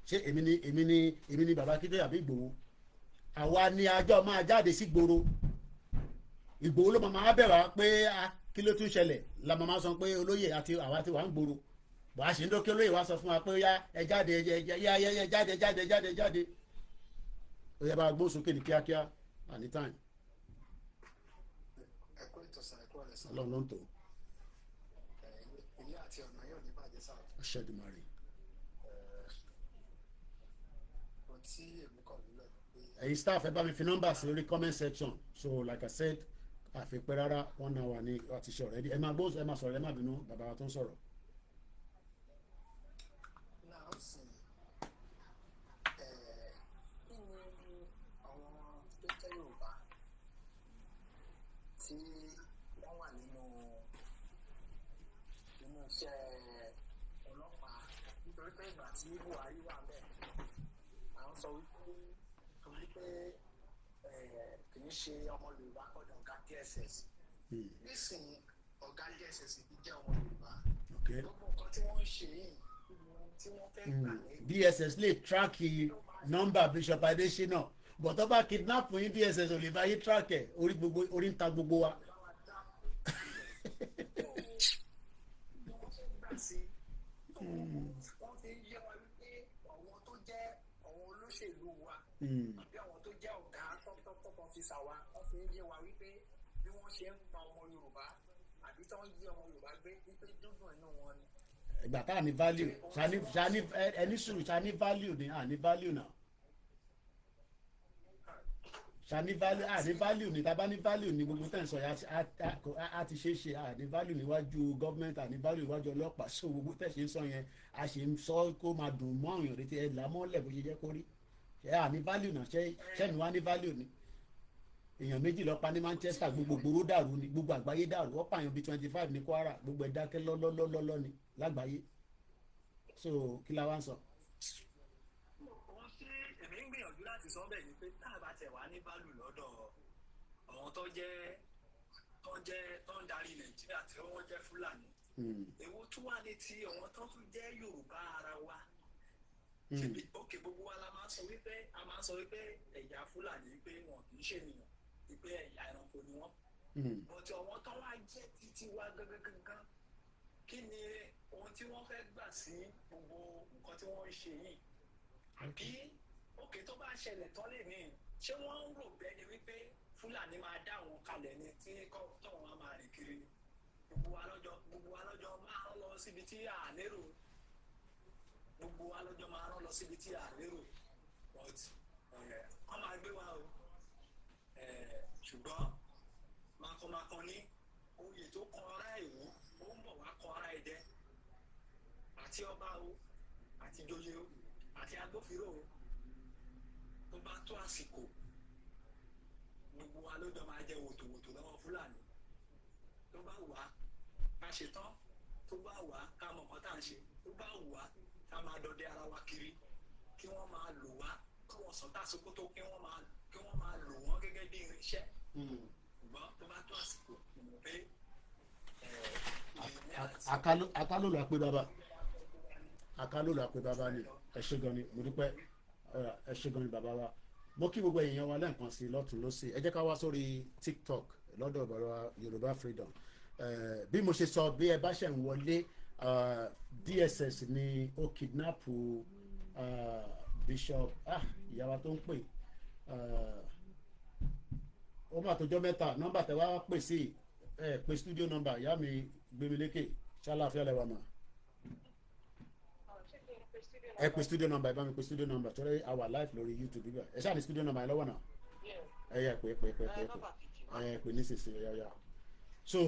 ṣé èmi ni bàbá Akíntóyè àbí Ìgbòho àwa ni àjọ máa jáde sí gbòòrò Ìgbòho ló máa bẹ̀ wá pé kí ló tún ṣẹlẹ̀ la máa sọ pé olóyè àti àwa ti wà ń gbòòrò wàá ṣe ń dókè olóyè wá sọ fún wa pé ẹ jáde ẹ jáde ó yẹ bá gbóhùn sókè ní kíákíá anytime. Ọlọ́run ló ń tò. ilé àti ọ̀nà yóò ní bàjẹ́ sáà. Aṣẹ́dùmarè. ohun tí èmi kọ̀ nílẹ̀ pé. ẹ̀yin staff ẹ bá mi fi nọ́mbà sí orí comment section so like I said àfipẹ́ rárá 1 hour ni wọ́n ti ṣe ọ̀rẹ́dì ẹ máa gbóhùn ẹ máa sọ̀rọ̀ ẹ má bínú bàbá wa tó ń sọ̀rọ̀. náà sì kí ni àwọn tó jẹ́ Yorùbá tí wọ́n wà nínú iṣẹ́ ọlọ́pàá nítorí pé ìgbà tí Buhari wà bẹ́ẹ̀ à ń sọ wípé torí pé kì í ṣe ọmọ Yorùbá kọ́ni ọ̀gá DSS nísìnyí ọ̀gá DSS ti jẹ́ ọmọ Yorùbá gbogbo nǹkan tí wọ́n ń ṣe yìí tí wọ́n fẹ́ gbà ní. DSS lè tíráàkì nọ́mbà Bishop Adesina bọ̀ tó bá kidnap yín DSS ò lè bá yín tíráàkì ẹ̀ orí ń ta gbogbo wa. wọ́n fi ń yé wa wípé àwọn tó jẹ́ àwọn olóṣèlú wa àbí àwọn tó jẹ́ ọ̀gá top officer wa wọ́n fi ń yé wa wípé bí wọ́n ṣe ń pa ọmọ Yorùbá àbí tí wọ́n yí ọmọ Yorùbá gbé wípé dúdùn inú wọn ni. ìgbà tá à ní value ẹni sùúrù ṣá ní value ni à ní value náà ṣá ní value à ní value ni tá bá ní value ni gbogbo tẹ̀ ń sọ yà á ti ṣe é ṣe à ní value níwájú gọ́ọ̀mẹ̀ntì à ní value níwájú ọlọ́pàá so gbogbo tẹ̀ ṣe ń sọ yẹn a ṣe ń sọ kó máa dùn mọ́ àwọn èèyàn létí ẹ̀ lámọ́lẹ̀ bó ṣe jẹ́ kó rí ṣe à ní value náà ṣẹ́ni wá ní value ni èèyàn méjì lọ pa ní Manchester gbogbo gbòòrò dàrú ni gbogbo àgbáyé dàrú wọ́n pààyàn bíi 25 ní Kwara gbogbo ẹ̀ dákẹ́ lọ́lọ́lọ́lọ́ ni lágbàáyé so kí la wá ń sọ. ohun tí èmi ń gbìyànjú láti sọ bẹ́ẹ̀ ni pé tá a bá tẹ̀ wá ní bálù lọ́dọ̀ àwọn tó ń darí Nàìjíríà tí wọ́n jẹ́ Fúlàní èwo tún wà ní ti àwọn tó tún jẹ́ Yorùbá ara wa òkè gbogbo wa la máa ń sọ wípé ẹ̀yà Fúlàní wípé wọn kì í ṣènìyàn wípé ẹ̀yà ẹranko ni wọ́n bọ̀tí àwọn tó wá jẹ́ títí wa gangan kí ni ohun tí wọ́n fẹ́ gbà sí gbogbo nǹkan tí wọ́n ń ṣe yìí àbí òkè tó bá ṣẹlẹ̀ tán lè ní ṣé wọ́n ń rò bẹ́ẹ̀ ni wípé Fúlàní máa dá àwọn kalẹ̀ ni tí tọ́wọ́n á máa rìn kiri gbogbo wa lọ́jọ́ máa ń lọ síbi tí à lérò gbogbo wa lọ́jọ́ máa rán lọ síbi tí à lérò but wọ́n máa gbé wa o ṣùgbọ́n makọ̀makọ̀ ní oyè tó kan ará Ìwó ó ń bọ̀ wá kan ará Ẹdẹ àti ọba o àti joyè o àti agbófinró o tó bá tó àsìkò gbogbo wa lọ́jọ́ máa jẹ́ wòtòwòtò lọ́wọ́ Fúlàní tó bá wà ká ṣe tán tó bá wà ká mọ̀ nǹkan tá à ń ṣe tó bá wà ká máa dọdẹ ara wa kiri kí wọ́n máa lò wá kí wọ́n sọ tásìkò tó kí wọ́n máa lò wọ́n gẹ́gẹ́ bí irinṣẹ́ ṣùgbọ́n tó bá tó àsìkò mọ̀ pé akálòlò àpè bàbá ni ẹ ṣé gan ni mo dúpẹ́ ẹ ṣé gan ni bàbá wa mo kí gbogbo èèyàn wa lẹ́ẹ̀kan sí lọ́tún lọ́sì ẹ jẹ́ ká wá sórí TikTok lọ́dọ̀ ọ̀bọ̀rọ̀ Yorùbá Freedom bí mo ṣe sọ bí ẹ bá ṣẹ̀ ń wọlé DSS ni ó kidnap Bishop ìyàwó tó ń pè ó mà tójọ́ mẹ́ta nọ́mbà tẹ wá pè sí pé studio number ìyá mi gbémilékè ṣáláfíà lẹ́wà mà ẹ pè studio number ẹ bá mi pè studio number torí a wà live lórí YouTube bíbẹ̀ ẹ ṣáà ní studio number ẹ lọ́wọ́ náà ẹ̀yà pé nísinsìnyí ẹ̀yà. So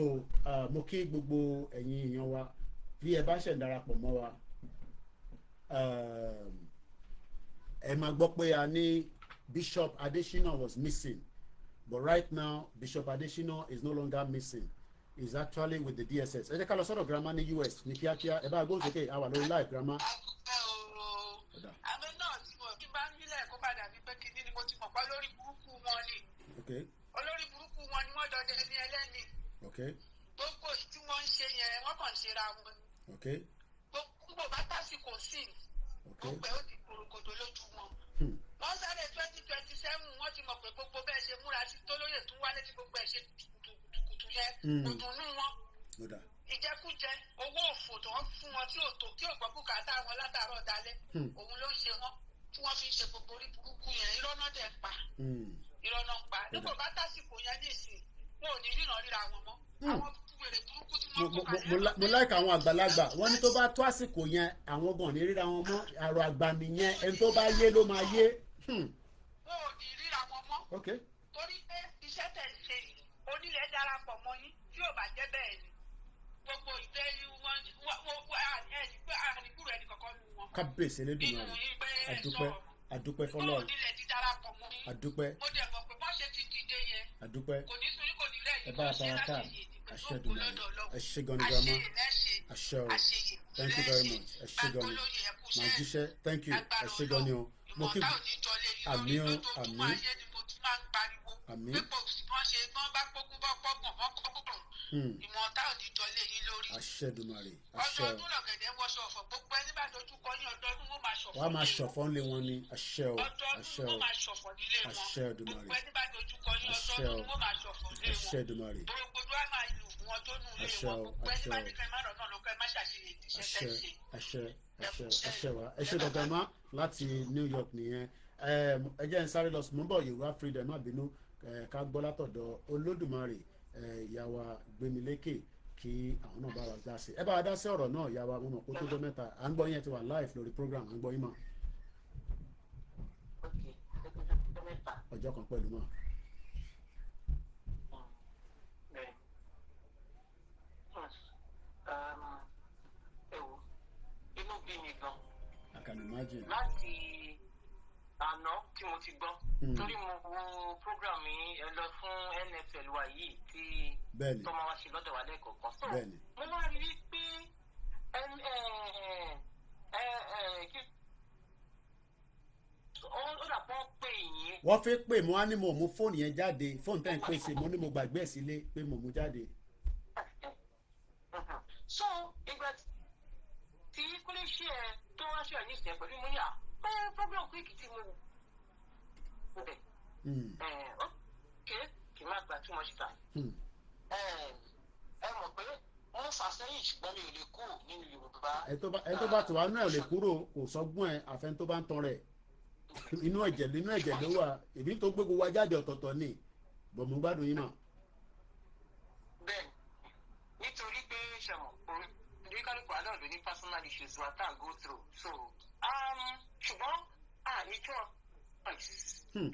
mo kí gbogbo ẹ̀yin èèyàn wa bí ẹ bá ṣẹ̀ darapọ̀ mọ́ wa ẹ máa gbọ́ pé a ní Bishop Adesina was missing, but right now Bishop Adesina is no longer missing. He's actually with the DSS. Ẹ jẹ́ ká lọ sọ́dọ̀ grandma ní US ní kíákíá ẹ bá gbóhùn sókè àwa lórí live grandma. àmì náà tí mo fi bá ń nílẹ̀ kó padà bí pé kíní ni mo ti mọ̀ pé olórí burúkú wọn ni. olórí burúkú wọn ni wọ́n dọdẹ ní ẹlẹ́ni. gbogbo tí wọ́n ń ṣe yẹn wọ́n kàn ń ṣera wọn. gbogbo bá tásìkò sí gbogbo ẹ̀ ó ti kòròkòtò lójú wọn. wọ́n sáré 2027 wọ́n ti mọ̀ pé gbogbo bẹ́ẹ̀ ṣe múra sí tó lóye tún wálé tí gbogbo ẹ̀ ṣe kùtùkùtù yẹn kò dùnnú wọn. ìjẹkújẹ owó òfò tó ń fún wọn tí ò gbọ́ bùkátà wọn látàárọ̀ dalẹ́ òun ló ń ṣe wọn tí wọ́n fi ń ṣe gbogbo orí burúkú yẹn irọ́ náà dẹ̀ pa irọ́ náà pa nígbà bá tásìkò yẹn ní ìsìn wọn ò ní ríran ríra wọn mọ́ àwọn wèrè burúkú tí wọ́n kó kalẹ̀. mo láìka àwọn àgbàlagbà wọ́n ní tó bá tó àsìkò yẹn àwọn gan ní ríra wọn mọ́ àrò àgbà nìyẹn ẹni tó bá yé ló máa yé. wọn ò ní ríra wọn mọ́ torí pé iṣẹ́ tẹ̀ ń ṣe yìí onílẹ̀ darapọ̀ mọ́ yín tí ò bá jẹ́ bẹ́ẹ̀ ni gbogbo ìfẹ́ àníkúrò ẹnì kankan lu wọn. kábíyèsí Elédùmarè àdúpẹ́ fọlọ́run àdúpẹ́ mo dẹ̀ mọ̀ pé wọ́n ṣe ti dìde yẹn àdúpẹ́ kò ní sórí kò ní lẹ́yìn ẹ bá a tara ká àṣẹ Èdùmàrè ẹ ṣé gan ni grandma àṣẹ o thank you very much ẹ ṣé gan ni màá jíṣẹ́ thank you ẹ ṣé gan ni o mo kí àmì o àmì àmì. ìmọ̀ọ́ta ò ní jọlé yín lórí. àṣẹ Èdùmàrè àṣẹ o. ọdọọdún lọ̀gẹ̀dẹ̀ wọṣọ ọ̀fọ̀ gbogbo ẹni bá dojú kọ ní ọdọọdún wọn máa ṣọ̀fọ̀. wàá máa ṣọ̀fọ̀ ńlẹ̀ wọn ni àṣẹ o àṣẹ o ọdọọdún wọn máa ṣọ̀fọ̀ nílé wọn. àṣẹ Èdùmàrè gbogbo ẹni bá dojú kọ ní ọdọọdún wọn máa ṣọ̀fọ̀ nílé wọn. àṣẹ Èdùmàrè. gbogbo wa máa lù fún wọn tó nù lé wọn gbogbo ẹni bá ní kẹ́ má rọ̀ náà ló kẹ́ má ṣàṣeyẹ àṣẹ wa ẹ ṣé dandan má láti New York nìyẹn ẹ jẹ́ n sáré lọ sùn mọ́ bọ̀ Yorùbá Freedom má bínú ká gbọ́ látọ̀dọ̀ Olódùmarè ìyàwó Gbémilékè kí àwọn náà bá wa dá sí ẹ bá wa dá sí ọ̀rọ̀ náà ìyàwó àwọn ọmọ kó tó jọ mẹ́ta à ń gbọ́ yẹn ti wà live lórí program à ń gbọ́ yín mọ́ ọjọ́ kan pẹ̀lú mọ́. inú bí mi gan. I can imagine. láti àná tí mo ti gbọ́ torí mo wo program yìí lọ fún NFL wa yìí tí tọ́mọ wa ṣe lọ́dọ̀ wa lẹ́ẹ̀kọ̀ọ̀kan. so mo wá rí i pé ó dà pọ̀ pé yín. wọ́n fi pè mo á ní mo mú fóònù yẹn jáde fóònù tẹ́ ń pè sí mo ní mo gbàgbé ẹ̀ sílé pé mo mú jáde. so ìgbà tí kúlẹ̀ ṣe ẹ tó wá ṣe ẹ ní ìsìn pẹ̀lú mo ní program quick tí mo bẹ̀ kì í má gba too much time. ẹ mọ̀ pé wọ́n fà sẹ́yìn ṣùgbọ́n mi ò lè kú nínú Yorùbá. ẹ tó bá tó wá náà lè kúrò kò sọ́gbọ́n ẹ àfẹn tó bá ń tan rẹ̀ inú ẹ̀jẹ̀ ló wà èmi tó gbé gbogbo wa jáde ọ̀tọ̀ọ̀tọ̀ ni bọ̀mú gbádùn yín mà. bẹ́ẹ̀ nítorí pé ṣẹ̀mọ̀ oníkálùkù àná ló ní personal issues wa tá à ń go through so ṣùgbọ́n àníjọ́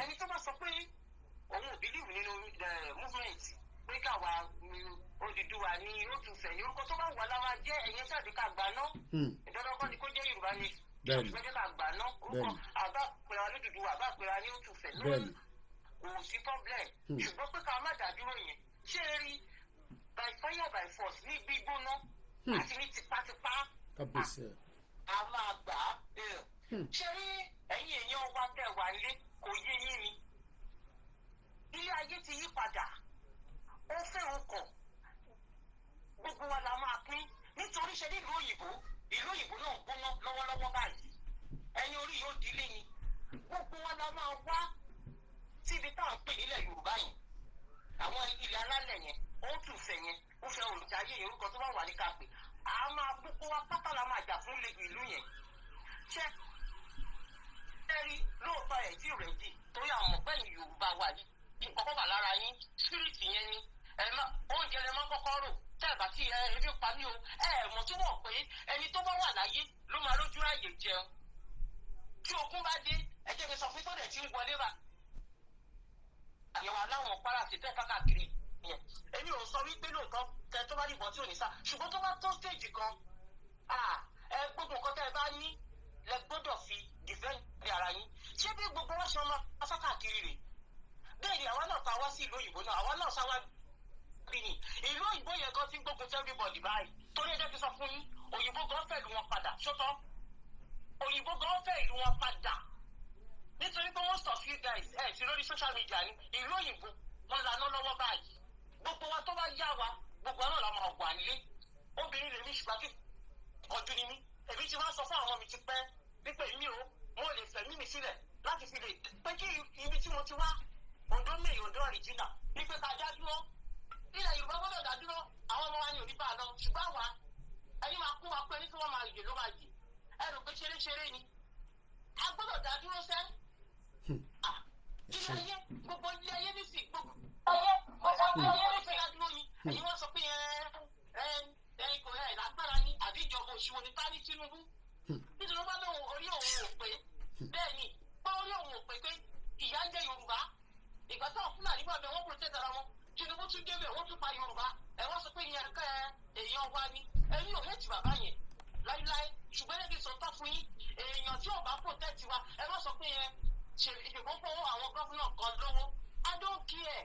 ẹni tó bá sọ pé òun ò believe nínú movement pé káwa Odùduwà ní òtúnfẹ̀ ní orúkọ tó bá wà láwa jẹ́ ẹ̀yẹ sáàdì ká gbà ná ìdánwò ni kó jẹ́ Yorùbá ni ìgbẹ́jẹ́ ká gbà ná orúkọ àbá pera ní Odùduwà àbá pera ní òtúnfẹ̀ lórí kò sí problem ṣùgbọ́n pé ká má dàdúró yẹn ṣé ẹ rí by fire by force ní gbígbóná àti ní tipátipá a máa gbà á ṣé rí ẹ̀yin èèyàn wa tẹ̀ wá ilé kò yé yín ni ilé ayé ti yí padà ó fẹ́ ọkọ̀ gbogbo wa la máa pín nítorí ṣe ní ìlú òyìnbó náà gbóná lọ́wọ́lọ́wọ́ báyìí ẹ̀yin orí yóò dílé yín gbogbo wa la máa wá síbi tá à ń pè nílẹ̀ Yorùbá yìí àwọn ilẹ̀ alálẹ̀ yẹn ó tún fẹ̀ yẹn ó fẹ́ olùjáyé yẹn orúkọ tó bá wà ní kápẹ à máa gbogbo wa pátá la máa jà fún ìlú yẹn ṣé ẹ̀rí lóòótọ́ ẹ̀ tí rẹ̀ dì torí àwọn ọ̀pẹ́ Yorùbá wà yìí ìkọ̀kọ̀ wà lára yín spirit yẹn ni oúnjẹ lè má kọ́kọ́ rò tẹ́ ẹ̀ bá tí ebi pa mí o mọ̀ tó wọ̀ pé ẹni tó bá wà láyé ló máa rójú ààyè jẹun tí ogun bá dé ẹjẹ́ mi sọ fún tọ́lẹ̀ tí ń wọlé bá àyẹ̀wò aláwọ̀ para sí tẹ́ káàkiri yẹn èmi ò sọ wípé lóòótọ́ tẹ tó bá dìbọn tí ò ní sá ṣùgbọ́n tó bá tó stage kan gbogbo nǹkan tẹ́ ẹ bá ní lẹ gbọ́dọ̀ fi dìfẹ́ǹdì ara yín ṣé bí gbogbo wọn ṣe ọmọ afá káàkiri rè bẹ́ẹ̀ ni àwa náà ta wá sí ìlú òyìnbó náà àwa náà sáwá bí ni ìlú òyìnbó yẹn gan ti ń gbógun fẹ́ everybody báyìí torí ẹjẹ́ ti sọ fún yín òyìnbó gan fẹ́ ìlú wọn padà ṣótọ́ òyìnbó gan fẹ́ ìlú wọn padà nítorí pé most of you guys ti lórí social media ni ìlú òyìnbó wọn lanà lọ́wọ́ báyìí gbogbo wa tó bá yá wa gbogbo wa náà la máa wà nílé obìnrin lèmi ṣùgbọ́n kí ọdún ni mí èmi ti máa sọ fún àwọn ọmọ mi ti pẹ́ wípé mi ò mo lè fẹ̀mí mi sílẹ̀ láti fi lè pé kí ibi tí mo ti wá Ondo mẹ́yìn Ondo original wípé ká dá dúró ilẹ̀ Yorùbá gbọ́dọ̀ dá dúró àwọn ọmọ wa ní òní bá a lọ ṣùgbọ́n àwa ẹni máa kú wa pé ní kí wọ́n máa yè ló máa yè ẹ rò pé ṣeré ni a gbọ́dọ̀ dá dúró sẹ́ ilé ayé gbogbo ilé ayé ní sí gbogbo ayé ní sí dá dúró ni èyí wọ́n sọ pé kò lágbára ní àbí ìjọba òṣìwò ní tání Tinubu nítorí wọ́n bá lóun orí òun ò pé bẹ́ẹ̀ ni pé orí òun ò pé pé ìyá ń jẹ Yorùbá ìgbà tó Fúlàní wà bẹ́ẹ̀ wọ́n protect ara wọn Tinubu tún débẹ̀ wọ́n tún pa Yorùbá ẹ wọ́n sọ pé ìyẹn kẹ́ èèyàn wa ni ẹ̀yin ò hẹ́ẹ̀tì bàbá yẹn láíláí ṣùgbọ́n ẹ̀ẹ́dì sọ̀tọ̀ fún yín èèyàn tí ò bá protect wa ẹ wọ́n sọ pé yẹn ṣe ìṣègbọ́pọ̀ àwọn gọ́fúnà kan lówó I don't care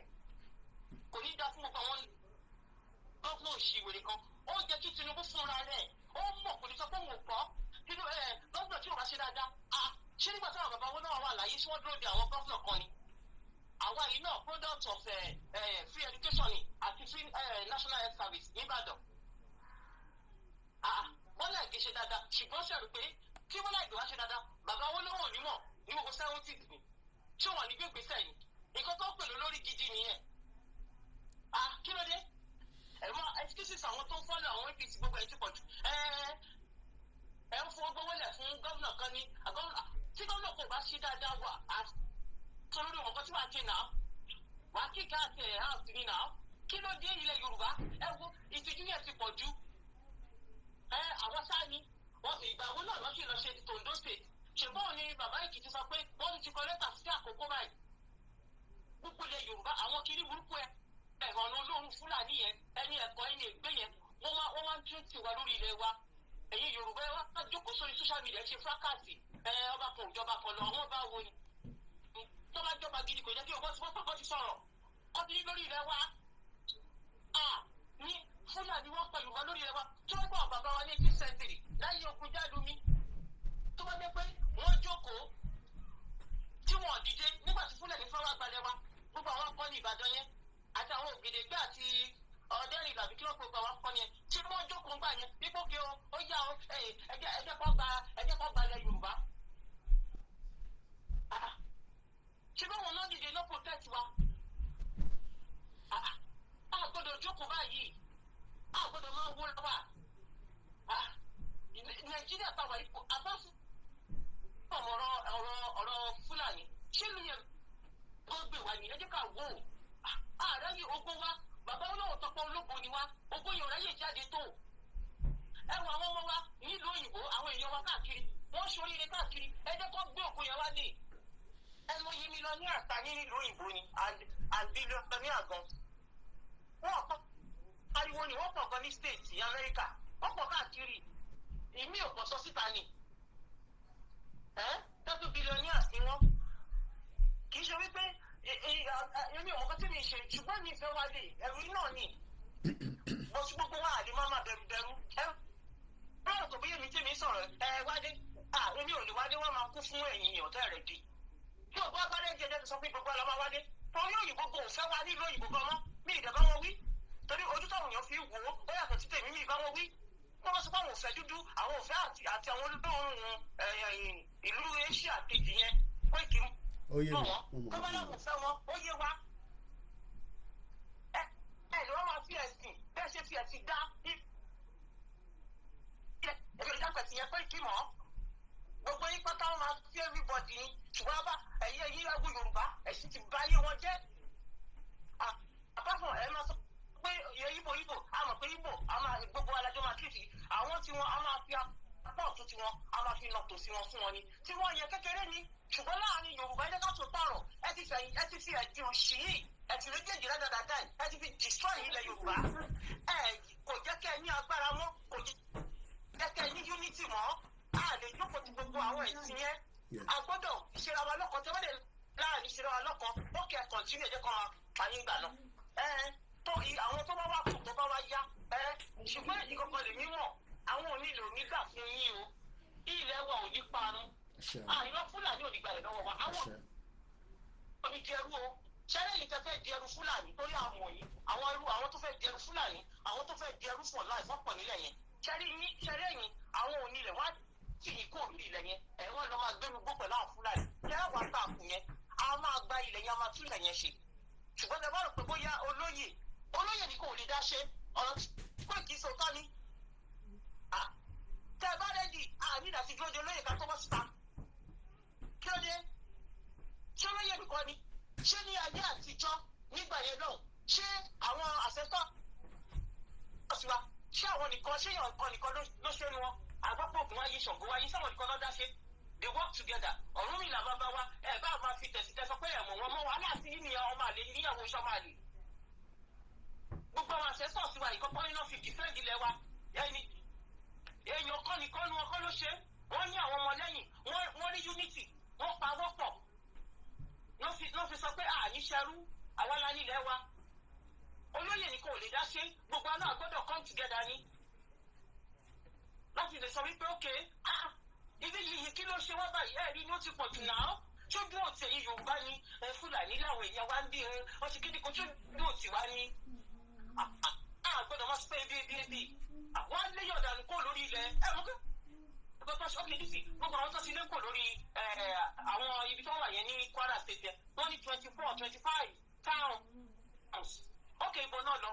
kò ní dá fún gbogbo àwọn gọ́fúnà òṣìwèrè kan ó jẹ́ kí Tinubu fúnra rẹ̀ ó mọ̀ kò ní sọ pé òun ò gbọ́ gọ́fúnà tí ò bá ṣe dáadáa ṣé nígbà táwọn bàbá wọn náà wà láyé tí wọ́n dúró de àwọn gọ́fúnà kan ni àwa yìí náà product of free education ni àti free national health service nìbàdàn Bọ́lá Ìgè ṣe dáadáa ṣùgbọ́n ṣe rò pé kí Bọ́lá Ìgè wá ṣe dáadáa bàbá wọn lówó onímọ̀ ní gbogbo 70s ni ṣé wọn ní gbégbé sẹ́yìn nǹkan tó ń pè lórí gidi nìyẹn kí ló dé ẹ̀wọ̀n excuses àwọn tó ń fọ́lọ̀ àwọn APC gbogbo ẹ̀ ti pọ̀ jù ẹ̀ ń fọwọ́ gbọ́wọ́lẹ̀ fún gómìnà kan ní tí gómìnà kò bá ṣe dáadáa wà sọlórí ọkọ tí wàá ké náà wàá kí káàkiri ẹ̀ hàn sí ní náà kí ló dé ilẹ̀ Yorùbá ẹ wo ìtìjú yẹn ti pọ̀ jù àwọn sáà ni wọ́n sì ìgbà wo náà lọ́sẹ̀ lọ ṣe Ondo State ṣùgbọ́n ní bàbá Èkìtì sọ pé wọ́n ti kọ lẹ́tà sí àkókò báyìí gbogbo ilẹ̀ Yorùbá àwọn kiri burúkú ẹ̀hàn olóhùn Fúlàní yẹn ẹni ẹ̀kọ́ ẹni ègbé yẹn wọ́n wá ń tún tì wá lórí ilẹ̀ wa ẹ̀yin Yorùbá ẹ wá jókòó sórí social media ṣe fákàtì ọba kan òjọba kan lọ àwọn bá wo ni tó bá jọba gidi kò jẹ́ kí ọgbọ́n tí wọ́n pàkọ́ ti sọ̀rọ̀ wọ́n ti ní lórí ilẹ̀ wa ní Fúlàní wọ́n pa Yorùbá lórí ilẹ̀ wa tí wọ́n gbọ́ bàbá wa ní 18th century láyé ogun Jádùmí tó bá jẹ́ pé wọ́n jókòó tí wọ́n dìde nígbà tí Fúlàní fọwọ́ gbalẹ̀ wa gbogbo àwọn akọni Ìbàdàn yẹn àti àwọn Ògèdèngbé àti ọ̀dẹ́rìn ìgbàgbé kí wọ́n gbogbo àwọn akọni yẹn tí wọ́n jókòó gbà yẹn pípọ́ kí ó yá ọ ẹjẹ́ kọ́ gbalẹ̀ Yorùbá ṣé báwọn náà dìde ló protect wa a gbọ́dọ̀ jókòó báyìí a gbọ́dọ̀ máa wó lọ́wọ́ Nàìjíríà táwa ipò abáfù ọ̀rọ̀ Fúlàní ṣé ló yẹ kó gbé wa ní ẹ jẹ́ ká wò ó ààrẹ yìí ogún wa bàbá olówó tọpọ ológo ni wa ogún yìí ọ̀rẹ́ yìí jáde tó ẹ wọ àwọn ọmọ wa nílùú òyìnbó àwọn èèyàn wa káàkiri wọ́n ṣoríire káàkiri ẹ jẹ́ kó gbé òkú yẹn wá lè ẹnu yìí mi lọ ní àṣà ní nílùú òyìnbó ni àbí lọ ní àgàn wọ́n kọ́ ariwo ni wọ́n pọ̀ gan ní state Amẹ́ríkà wọ́n pọ̀ káàkiri ìmí ò pọ̀ sọ síta ni tẹ́tù bílíọ̀nìyà sí wọn kì í ṣe wípé èmi ò mọ̀ kọ́ tí mi ṣe ṣùgbọ́n mi ìfẹ́ wá lè ẹ̀rù náà ni mo ti gbogbo wa àlè má má bẹ̀rù báwo tó bóyá mi tí mi sọ̀rọ̀ wádé èmi ò lè wádé wọ́n máa kú fún ẹ̀yìn ọ̀tá rẹ̀ di tí o bá gbádẹ́ jẹjẹ ti sọ pé gbogbo ọlọ́mọ wádé torí òyìnbó kò fẹ́ wá nílùú òyìnbó gan mọ́ mi ìdẹ̀ bá wọn wí torí ojú táwọn èèyàn fi wò ó yàtọ̀ sí tèmi mi bá wọn wí wọ́n bá sọ pé àwọn òfẹ́ dúdú àwọn òfẹ́ àti àwọn olùdóorùn ìlú Asia kejì yẹn pé kí n mọ̀ wọ́n tó bá lọ́wọ́ fẹ́ wọn ó yé wa ni wọ́n máa fi ẹ̀sìn bẹ́ẹ̀ ṣe fi ẹ̀sìn dá ẹ̀rọ ìdápẹ̀sì yẹn pé kí mọ̀ gbogbo yín pátá wọn máa fi everybody ní ṣùgbọ́n bá ẹ̀yẹ yín lágbo Yorùbá ẹ̀sìn ti bá yé wọn jẹ́ àpapọ̀ ẹ̀ máa sọ pé Ìgbò a mọ̀ pé Ìgbò gbogbo alájọ máa kìrìtì àwọn tí wọn a máa fi apá ọ̀tún tí wọn wọn a máa fi nà tòsí wọn fún wọn ni tí wọ́n yẹ kékeré ni ṣùgbọ́n láàrin Yorùbá ẹ̀dẹ́ ká tó tọrọ ẹ ti fi ẹ̀dùn òṣì yìí ẹ ti méjèèjì rẹ̀ dáadáa ẹ ti fi destroy ilẹ̀ Yorùbá ẹ kò jẹ́ kẹ́ ẹ ní agbára mọ́ kò jẹ́ kẹ́ ẹ ní unity mọ́ a lè jókòó ti gbogbo àwọn ẹ̀sìn yẹn a gbọ́dọ̀ ìṣera wa lọ́kàn tẹ́wọ́n lè láàrin ìṣera wa lọ́kàn ó kẹ́ ẹ kọ̀ntínú ẹ̀jẹ̀ kan fàyè gbà náà tó àwọn tó bá wà kù tó bá wá yá ṣùgbọ́n ìkọ̀kan lè mímọ̀ àwọn onílò nígbà fún yín o ilẹ̀ wa ò ní parun àìlọ́ Fúlàní ò ní gbalẹ̀ lọ́wọ́ wa àwọn òní jẹrú o ṣẹlẹ̀ yìí tẹ́ fẹ́ jẹrú Fúlàní torí àwọn yìí àwọn tó fẹ́ jẹrú Fúlàní àwọn tó fẹ́ jẹrú for life fọ́pọ̀ nílẹ̀ yẹn ṣẹlẹ̀ yìí àwọn onílẹ̀ wá tì í kó òrí ilẹ̀ yẹn ẹ̀wọ̀n lọ́ máa gbẹ́nu gbó pẹ̀lú àwọn Fúlàní lẹ́wà tá a kù yẹn a máa gba ilẹ̀ yẹn a máa tún ilẹ̀ yẹn ṣe ṣùgbọ́n tẹ bá rò pé bóyá olóyè ni kò lè dá ṣe ọ̀rọ̀ kó kì í sọ tán ni tẹ bá rẹ́dì nígbà tí dúró de olóyè ká tó bọ́ síta kí ló dé ṣé olóyè nìkan ni ṣé ní ayé àtijọ́ nígbà yẹn náà ṣé àwọn àṣetọ́ ọ̀sùnwà ṣé àwọn nìkan ṣé èèyàn nìkan ló ṣe nu wọn àgbọ̀pọ̀ ògùn wáyé ṣọ̀gbọ́n wáyé sáwọn nìkan ló dá ṣe they work together Ọ̀rúnmìlà bàbá wa ẹ̀ bá máa fi tẹ̀sítẹ́sọ pé ẹ̀mọ̀ wọn mọ́ wa láti yíyan ọmọ àlè níyàwó iṣẹ́ ọmọ àlè gbogbo àwọn àṣẹ́sọ̀ sí wa ìkọ́kọ́ nínú fi defend ilẹ̀ wa ẹni èèyàn kọ́ nìkan ni wọn kọ́ ló ṣe wọ́n ní àwọn ọmọ lẹ́yìn wọ́n rí unity wọ́n pa wọ́pọ̀ ló fi sọ pé àníṣẹ́rú àwa la nílẹ̀ wa olóyè ni kò lè dá ṣe gbogbo àná àgbọ́dọ̀ come together ni láti lè sọ wípé okay ibi yìí kí ló ṣe wá báyìí ẹ̀rí ni ó ti pọ̀ jù náà ṣojú òtí ẹ̀yìn Yorùbá ni Fúlàní láwọn èèyàn wá ń bí wọ́n ti kéde kó ṣojú òtí wá ní àgbọ́dọ̀ máa sọ bí wọ́n lé yọ̀dà kó lórí ilẹ̀ mọ́ kí gbogbo ṣọ́ọ̀kì dìsì gbogbo àwọn tó ti lé kó lórí àwọn ibi tó wà yẹn ní Kwara State yẹn wọ́n ní 24-25 towns ókè ibo náà lọ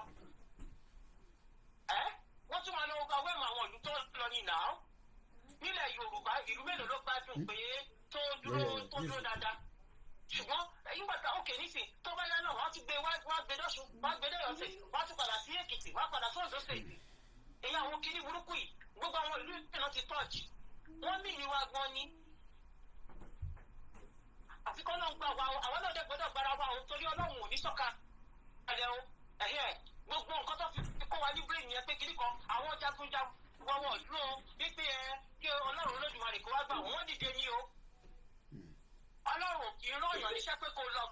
wọ́n tún máa lọ gba wẹ́ẹ̀mù àwọn ìlú tó lọ ní ìnáwó nílẹ̀ Yorùbá ìlú mélòó ló gbádùn pé tó dúró dáadáa ṣùgbọ́n nígbà tá òkè nísìn tó bá yá náà wọ́n ti gbé wá gbé dọ́sùn wá gbé dọ́yọ̀sẹ̀ wọ́n tún padà sí Èkìtì wọ́n padà sí Oǹdó State èyí àwọn kìíní burúkú yìí gbogbo àwọn ìlú ìpínlẹ̀ ti tọ́ọ̀jì wọ́n mì ní wa gan ni àfi kọ́ náà ń gbà wá àwọn náà gbọ́dọ̀ gbára wa òun torí Ọlọ́run ò ní sọ́ka ẹ̀rẹ̀ o gbogbo nǹkan tó fi kó wa ní brain yẹn pé kìíní kan àwọn jagunjagun wọ́wọ́ dúró wípé kí Ọlọ́run Olódùmarè kó wá gbà wọ́n dìde ní o Ọlọ́run kì í rán èèyàn níṣẹ́ pé kó lọ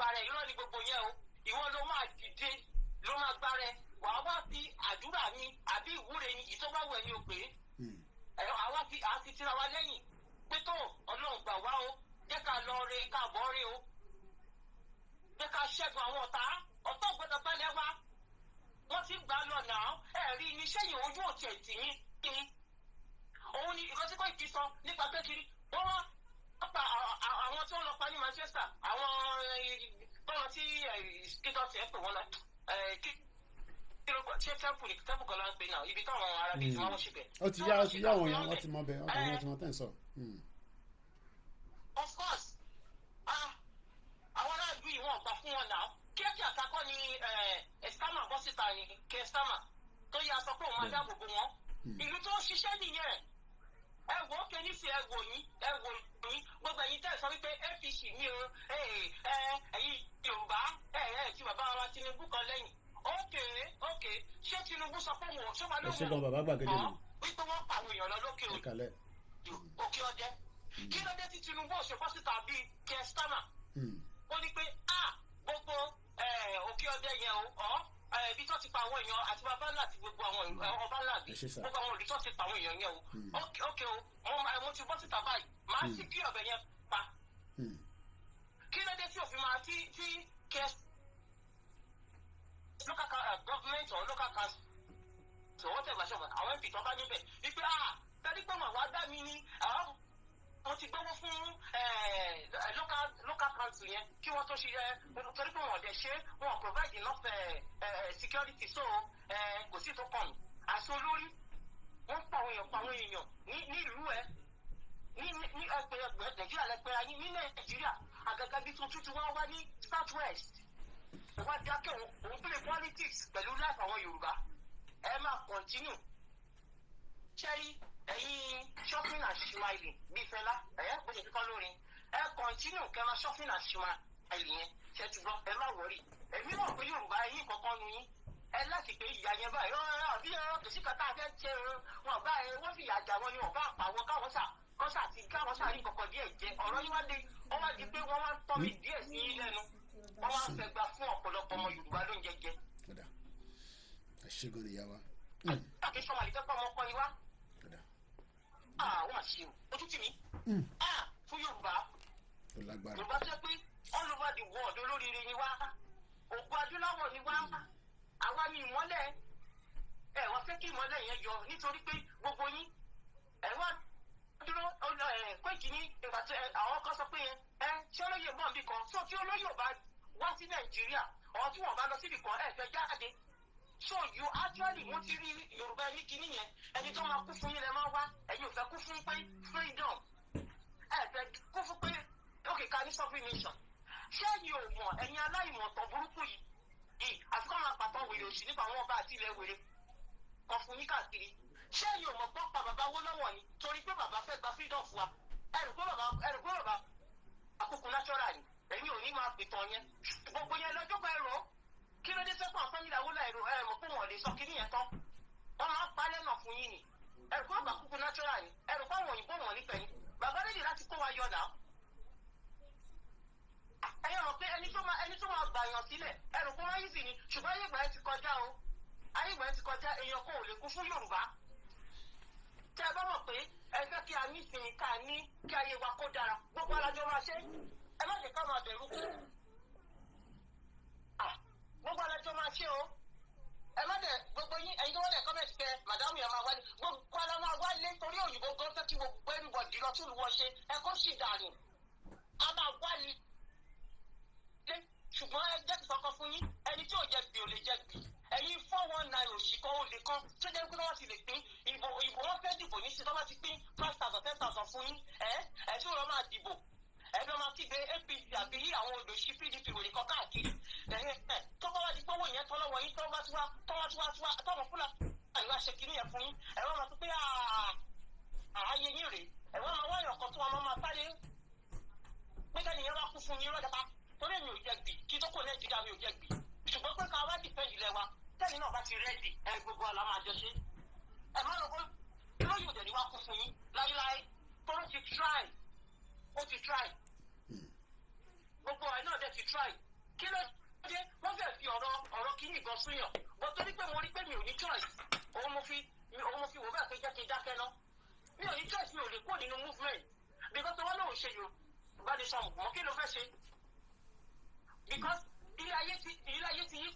bàrẹ̀ irọ́ ni gbogbo yẹn o ìwọ ló máa dìde ló máa gbárẹ wàá wá sí àdúrà ni àbí ìwúre ni ìtọ́gbàwọ̀ ẹni ò pé àwa fi tira wa lẹ́yìn pé tó Ọlọ́run gbà wá o jẹ́ ká lọ re ká bọ́ re o jẹ́ ká ṣẹ́gun àwọn ọ̀tá gbọ́dọ̀ balẹ̀ wá wọ́n ti gbà lọ náà ẹ̀rí ni sẹ́yìn ojú òtí ẹ̀tì yín kíni òun ni ìkọ́sí kò kì í sọ nípa pé kiri wọ́n wá pa àwọn tí wọ́n lọ pa ní Manchester àwọn tọ́lọ tí kíkọ́ tiẹ̀ pè wọ́n lọ ṣé tẹ́pù kan ló ń pè náà ibi táwọn arábí tí wọ́n ṣe bẹ̀. ó ti yá àwọn èèyàn wọ́n ti mọ bẹ́ẹ̀ wọ́n ti mọ tẹ́ ń sọ. Of course àwọn aráàlú yìí wọ́n gbà fún wọn náà kíákíá kakọ́ ni Estama bọ́ síta ni kí Estama tó yẹ aṣọ pé òun máa dáàbò bò wọ́n ìlú tó ń ṣiṣẹ́ nìyẹn ẹ wò ó kéde sí ẹ wò yín gbogbo ẹ̀yin tẹ́ ẹ sọ wípé APC ní o ẹ̀yin Yorùbá ti bàbá wa Tinubu kan lẹ́yìn ókè ṣé Tinubu sọ pé òun ṣé wàá lóhùn wípé wọ́n pa àwọn èèyàn lọ lókè òkè ọdẹ kí ló dé tí Tinubu ò ṣe bọ́ síta bíi kí Estama ó ní pé gbogbo òkè ọdẹ yẹn o ibi tó ti pa àwọn èèyàn àti bàbá ńlá àti gbogbo àwọn ọba ńlá àbí gbogbo àwọn òbí tó ti pa àwọn èèyàn yẹn o ókè o mo ti bọ́ síta báyìí màá sì kí ọ̀bẹ yẹn pa kí ló dé tí òfin máa tí kẹ́ local government or local council so wọ́n tẹ̀ gbàṣọ́ àwọn MP tó bá níbẹ̀ wípé tẹ́lí pé màá wá dá mi ní mo ti gbọ́wọ́ fún local council yẹn kí wọ́n tó ṣe torí pé wọ́n dẹ̀ ṣe wọ́n provide enough security so kò sí tó kàn mí àti olórí wọ́n pa àwọn èèyàn ní ìlú ẹ̀ ní ẹgbẹ̀rẹ̀gbẹ̀ Nàìjíríà lẹ́pẹ́ ayé ní Nàìjíríà àgàgà bí tuntun tí wọ́n wá ní South West wọ́n dákẹ́ òun play politics pẹ̀lú life àwọn Yorùbá ẹ máa continue ṣẹ́rí ẹ̀yin smiling bí Fẹlá bó ṣe kíkọ́ lórin ẹ continue kẹ́ máa shopping and smiling yẹn ṣe ti gbọ́ ẹ má wọrí èmi mọ̀ pé Yorùbá yín kankan nu yín ẹ láti pé ìyá yẹn báyìí bí kìsì kan tá a fẹ́ ṣe wọn bá wọ́n fi ìyá jà wọn ni wọn bá pàwọ́ káwọn sà rí kankan díẹ̀ jẹ ọ̀rọ̀ yín wá di pé wọ́n wá ń tọ́ mi díẹ̀ sí yín lẹ́nu wọ́n wá ń fẹ́ gbà fún ọ̀pọ̀lọpọ̀ ọmọ Yorùbá ló ń jẹjẹ. ẹ ṣe gan ni ìyá wa. àti sọmọ àlìfẹ́ pọ̀ ọmọ ọkọ yín wá. wọ́n àṣẹ ojú tì mí fún Yorùbá Yorùbá tó pé all over the world olóríire ni wá ògùn adúláwọ̀ ni wá àwa ni ìmọ́lẹ̀ wọ́n fẹ́ kí ìmọ́lẹ̀ yẹn yọ nítorí pé gbogbo yín wá dúró Koiki ní ìgbà tí àwọn kan sọ pé ṣé olóyè mọ̀ níbi kan so tí olóyè ò bá wá sí Nàìjíríà ọ̀ tí wọ́n bá lọ síbi kan fẹ́ jáde so you actually mo ti rí Yorùbá ní kinní yẹn ẹni tó máa kú fún yín lẹ máa wá ẹ̀yin ò fẹ́ kú fún pé freedom fẹ́ kú fún pé okay ká ní sovereign nation ṣé ẹ̀yin ò mọ̀ ẹ̀yin aláìmọ̀tàn burúkú yìí àfikún máa pàtó wèrè òsì nípa àwọn ọba àti ilẹ̀ wèrè kan fún yín káàkiri ṣé ẹ̀yin ò mọ̀ gbọ́ pa bàbá wó lọ́wọ́ ni torí pé bàbá fẹ́ gba freedom fún wa ẹ̀rù pé bàbá àkókò natural ni ẹ̀yin ò ní máa pìtàn yẹn gbogbo yẹn lọ́jọ́ pẹ́ rọ kí ló dé sẹ́kọ̀ọ́ fẹ́mi làwọn ẹ̀rọ mọ̀ pé wọ́n lè sọ kí nìyẹn tán wọ́n máa ń palẹ̀ náà fún yín ni ẹ̀rù pé bàbá àkókò natural ni ẹ̀rù pé àwọn òyìnbó wọn nífẹ̀ẹ́ ni bàbá rédíò láti kó wa yọ náà ẹ̀yin mọ̀ pé ẹni tó máa gbàyàn sílẹ̀ ẹ̀rù pé wọ́n yí sí ni ṣùgbọ́n ayé ìgbà yẹn ti kọjá o ayé ìgbà yẹn ti kọjá èèyàn kò lè kú fún Yorùbá tẹ́ ẹ bá mọ̀ pé ẹ fẹ́ kí a ní ìsinmi ká ní kí ayé wa kó dára gbogbo alájọ máa ṣe ẹ má jẹ́ ká máa bẹ̀rù kú gbogbo alájọ máa ṣe o ẹ má dẹ̀ gbogbo yín ẹ̀yin tó wọ́n dẹ̀ kọ́mẹ̀tì kẹ màdámù yẹn máa wálé gbogbo alá máa wálé torí òyìnbó gan fẹ́ kí gbogbo ẹnìbọ̀dì lọ tún wọ́n ṣe ẹ kó sì dànù a máa wálé ṣùgbọ́n ẹ jẹ́ kìkọ́kọ́ fún yín ẹni tí ò jẹ gbì ò lè jẹ gbì ẹ̀yin 419 òṣì kan ó lè kan tó jẹ́ pé wọ́n ti lè pín ìbò wọn fẹ́ dìbò ní sí tó bá ti pín 5,000 10,000 fún yín tí wọ́n máa dìbò ẹ̀dọ́ máa kígbe APC àbí àwọn olùsí PDP wòlé kan káàkiri tó bá wá di pé owó yẹn tọ́ lọ́wọ́ yín tọ́wọ́ fúlà àyíwá ṣe kiri yẹn fún yín ẹ̀rọ máa tó pé ààyè yín rèé ẹ̀rọ máa wáyọ̀ kan tó wọn máa sáré pé kẹ́ni yẹn wá kú fún yín lọ́dọ̀ torí mi ò jẹ gbì kí tó kó Nàìjíríà mi ò jẹ gbì ṣùgbọ́n pé ká wá dìpẹ́ǹdì ilẹ̀ wa tẹ́yìn náà bá ti rẹ́ẹ̀dì gbogbo àlá máa jọ ṣe ẹ má lọ bó lóyún òdẹ̀ ni wá kú fún yín láyéláyé tó ló ti try gbogbo ẹ̀ náà dẹ̀ ti try kí ló dé wọ́n fẹ́ fi ọ̀rọ̀ kí nìkan súnyàn bọ́ torí pé mo rí pé mi ò ní choice òun mo fi wò bẹ́ẹ̀ pé jẹ́ kí n dákẹ́ ná mi ò ní choice mi ò lè kó nínú movement because wọ́n náà ò ṣe Yorùbá ní sọ̀mù mọ́ kí ló fẹ́ ṣe because ilé ayé ti yí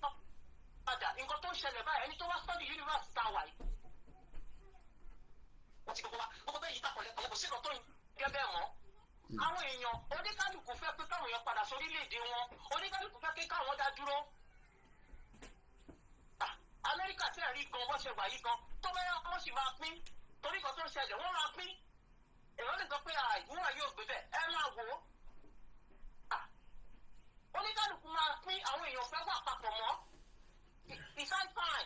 padà nǹkan tó ń ṣẹlẹ̀ báyìí ẹni tó wá study university tá a wà yìí wọ́n ti gbogbo bẹ́ẹ̀ yí takọ̀lẹ̀ kò sí nǹkan tó ń gẹ́ bẹ́ẹ̀ mọ́ àwọn èèyàn oníkálùkù fẹ́ pé káwọn èèyàn padà sórílẹ̀-èdè wọn oníkálùkù fẹ́ pé káwọn dá dúró Amẹ́ríkà tẹ̀ rí gan bó ṣe wà yí gan tó bẹ́ẹ̀ wọ́n sì máa pín torí nǹkan tó ń ṣẹlẹ̀ wọ́n máa pín èèyàn lè sọ pé ìwúrà yóò gbé bẹ́ẹ̀ ẹ máa wò ó oníkálùkù máa pín àwọn èèyàn fẹ́ wà papọ̀ mọ́ ìsáìpáì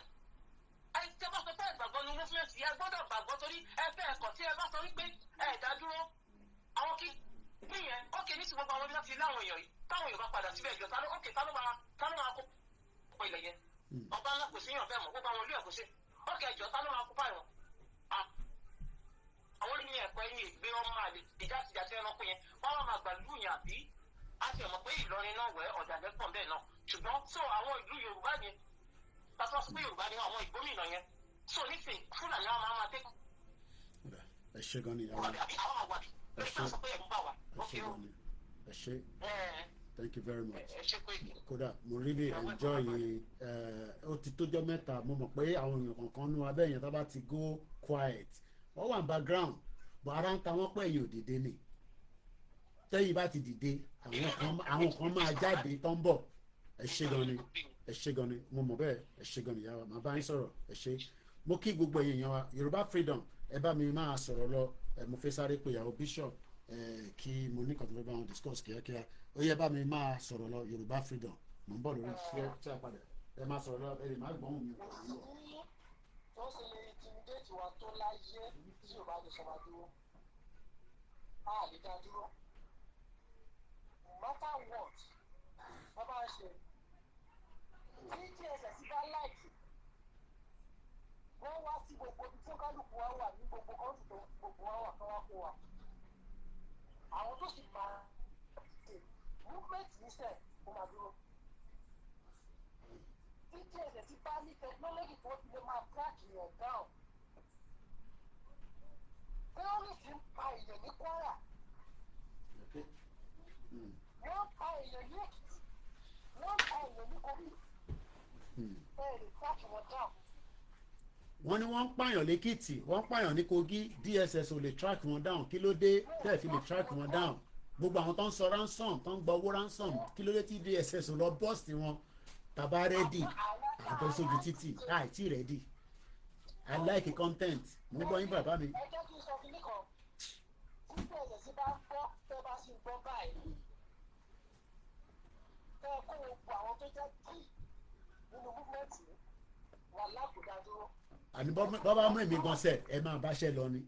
ẹ tẹ́ bá sọ pé ìgbàgbọ́ ni movement yẹ gbọ́dọ̀ gbàgbọ́ torí ẹ fẹ́ ẹ̀kọ́ tí ẹ bá sọ wípé ẹ dá dúró àwọn kí nìyẹn ókè ní ti gbogbo àwọn láti láwọn èèyàn yìí táwọn èèyàn bá padà síbẹ̀ ìjọ tá ló máa kó pọ̀ ilẹ̀ yẹn ọba ńlá kò sí yàn bẹ́ẹ̀ mọ́ gbogbo àwọn olú ẹ̀ kò sí ókè ìjọ tá ló máa kó báyìí wọn. àwọn ní ẹ̀kọ́ ẹ̀yìn ìgbé ọmọ àlè ìjà tí ẹranko yẹn wọ́n wá máa gbàlú yàn àbí a ti mọ̀ pé Ìlọrin náà wẹ̀ ọ̀dàlẹ̀ pọ̀ bẹ́ẹ̀ náà ṣùgbọ́n so àwọn ìlú Yorùbá yẹn pàtó sọ pé Yorùbá ni àwọn ìgbómìnà yẹn so nísìnyí Fúlàní àwọn máa tẹ́. ẹ ṣe gan ni àwọn ẹ ṣe thank you very much kódà mo really enjoy ó ti tójọ́ mẹ́ta mo mọ̀ pé àwọn èèyàn kankan nú abẹ́ yẹn tó bá ti go quiet wọ́n wà ní background bọ̀ ara ń ta wọ́n pẹ́ yìí ò dìde ni tẹ́yìn bá ti dìde àwọn kan máa jáde tó ń bọ̀ ẹ ṣe gan ni mo mọ̀ bẹ́ẹ̀ ẹ ṣe gan ni ìyá wa màá bá yín sọ̀rọ̀ ẹ ṣe mo kí gbogbo èèyàn wa Yorùbá Freedom ẹ bá mi máa sọ̀rọ̀ lọ mo fẹ́ sáré pé ìyàwó bishop kí mo ní kàn tó fẹ́ bá wọn discuss kíákíá ó yẹ bá mi máa sọ̀rọ̀ lọ Yorùbá Freedom mo ń bọ̀ lórí ṣẹ́ tí a padà ẹ máa sọ̀rọ̀ lọ ẹ lè má gbọ́n mi ò ní lọ. tó ṣe lè intimidate wa tó láyé tí Yorùbá lè sọ wá dúró a lè dá dúró no matter what wọ́n máa ń ṣe tí DSS bá láìkì wọ́n wá sí gbogbo ibi tí kálukú wa wà ní gbogbo kọ́ńtù tó gbogbo wa wà kọ́wá kó wa àwọn tó sì máa ṣe movement níṣẹ́ kó máa dúró tí DSS bá ní technology tó ti lè máa track yẹn down terrorist ń pa èèyàn ní Kwara wọ́n pa èèyàn ní Èkìtì wọ́n pa èèyàn ní Kogi ẹ̀ lè track wọn down. wọ́n ní wọ́n ń pààyàn lẹ́kìtì wọ́n ń pààyàn ní Kogi DSS ò lè track wọn down kí ló dé tẹ́ẹ̀ fi lè track wọn down gbogbo àwọn tó ń sọ ransom tó ń gba owó ransom kí ló dé tí DSS ò lọ bọ́ọ̀sì wọn tàbá rẹ́dì àbọ̀sójú títì àìtí rẹ́dì I like content mo ń gbọ́ yín bàbá mi. ẹ jẹ́ kí n sọ fún mi kan tí bẹ̀rẹ̀ sí bá ń gbọ́ tẹ́ bá sì ń gbọ́ báyìí tẹ́ kó gbogbo àwọn tó jẹ́ kí nínú múfẹ́ǹtì wà lákòódá dúró. àní bọ́bá mú èmi gan sẹ̀ ẹ máa báṣẹ́ lọ ni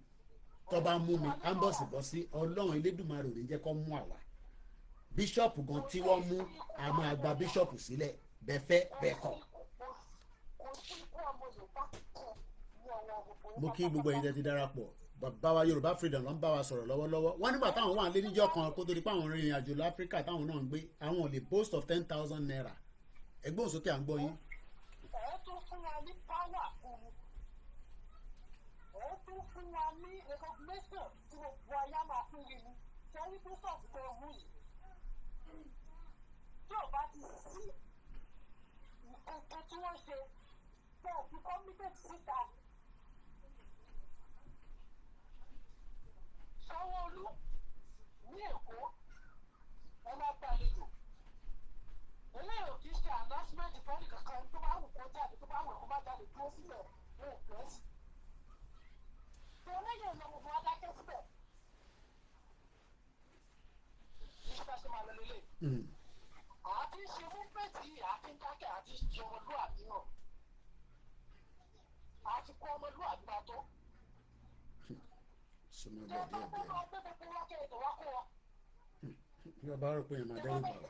tó bá mú mi ambọ̀sì bọ́ sí ọlọ́run elédùnmarè ò ní jẹ́ kó mú àwa bíṣọ̀pù gan tí wọ́n mú a máa gba bíṣọ̀pù sílẹ̀ bẹ́ẹ̀ fẹ́ bẹ́ẹ̀ kọ̀. kò sí ikú ọmọ Yorùbá kan ní ọwọ́ gbogbo. mo kí gbogbo ẹ̀yin tẹ́ ti darapọ̀ bàbá wa Yorùbá Freedom ló ń bá wa sọ̀rọ̀ lọ́wọ́lọ́wọ́ wọ́n nígbà táwọn wà lé níjọ́ kan kó tó di pé àwọn rìnrìn àjò láfíríkà táwọn náà ń gbé àwọn ò lè boast of 10,000 naira ẹgbẹ́ òsókè à ń gbọ́ yín. ẹ̀ tún fún wa ní power fún mi ẹ̀ tún fún wa ní recognition tí gbogbo ayé máa fún mi ní sẹ́yìn tó sọ̀tún tó wù yìí tí ò bá ti sí nǹkan tí wọ́n ṣe tó fi commitment síta. Sanwó-Olú ní Èkó ẹ máa gbàlejò eléyìí ò kì í ṣe announcement fẹ́ẹ́ kankan tó bá wù kó jáde tó bá wù kó má jáde dúró sílẹ̀ ní ìpẹ́sì. Eléyìí ò lọ gbogbo adákẹ́ síbẹ̀. Ìṣúná ṣe máa lọ lélẹ̀. Àti ṣe múfẹ́ẹ̀tì àti dákẹ́ àti ṣe ọmọlúwàbí náà. Àti kó ọmọlúwàbí máa tó. Súnmọ́ bẹ́ẹ̀ díẹ̀ díẹ̀. Yóò bá rò pé yẹn máa dẹ́rù bà wá.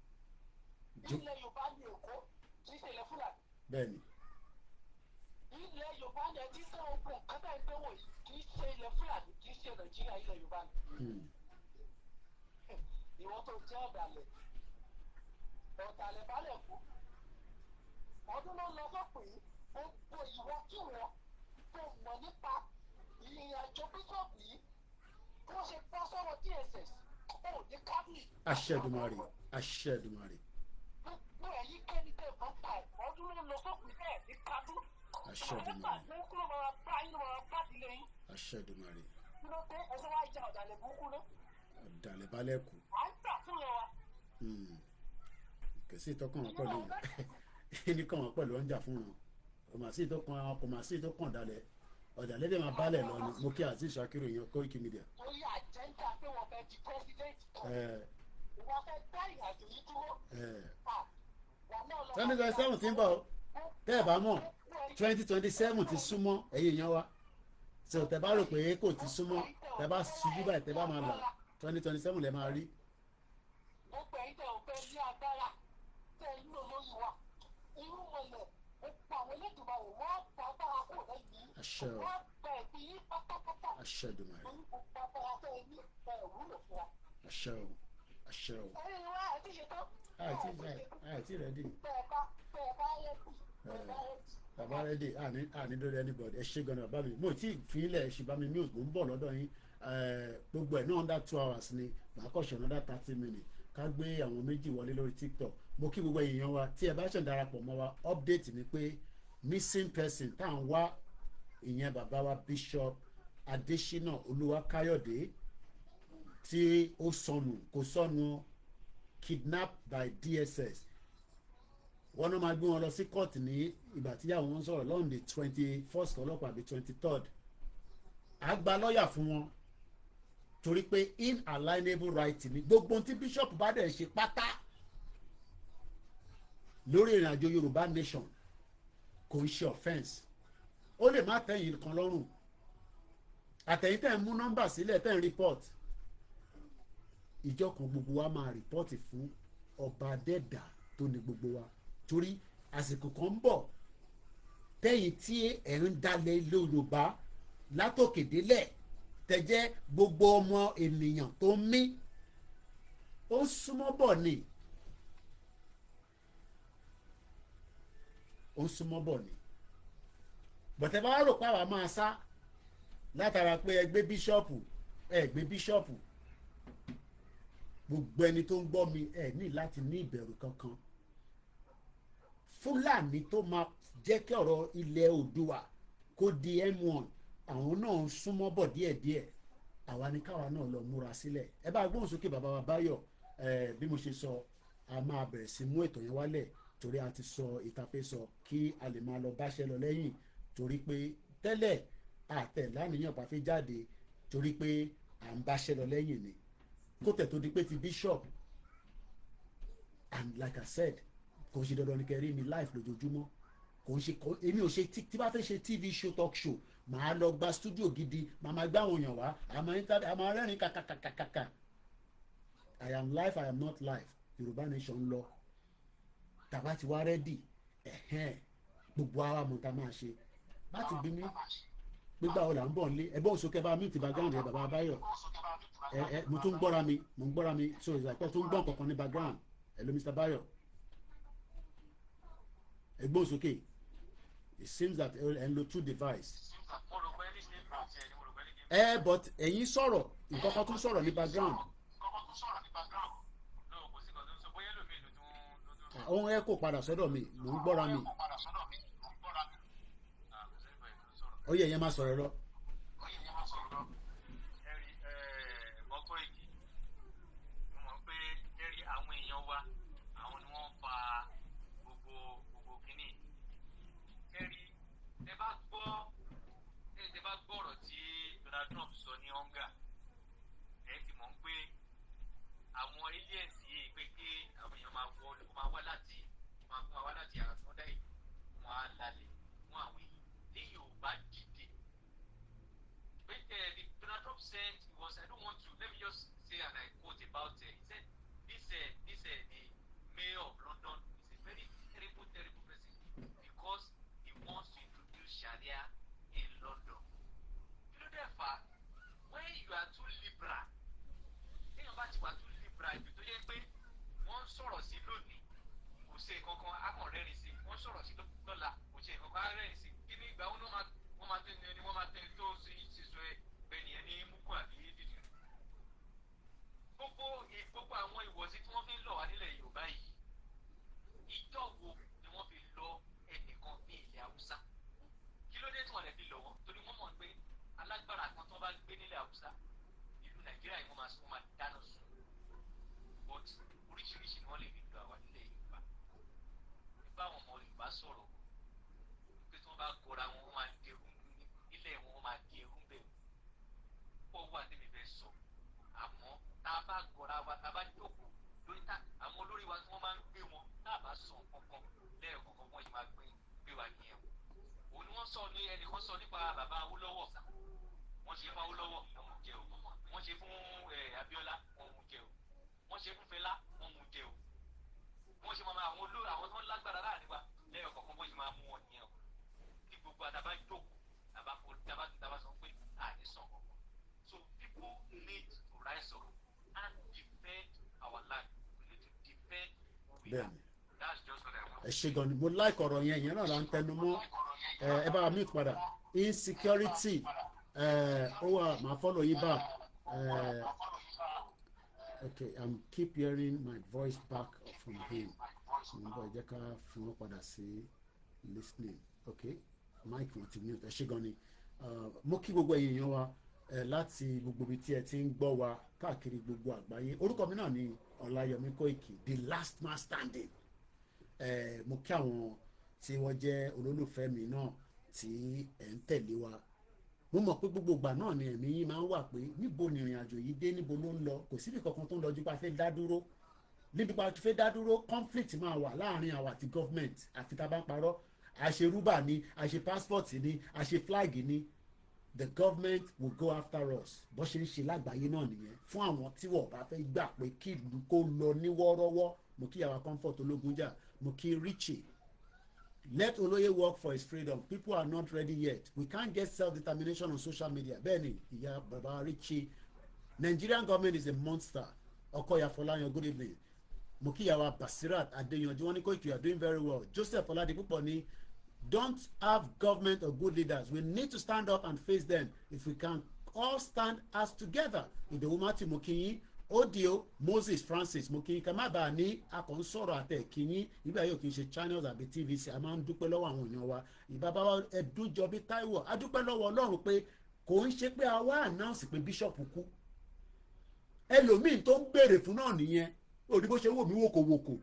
Ilẹ̀ Yorùbá ní Èkó kì í ṣe ilẹ̀ Fúlàní. Bẹ́ẹ̀ni. Ilẹ̀ Yorùbá ní ẹtí tó ogun kẹ́tà ẹgbẹ́ wọ̀nyí kì í ṣe ilẹ̀ Fúlàní kì í ṣe Nàìjíríà ilẹ̀ Yorùbá ní. Ìwọ́n tó jẹ́ ọ̀dàlẹ̀ balẹ̀ kú ọdún ló lọ sọ́pìn gbogbo ìwọ kí wọ́n tó mọ̀ nípa ìrìn àjò bíṣọ̀pù yìí tó ṣe bọ́ sọ́wọ́ DSS ó ní kábíyì. Aṣẹ́dùmarè Aṣẹ́dùmarè. gbogbo ẹ̀yìn kẹ́ni tẹ̀ mọ́ pa ẹ̀ ọdún ló lọ sọ́pìn bẹ́ẹ̀ ní kádú. Aṣẹ́dùmarè. burúkú ló máa bá yín ló máa bá ìdílé yín. Aṣẹ́dùmarè. kí ló dé ẹsẹ̀ wá ìjà ọ̀dàlẹ̀ burúkú lọ. Ọ̀dàlẹ̀ balẹ̀ kù. à ń tà fún yẹn wa. Kèsì ìtọ́kàn wọn pẹ̀lú ẹni kàn wọn pẹ̀lú ọ̀njà fún wọn kò mà sí ìtọ́kàn ọ̀dàlẹ̀ ọ̀dàlẹ̀ dẹ̀ máa bálẹ̀ lọ ni mo kí àti Ṣakiru èèyàn Koiki Media. torí àjẹ́ńdà pé wọ́n fẹ́ di president kan wọ́n fẹ́ dá ìrìnàjò yìí dúró. 2027 ti ń bọ̀ tẹ́ ẹ̀ bá mọ̀ 2027 ti súnmọ́ ẹ̀yin èèyàn wa ṣe ò tẹ́ bá rò pé kò ti súnmọ́ tẹ́ bá ṣubú báyìí tẹ́ bá máa là 2027 lẹ́ máa rí. gbogbo ẹ̀yin tẹ̀ ò fẹ́ ní agbára tẹ̀ ń lò lórí wa irú wọlé ọ̀pọ̀ àwọn elédùnmáà wọ́n gba agbára kò lẹ́yìn Àṣẹ o. wọ́n gba ẹ̀bí yín pátápátá Aṣẹ́dùmarè. torí gbogbo agbára tẹ̀ ní ẹ̀ wúlò fún wa. Àṣẹ o àṣẹ o. ẹ̀yin wa ẹ̀ ti ṣe tán. àìtí rẹ́dì. bẹ́ẹ̀ bá rẹ́dì bàbá rẹ́dì àní lórí anybody ẹ ṣe gan-an bàbá mi mo tí ì fi ilẹ̀ ṣì bá mi mute mo ń bọ̀ lọ́dọ̀ yín gbogbo ẹ̀ náà under 2 hours ni màá kọ́ ṣe another 30 minutes ká gbé àwọn méjì wọlé lórí TikTok mo kí gbogbo èèyàn wa tí ẹ bá ṣe darapọ̀ mọ́ wa update ni pé missing person tá à ń wá ìyẹn bàbá wa Bishop Adésínà Olúwakáyọ̀dé tí ó sọnù kò sọnù kidnapped by DSS wọ́n náà máa gbé wọn lọ sí court ní ìgbà tíyàwó wọn sọ̀rọ̀ lọ́n the 21st ọlọ́pàá àbí 23rd àgbà lọ́ọ̀yà fún wọn torí pé inalienable right ni gbogbo tí bishop bá dẹ̀ ṣe pátá lórí ìrìn àjò Yorùbá nation kò ń ṣe offence ó lè má tẹ̀yìn kan lọ́rùn àtẹ̀yìn tẹ̀ ń mú nọ́mbà sílẹ̀ tẹ̀ ń report ìjọ kan gbogbo wa máa report fún ọba dẹ́dà tó ní gbogbo wa torí àsìkò kan ń bọ̀ tẹ̀yìn tí ẹ̀ ń dalẹ̀ ilé Yorùbá látòkè délẹ̀ tẹ̀jẹ́ gbogbo ọmọ ènìyàn tó ń mí ó ń súnmọ́ bọ̀ ni ó ń súnmọ́ bọ̀ ni bọ̀tẹ́ bá rò pé àwa máa sá látara pé ẹ gbé bíṣọ́ọ̀pù gbogbo ẹni tó ń gbọ́ mi ẹ ní láti ní ìbẹ̀rù kankan Fúlàní tó máa jẹ́ kí ọ̀rọ̀ ilẹ̀ Oòduà kó di M1 àwọn náà ń súnmọ́ bọ̀ díẹ̀díẹ̀ àwa ni káwa náà lọ múra sílẹ̀ ẹ bá gbóhùn sókè bàbá wa Báyọ̀ bí mo ṣe sọ a máa bẹ̀rẹ̀ sí mú ètò yẹn wálẹ̀ torí a ti sọ ìtàpé sọ kí a lè máa lọ báṣẹ́ lọ lẹ́yìn torí pé tẹ́lẹ̀ àtẹ̀ láníyàn bá fi jáde torí pé à ń báṣẹ́ lọ lẹ́yìn ni kó tẹ̀ tó di pé ti bishop and like I said kò ń ṣe dandan ní kẹrí mi live lójoojúmọ́ kò ń ṣe èmi ò ṣe tí bá fẹ́ ṣe TV show talk show màá lọ gba studio gidi màá máa gbá àwọn èèyàn wá àmọ́ rẹ́rìn kàkàkàkàkà I am live I am not live Yorùbá nation lọ tàbá ti wá rẹ́dì gbogbo ara mọ̀ tá máa ṣe láti bí mi gbígbà ọ̀là ń bọ̀ nílé ẹgbẹ́ òṣòkè bá mi ti background rẹ̀ bàbá Báyọ̀ mo tún gbọ́ra mi so ìgbà tó ń gbọ́n kankan ní background hello Mr. Báyọ̀ ẹgbẹ́ òṣòkè it seems that ẹ ń lo two device but ẹ̀yin sọ̀rọ̀ nǹkan kan tún sọ̀rọ̀ ní background ohun ẹ kò padà sọ́dọ̀ mi mò ń gbọ́ra mi ó yẹ yẹn máa sọ̀rọ̀ lọ. bẹ́ẹ̀ni ẹ ṣe gan ni mo like ọ̀rọ̀ yẹn náà là ń tẹnu mọ́ ẹ bá mi padà insecurity ó wà máa follow yín back okay I'm keep hearing my voice back from him mo ń bọ̀ ẹ jẹ́ ká fi wọ́n padà sí listening okay mic wọn ti mute ẹ ṣe gan ni mo kí gbogbo ẹ̀yin èèyàn wa láti gbogbo ibi tí ẹ ti ń gbọ́ wa káàkiri gbogbo àgbáyé orúkọ mi náà ni Ọláyọmí Kóìkì the last man standing mo kí àwọn tí wọ́n jẹ́ olólùfẹ́ mi náà tí ẹ̀ ń tẹ̀lé wa mo mọ̀ pé gbogbo ìgbà náà ni ẹ̀mí yín máa ń wà pé níbo ni ìrìn àjò yìí dé, níbo ló ń lọ, kò síbi kankan tó ń lọ ju pa fẹ́ dá dúró, níbi pa fẹ́ dá dúró conflict máa wà láàrin àwa àti government àfi tá a bá ń parọ́, àṣe rúbà ni, àṣe passport ni, àṣe flag ni, the government will go after us. Bó ṣe ń ṣe lágbàáyé náà nìyẹn fún àwọn tí wọ́n bá fẹ́ gbà pé kí ìlú kó lọ ní wọ́ọ́rọ́wọ́. Mo kí àwa Comfort Ológunjà, mo kí Richie. Let Oloye work for his freedom. People are not ready yet. We can't get self-determination on social media. Bẹ́ẹ̀ni, ìyá bàbá Richie. Nigerian government is a monster. Okoya Folayan, good evening. Mo kí àwa Basirat Adeyanju, wọ́n ní Koiki, you are doing very well. Joseph Oladipupo ní, don't have government or good leaders. We need to stand up and face them. If we can all stand as together. Ìdòwú Mati mo kí yín. Odio Moses Francis mo kí yín. Ká má bàa ní akọ̀nsọ̀rọ̀ àtẹ̀ kí yín. Ìgbà yóò kí n ṣe channels àbí TVC. A máa ń dúpẹ́ lọ́wọ́ àwọn èèyàn wa. Ìbàbá wa Ẹ̀dúnjọbí Táíwò. A dúpẹ́ lọ́wọ́ Ọlọ́run pé kò ń ṣe pé a wá announce pé bishop kú. Ẹlòmíì tó ń béèrè fún náà nìyẹn. Òdi bó ṣe wò mí wòkòwòkò.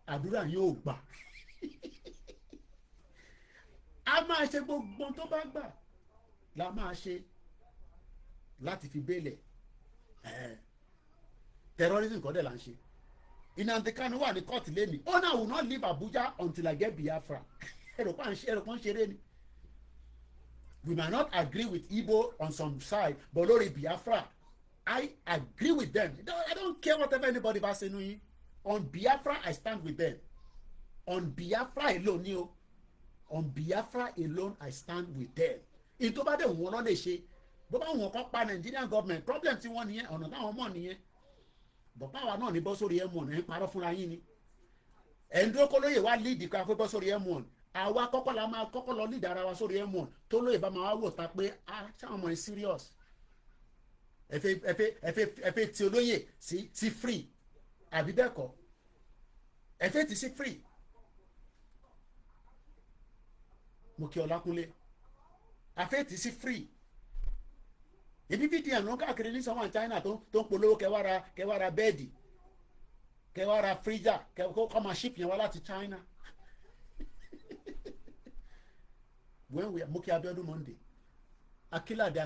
Àdúrà yóò gbà. A máa ṣe gbogbo tó bá gbà la máa ṣe láti fi bẹ́lẹ̀ terrorism kọ́ dẹ̀ là ń ṣe. Nnamdi Kanu wà ní court lẹ́nu. Owner will not leave Abuja until I get Biafra. ẹ̀rọ kan ṣeré ni. We might not agree with Igbo on some side, but lórí Biafra I agree with them. I don't care whatever anybody bá ṣe nú yín. On Biafra I stand with them. On Biafra alone ni o. On Biafra alone I stand with them. In tó bá dé wọn lọ lè ṣe bó bá wọn kọ́ pa Nigerian government problem tí wọ́n nìyẹn ọ̀nà táwọn mọ̀ nìyẹn. Bọ̀pá wa náà ní bọ́ sórí M1 ẹ̀ ń parọ́ fúnra yín ni. Ẹ̀ńdúró kó lóye wá lead kan fún bọ́ sórí M1. Àwa kọ́kọ́ la máa kọ́kọ́ lọ lead ara wa sórí M1 tó lóye bá máa wò ta pé ṣáwọn ọmọ yẹn serious. Ẹ fẹ́ ti olóyè sí free àbí bẹ́ẹ̀ kọ́ ẹ fẹ́ ti sí free. Mo kí Ọlákúnlé àfẹ́ ti sí free. Ebi VDM ló ń káàkiri ní sọ́wọ́n China tó ń polówó kẹwàá ra bẹ́ẹ̀dì kẹwàá ra freezer kọ́ máa ship yẹn wá láti China. Mo kí Abíọ́dún Monday Akílàdé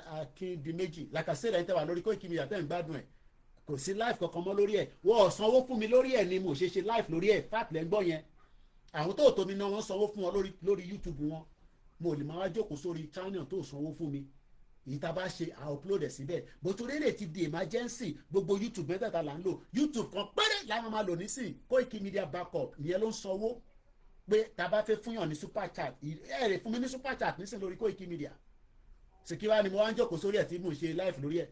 Akíndiméjì like I said ẹ̀ ń tẹ́wà lórí Koiki Media tẹ́ ń gbádùn ẹ̀ kò sí live kankan mọ́ lórí ẹ̀ wọ́n sanwó fún mi lórí ẹ̀ ni mo ṣe live lórí ẹ̀ fact lẹ́ ń gbọ́ yẹn. Àwọn tó tó mi náà wọ́n sanwó fún wọn lórí YouTube wọn. Mo lè máa wá jókòó sórí channel tó sanwó fún mi. Èyí tá a bá ṣe à upload ẹ̀ síbẹ̀. Bó torí lè ti di emergency gbogbo YouTube mẹ́tẹ̀ẹ̀ta là ń lò. YouTube kan péré làwọn máa lò nísìn Koiki Media backup ìyẹn ló ń sanwó pé tá a bá fẹ́ fúnyàn ní super chat ẹ rè fún mi ní super chat nísìn lórí Koiki Media. Sìkìwá ni mo wá ń jókòó sórí ẹ̀ tí mo ṣe live lórí ẹ̀.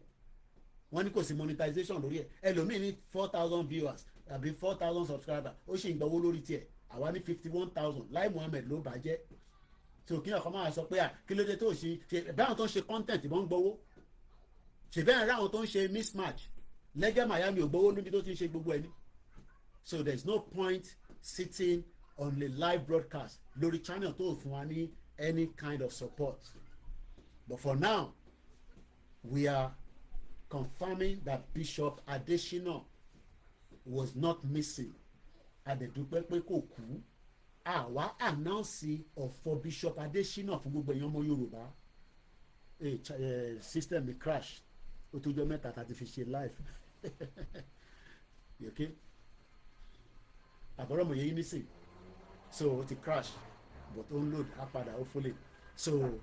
Wọ́n ní kò sí monetization lórí ẹ̀. Ẹlòmíì ní 4,000 viewers àbí 4,000 subscribers ó ṣì ń gbowó lórí tiẹ̀. Àwa ní 51,000 Lai Muhammed ló bàjẹ́. So kí ọkọ máa sọ pé kí ló dé tó ṣe báwọn tó ń ṣe content ìbọn ń gbowó ṣe bẹ́ẹ̀ ráwọn tó ń ṣe mismatch lẹ́gẹ́ Miami ò gbowó níbi tó ti ń ṣe gbogbo ẹni. So there is no point sitting on a live broadcast lórí channel tó fún wa ní any kind of support. But for now we are confirming that Bishop Adesina was not missing. Adẹ̀dúpẹ́ pé kò kú. Àwa announce ọ̀fọ̀ Bishop Adesina fún gbogbo èèyàn ọmọ Yorùbá. System mi crash. Ó tó jọ mẹ́ta tàti fi ṣe live. Okay? Àbọ̀rọ̀ mọ̀ yẹ́yìn nísìn. So ó ti crash but ó ń load á padà hopefully. So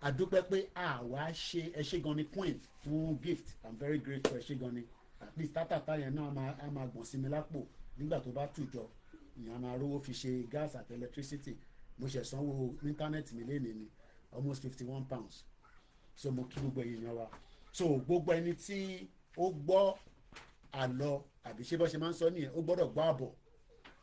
àdúpẹ́ pé àwa ṣe ẹ ṣé gan ni queen fún gift. I'm very grateful ẹ ṣé gan ni. At least tátàtà yẹn náà á máa gbọ̀n sí mi lápò nígbà tó bá tùjọ. Ìyẹn máa rówó fi ṣe gas àti electricity. Mo ṣe sanwó íńtánẹ́ẹ̀tì mi lénìí ni almost £51. So mo kí gbogbo èèyàn wa. So gbogbo ẹni tí ó gbọ́ àlọ àbí ṣé bó ṣe máa ń sọ nìyẹn ó gbọ́dọ̀ gbọ́ àbọ̀.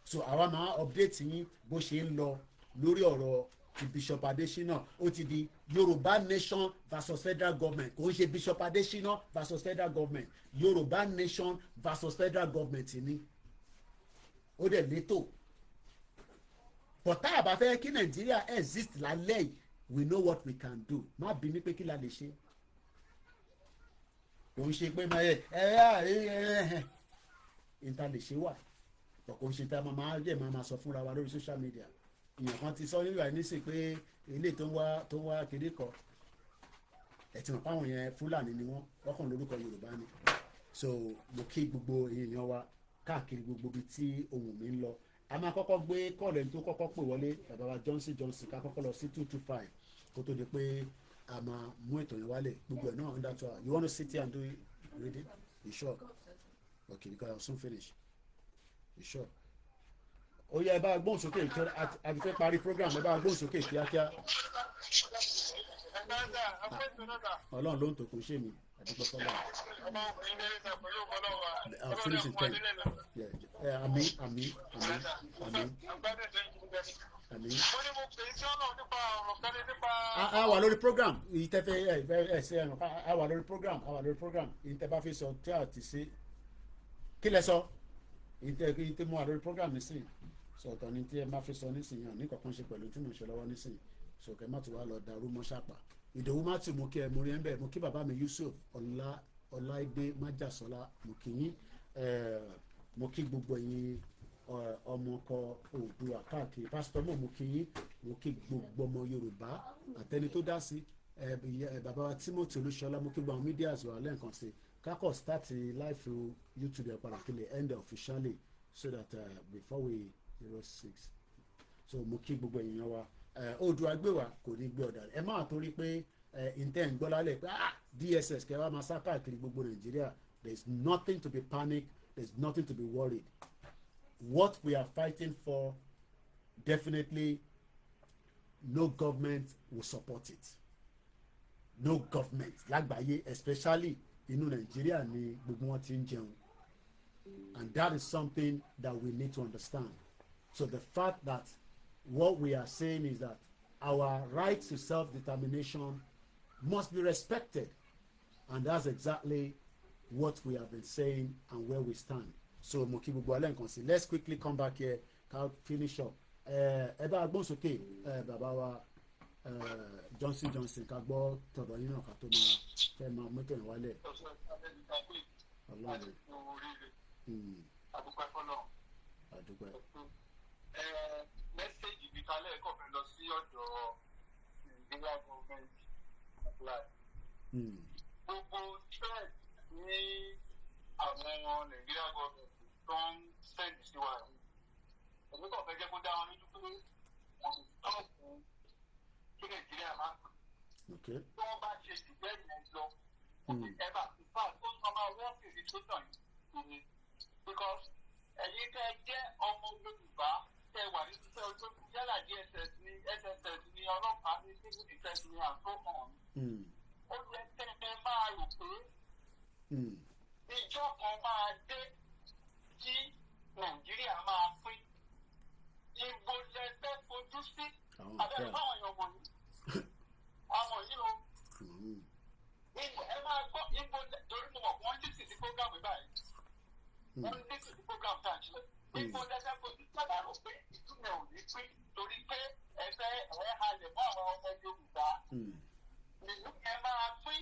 So àwa máa update yín bó ṣe ń lọ lórí ọ̀rọ̀ ti Bishop Adesina. Ó ti di Yorùbá Nation versus Federal Government. Kò ń ṣe Bishop Adesina versus Federal Government. Yorùbá Nation versus Federal Government ni. Ó dẹ̀ létò. But tá a bá fẹ́ kí Nàìjíríà exist lálẹ́ yìí we know what we can do. Má bí mi pé kí la lè ṣe. Kò ń ṣe pé ìta lè ṣe wà. Kò ń ṣe tá a máa sọ fúnra wa lórí social media. èèyàn kan ti sọ nígbà nísìn pé ilé tó ń wá kéde kọ ẹ ti mọ̀ páwọn yẹn Fúlàní ni wọ́n kàn lórúkọ Yorùbá ni so mo kí gbogbo èèyàn wa káàkiri gbogbo ibi tí ohùn mi ń lọ a máa kọ́kọ́ gbé kọ́ọ̀lù ẹni tó kọ́kọ́ pè wọlé bàbá wa Johnson ká kọ́kọ́ lọ sí 225 kó tó di pé a máa mú ètò yẹn wálẹ̀ gbogbo ẹ̀ náà under 2 hours. You want to sit here and do reading? You sure? Okay, because I will soon finish. You sure? Ó yẹ ẹ bá gbóhùn sókè àti fẹ́ parí program ẹ bá gbóhùn sókè kíákíá. Ọlọ́run ló ń tò kó ṣe mí àdúgbò fọlá. I'll finish in 10. Àmín. A wà lórí program ìtẹ́fẹ́ ẹ ṣe ẹ̀rọ a wà lórí program ìtẹ́ bá fi sọ tí a ti ṣe kí lẹ sọ ìtẹ́ mo wà lórí program nísìnyí sọ̀tọ̀ ní tí ẹ má fi sọ nísìnyí hàn ní kankan ṣe pẹ̀lú tí mo ṣe lọ́wọ́ nísìnyí sọ̀kẹ́ má ti wá lọ dàrú mọ́ ṣàpà Ìdòwú má ti mú kí ẹ mo rí ẹ ń bẹ̀ mo kí bàbá mi Yusuf Ọláìdé Májàsọ́lá mo kí yín mo kí gbogbo ẹ̀yin ọmọkọ Oòduà káàkiri pásítọ̀ mọ̀ mo kí yín mo kí gbogbo ọmọ Yorùbá àtẹni tó dá sí bàbá wa Timothy Olúṣọlá mo kí gbogbo àwọn mídíàs wà lẹ́ẹ̀kan sí kákọ̀ start live YouTube ẹ̀ padà kí lè end officially so that before we 06 so mo kí gbogbo èèyàn wa Oòduà gbé wa kò ní gbé ọ̀dà ẹ máa torí pé intent ń gbọ́ lálẹ́ pé DSS kẹwàá máa sá káàkiri gbogbo Nàìjíríà there is nothing to be panic there is nothing to be worried. What we are fighting for, definitely no government will support it. No government lágbàáyé especially inú Nàìjíríà ni gbogbo wọn ti ń jẹun and that is something that we need to understand. So the fact that what we are saying is that our right to self-determination must be respected and that's exactly what we have been saying and where we stand. So mo kí gbogbo alẹ́ nǹkan sí let's quickly come back here ká finish up ẹ bá gbọ́n sókè bàbá wa Johnson ká gbọ́ tọ̀dọ̀ yín náà ká tó máa fẹ́ máa mẹ́tò yẹn wálẹ̀. Àdúgbò. Mẹ́sẹ̀gì mi kalẹ̀ kọ̀ fẹ́ lọ sí ọ̀dọ̀ Nigeria government apply. Gbogbo threat ní àwọn Nigeria government tó ń sẹ́ǹdì sí wa yìí èmi kàn fẹ́ jẹ́ kó dá wọn lójú pé wọ́n ti tọ́ọ̀kù kí Nàìjíríà máa pè. tí wọ́n bá ṣe ìgbẹ́ yẹn lọ ẹ̀bà ìfà tó ń sọmọ wọ́n fèrè tó tàn yìí because ẹ̀yin tẹ́ jẹ́ ọmọ Yorùbá tẹ́ wà ní sísẹ́ ojú yálà DSS ní SSS ní ọlọ́pàá ní civil defence ní àtọ́kàn ó yẹ kẹ́ ẹ máa rò pé ìjọ kan máa dé tí Nàìjíríà máa pín ìbò lẹ́sẹ̀ fojú sí abẹ́rẹ́ fáwọn èèyàn wọ̀nyí àwọn yìí o ẹ máa gbọ́ ìbò torí mo mọ̀ wọ́n dísì sí program báyìí wọ́n dísì sí program tá à ń ṣe ìbò lẹ́sẹ̀ fojú sábà rò pé ìtumọ̀ ò ní pín torí pé ẹ̀fẹ́ ẹ̀ halẹ̀ mọ́ àwọn ọmọ Yorùbá ìlú yẹn máa pín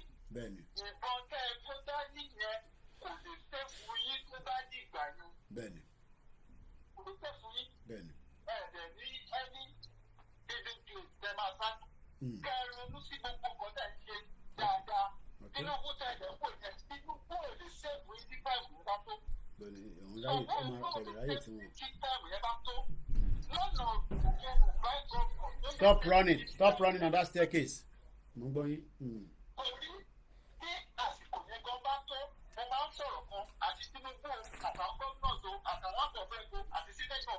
ìbọn tẹ́ ẹ tó dá nìyẹn kò lè ṣe fún yín tó bá di ìgbà yẹn. Bẹ́ẹ̀ni. Kò lè ṣe fún yín. Bẹ́ẹ̀ni. Ẹ̀ẹ́dẹ̀ ní ẹni dídíjú tẹ máa sá. Kẹ́ ẹ ronú sí gbogbo nǹkan tẹ̀ ń ṣe dáadáa. Tinubu tẹ̀lé kò yẹ Tinubu ò lè ṣe fún yín nípa ìlú bá tó. Bẹ́ẹ̀ni òun láyè tó máa tẹ̀lé láyè tí wọ́n. Stop running on that staircase. Mo gbọ́ yín. Àti Tinubu àtàwọn gómìnà tó àtàwọn àtọ̀fẹ́ tó àti sínétọ̀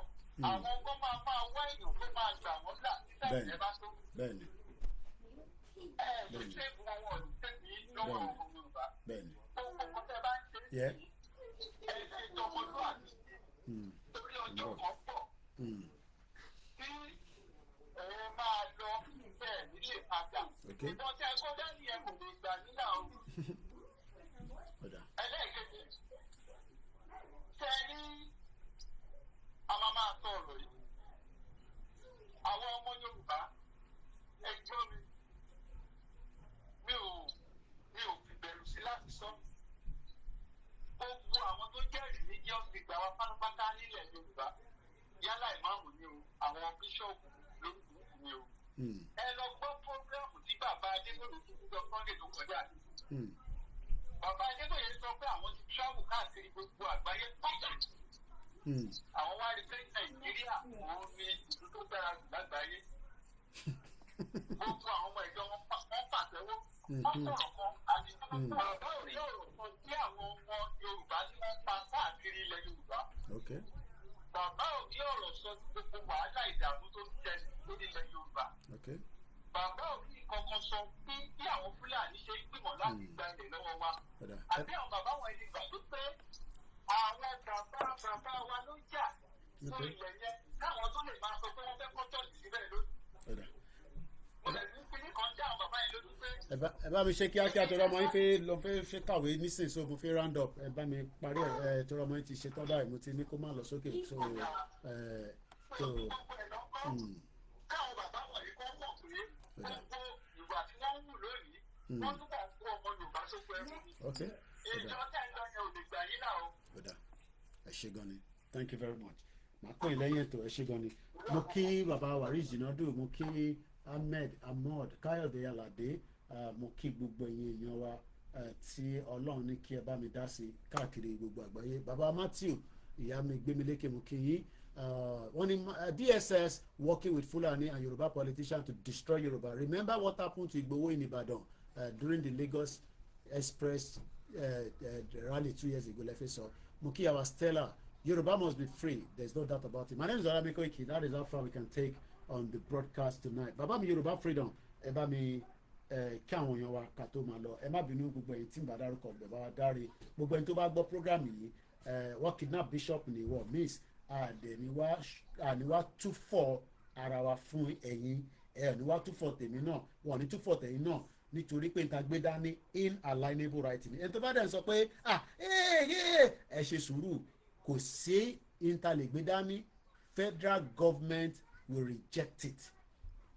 àwọn ọgbọ́n máa wá èèyàn tó máa gbà wọ́n là nígbà tí ẹ bá tó. Bẹ́ẹ̀ni. Ló ṣe bu àwọn olùtẹ́bí lọ́wọ́ ọmọ Yorùbá. Bẹ́ẹ̀ni. Ọkọ̀ tẹ bá ń ṣe é sí ẹ ṣe tọmọlúwàbí torí ọjọ́ kan pọ̀ tí ẹ máa lọ bẹ́ẹ̀ nílé padà. Ìbọn tí ẹ kọ́ dání ẹ kò lè gbà nílà o. Ẹlẹ́ẹ̀kejì tẹ́lí àwọn máa sọ ọ̀rọ̀ yìí àwọn ọmọ Yorùbá ẹjọ́ mi ò fi bẹ̀rù sí láti sọ gbogbo àwọn tó jẹ́ religious leader wa pátápátá nílẹ̀ Yorùbá yálà ìmáàmù ni o àwọn bíṣọ̀pù ni o. Ẹ lọ gbọ́ fọ́gíráàmù tí bàbá Adébóyè ti ń lọ Sunday tó kọjá. Bàbá Adébóyè sọ pé àwọn ti travel káàkiri gbogbo àgbáyé pátá. Àwọn wá rí pé Nàìjíríà òun ni ìlú tó dára jù lágbàáyé. Gbogbo àwọn ọmọ ìjọ wọn pàtẹ́wọ́. Wọ́n sọ̀rọ̀ kan àti bàbá ò rí ọ̀rọ̀ kan sí àwọn ọmọ Yorùbá tí wọ́n pa káàkiri ilẹ̀ Yorùbá. Bàbá ò rí ọ̀rọ̀ sọ gbogbo wàhálà ìdààmú tó ń jẹ lórí ilẹ̀ Yorùbá. Bàbá ò rí kankan sọ bí àwọn Fúlàní ṣe gbìmọ̀ láti gba ilẹ̀ lọ́wọ́ wa. Àbí àwọn bàbá wọn ẹni gbàgbé pé àwọn bàbá wa ló jà fún ilẹ̀ yẹn káwọn tó lè máa sọ pé wọ́n fẹ́ kọ́ tọ́jú síbẹ̀ lónìí. Ẹ bá mi ṣe kíákíá tó rọmọ yín fẹ́ lọ fẹ́ kàwé nísìnyí so mo fẹ́ round up ẹ bá mi parí ẹ tó rọmọ yín ti ṣe tán báyìí mo ti ní kó má lọ sókè so tó. Káwọn bàbá wọ̀nyí kọ́ mọ̀ pé gbogbo ìwà tí wọ́n ń wù lónìí wọ́n túbọ̀ kó ọmọ Yorùbá sóko ẹrú ni. Ìjọ tẹ̀ ń lọ yẹn ò lè gbà yín náà o. Ẹ ṣé gan ni thank you very much màá pè é lẹ́yìn ètò ẹ ṣé gan ni mo kí bàbá Waris Jinadu mo kí Ahmad Káyọ̀dé Aládé mo kí gbogbo ẹ̀yin èèyàn wa tí Ọlọ́run ní kí ẹ bá mi dá sí káàkiri gbogbo àgbáyé bàbá Matthew ìyá mi Gbémilékè mo kí yín wọ́n ní DSS working with Fulani and Yoruba politicians to destroy Yoruba. Remember what happened to Igboho in Ibadan during the Lagos Express rally 2 years ago lẹ́fẹ̀ẹ́ sọ mo kí our Stella Yoruba must be free there's no doubt about it. My name is Olami Koiki. That is how far we can take on the broadcast tonight. Bàbá mi Yoruba freedom ẹ bá mi kí àwọn èèyàn wa ká tó máa lọ ẹ má bínú gbogbo ẹ̀yin tí ń bá dárúkọ bàbá wa dáre gbogbo ẹni tó bá gbọ́ program yìí wọ́n kidnap bishop ní wọ́n miss àníwá túfọ̀ ara wa fún ẹ̀yin àníwá túfọ̀ tèmi náà wọ́n ní túfọ̀ tẹ̀yin náà nítorí pé nǹkan gbé dání inalienable right ni ẹni tó bá dẹ̀ ń sọ pé ẹ ṣe sùúrù kò sí intalè gbé dání federal government will reject it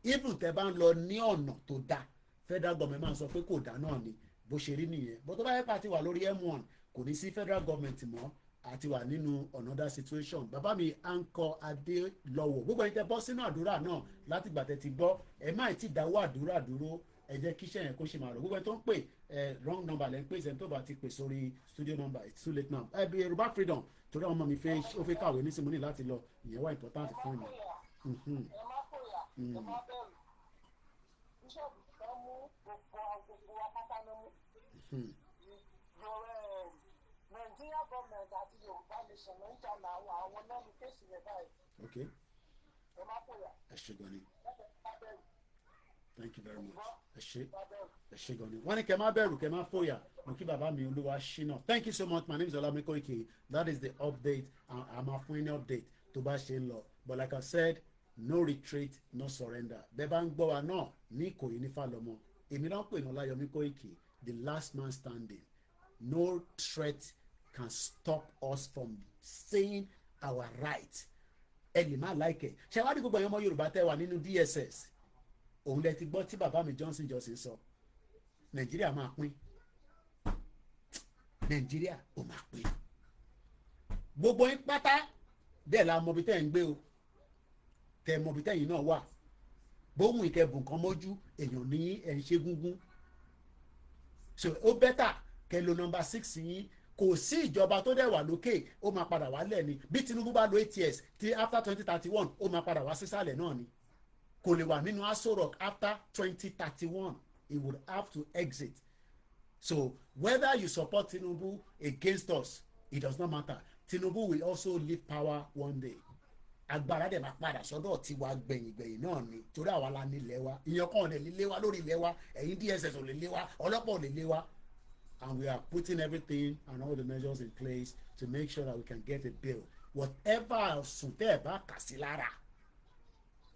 even tẹ́ bá ń lọ ní ọ̀nà tó dáa federal government máa sọ pé kò dá náà ni bó ṣe rí nìyẹn bó tó bá yẹ pé àti wà lórí M1 kò ní sí federal government mọ́ àti wà nínú another situation bàbá mi Anchor Adélọ́wọ̀ gbogbo ẹni tẹ́ bọ́ sínú àdúrà náà láti gbà tẹ́ ti gbọ́ ẹ má ti dáwọ́ àdúrà dúró ẹ jẹ́ kíṣẹ́ yẹn kó ṣe máa rọ̀ gbogbo ẹni tó ń pè wrong number lẹ́ ń pè sẹ́ni tó bá ti pè sórí studio number it's too late now ẹ bí Yorùbá freedom torí àwọn ọmọ mi ó fẹ́ kàwé ní simoni láti lọ ìyẹn wà important fún mi. ẹ má fòyà ẹ má bẹ̀rù bíṣọ̀bù kan mú gbogbo apáta ló mú. Nigeria government àti Yorùbá nation ló ń jà àwọn lẹ́nu kéèsì rẹ̀ báyìí. ẹ má fòyà. ẹ ṣé gan ni. Thank you very much. ẹ ṣé gan ni. wọ́n ní kẹ́ má bẹ̀rù kẹ́ má fòyà mo kí bàbá mi Olúwa ṣínà. Thank you so much. My name is Olami Koiki. That is the update. I'm a fún ní update tó bá ṣe ń lọ. But like I said, no retreat, no surrender. Bẹ́ẹ̀ bá ń gbọ́ wa náà ní Ìkòyí ní Fálọmọ. Èmi náà pè ní Ọláyọmí Koiki, the last man standing. No threat can stop us from saying our right. Ẹ lè má láìkẹ̀. Ṣé wá ní gbogbo ẹ̀yàn ọmọ Yorùbá tẹ́ wà nínú DSS? Òun lẹ ti gbọ́ tí bàbá mi Johnson sọ. Nàìjíríà máa pín. Nàìjíríà ò máa pín. Gbogbo yín pátá bẹ́ẹ̀ la mọ ibi tẹ́ ń gbé o. Tẹ́ mọ ibi tẹ́yìn náà wà. Bóhùn ìkẹbùn kan mójú èèyàn ní ẹ̀ ń ṣe gúngún. So ó bẹ́tà kẹ́ lo number 6 yín kò sí ìjọba tó dẹ̀ wà lókè ó máa padà wálẹ̀ ni bí Tinubu bá lo 8 years tí after 2031 ó máa padà wá sísàlẹ̀ náà ni kò lè wà nínú Aso Rock after 2031 he would have to exit. So whether you support Tinubu against us it does not matter. Tinubu will also leave power one day. Agbára dẹ̀ máa padà sọ́dọ̀ tiwa gbẹ̀yìngbẹ̀yìn náà ni torí àwa la ní ilẹ̀ wa ìyẹn kan ò lè lé wa lórí ilẹ̀ wa ẹ̀yin DSS ò lè lé wa ọlọ́pàá ò lè lé wa. And we are putting everything and all the measures in place to make sure that we can get a bill. Whatever sùtẹ́ ẹ̀ bá kà sí lára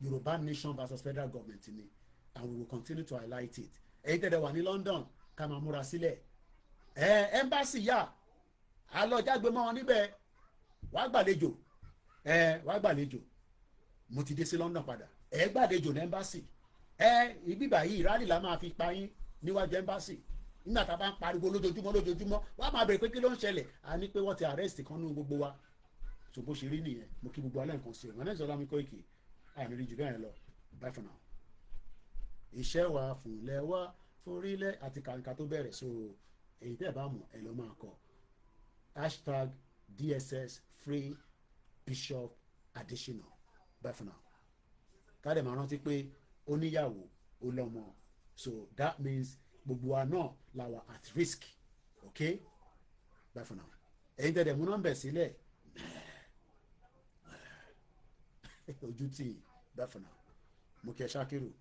Yorùbá nation versus federal government ni and we will continue to highlight it. Èyí tẹ̀lé wà ní London ká máa múra sílẹ̀. Embassy yà á lọ jágbe mọ́ wọn níbẹ̀ wàá gbàlejò wàá gbàlejò mo ti dé sí London padà gbàlejò ní embassy ibi báyìí rally la máa fi pa yín níwájú embassy nígbà tá a bá ń pariwo lójoojúmọ́ wàá máa bẹ̀rẹ̀ pé kí ló ń ṣẹlẹ̀ a ní pé wọ́n ti arrest kan nínú gbogbo wa so bó ṣe rí nìyẹn mo kí gbogbo alẹ́ nǹkan sí ẹ̀ wọ́n náà sọ Olami Koiki àmì rí jù bẹ́ẹ̀ lọ bye for now. Iṣẹ́ wa fúnlẹ̀ wa forílẹ̀ àti kàǹkà tó bẹ̀rẹ̀, so èyí tẹ́ ẹ bá mọ̀ ẹ lọ́ máa kọ #DSS free Bishop Adesina. Bye for now. Káde máa rántí pé ó níyàwó ó lọ́mọ, so that means gbogbo wa náà la wà at risk, okay? Bye for now. Ẹ̀yin tẹ̀lé mú nọ́mbẹ̀ sílẹ̀ ojú tí bye for now. Mo kẹ́ Ṣakiru.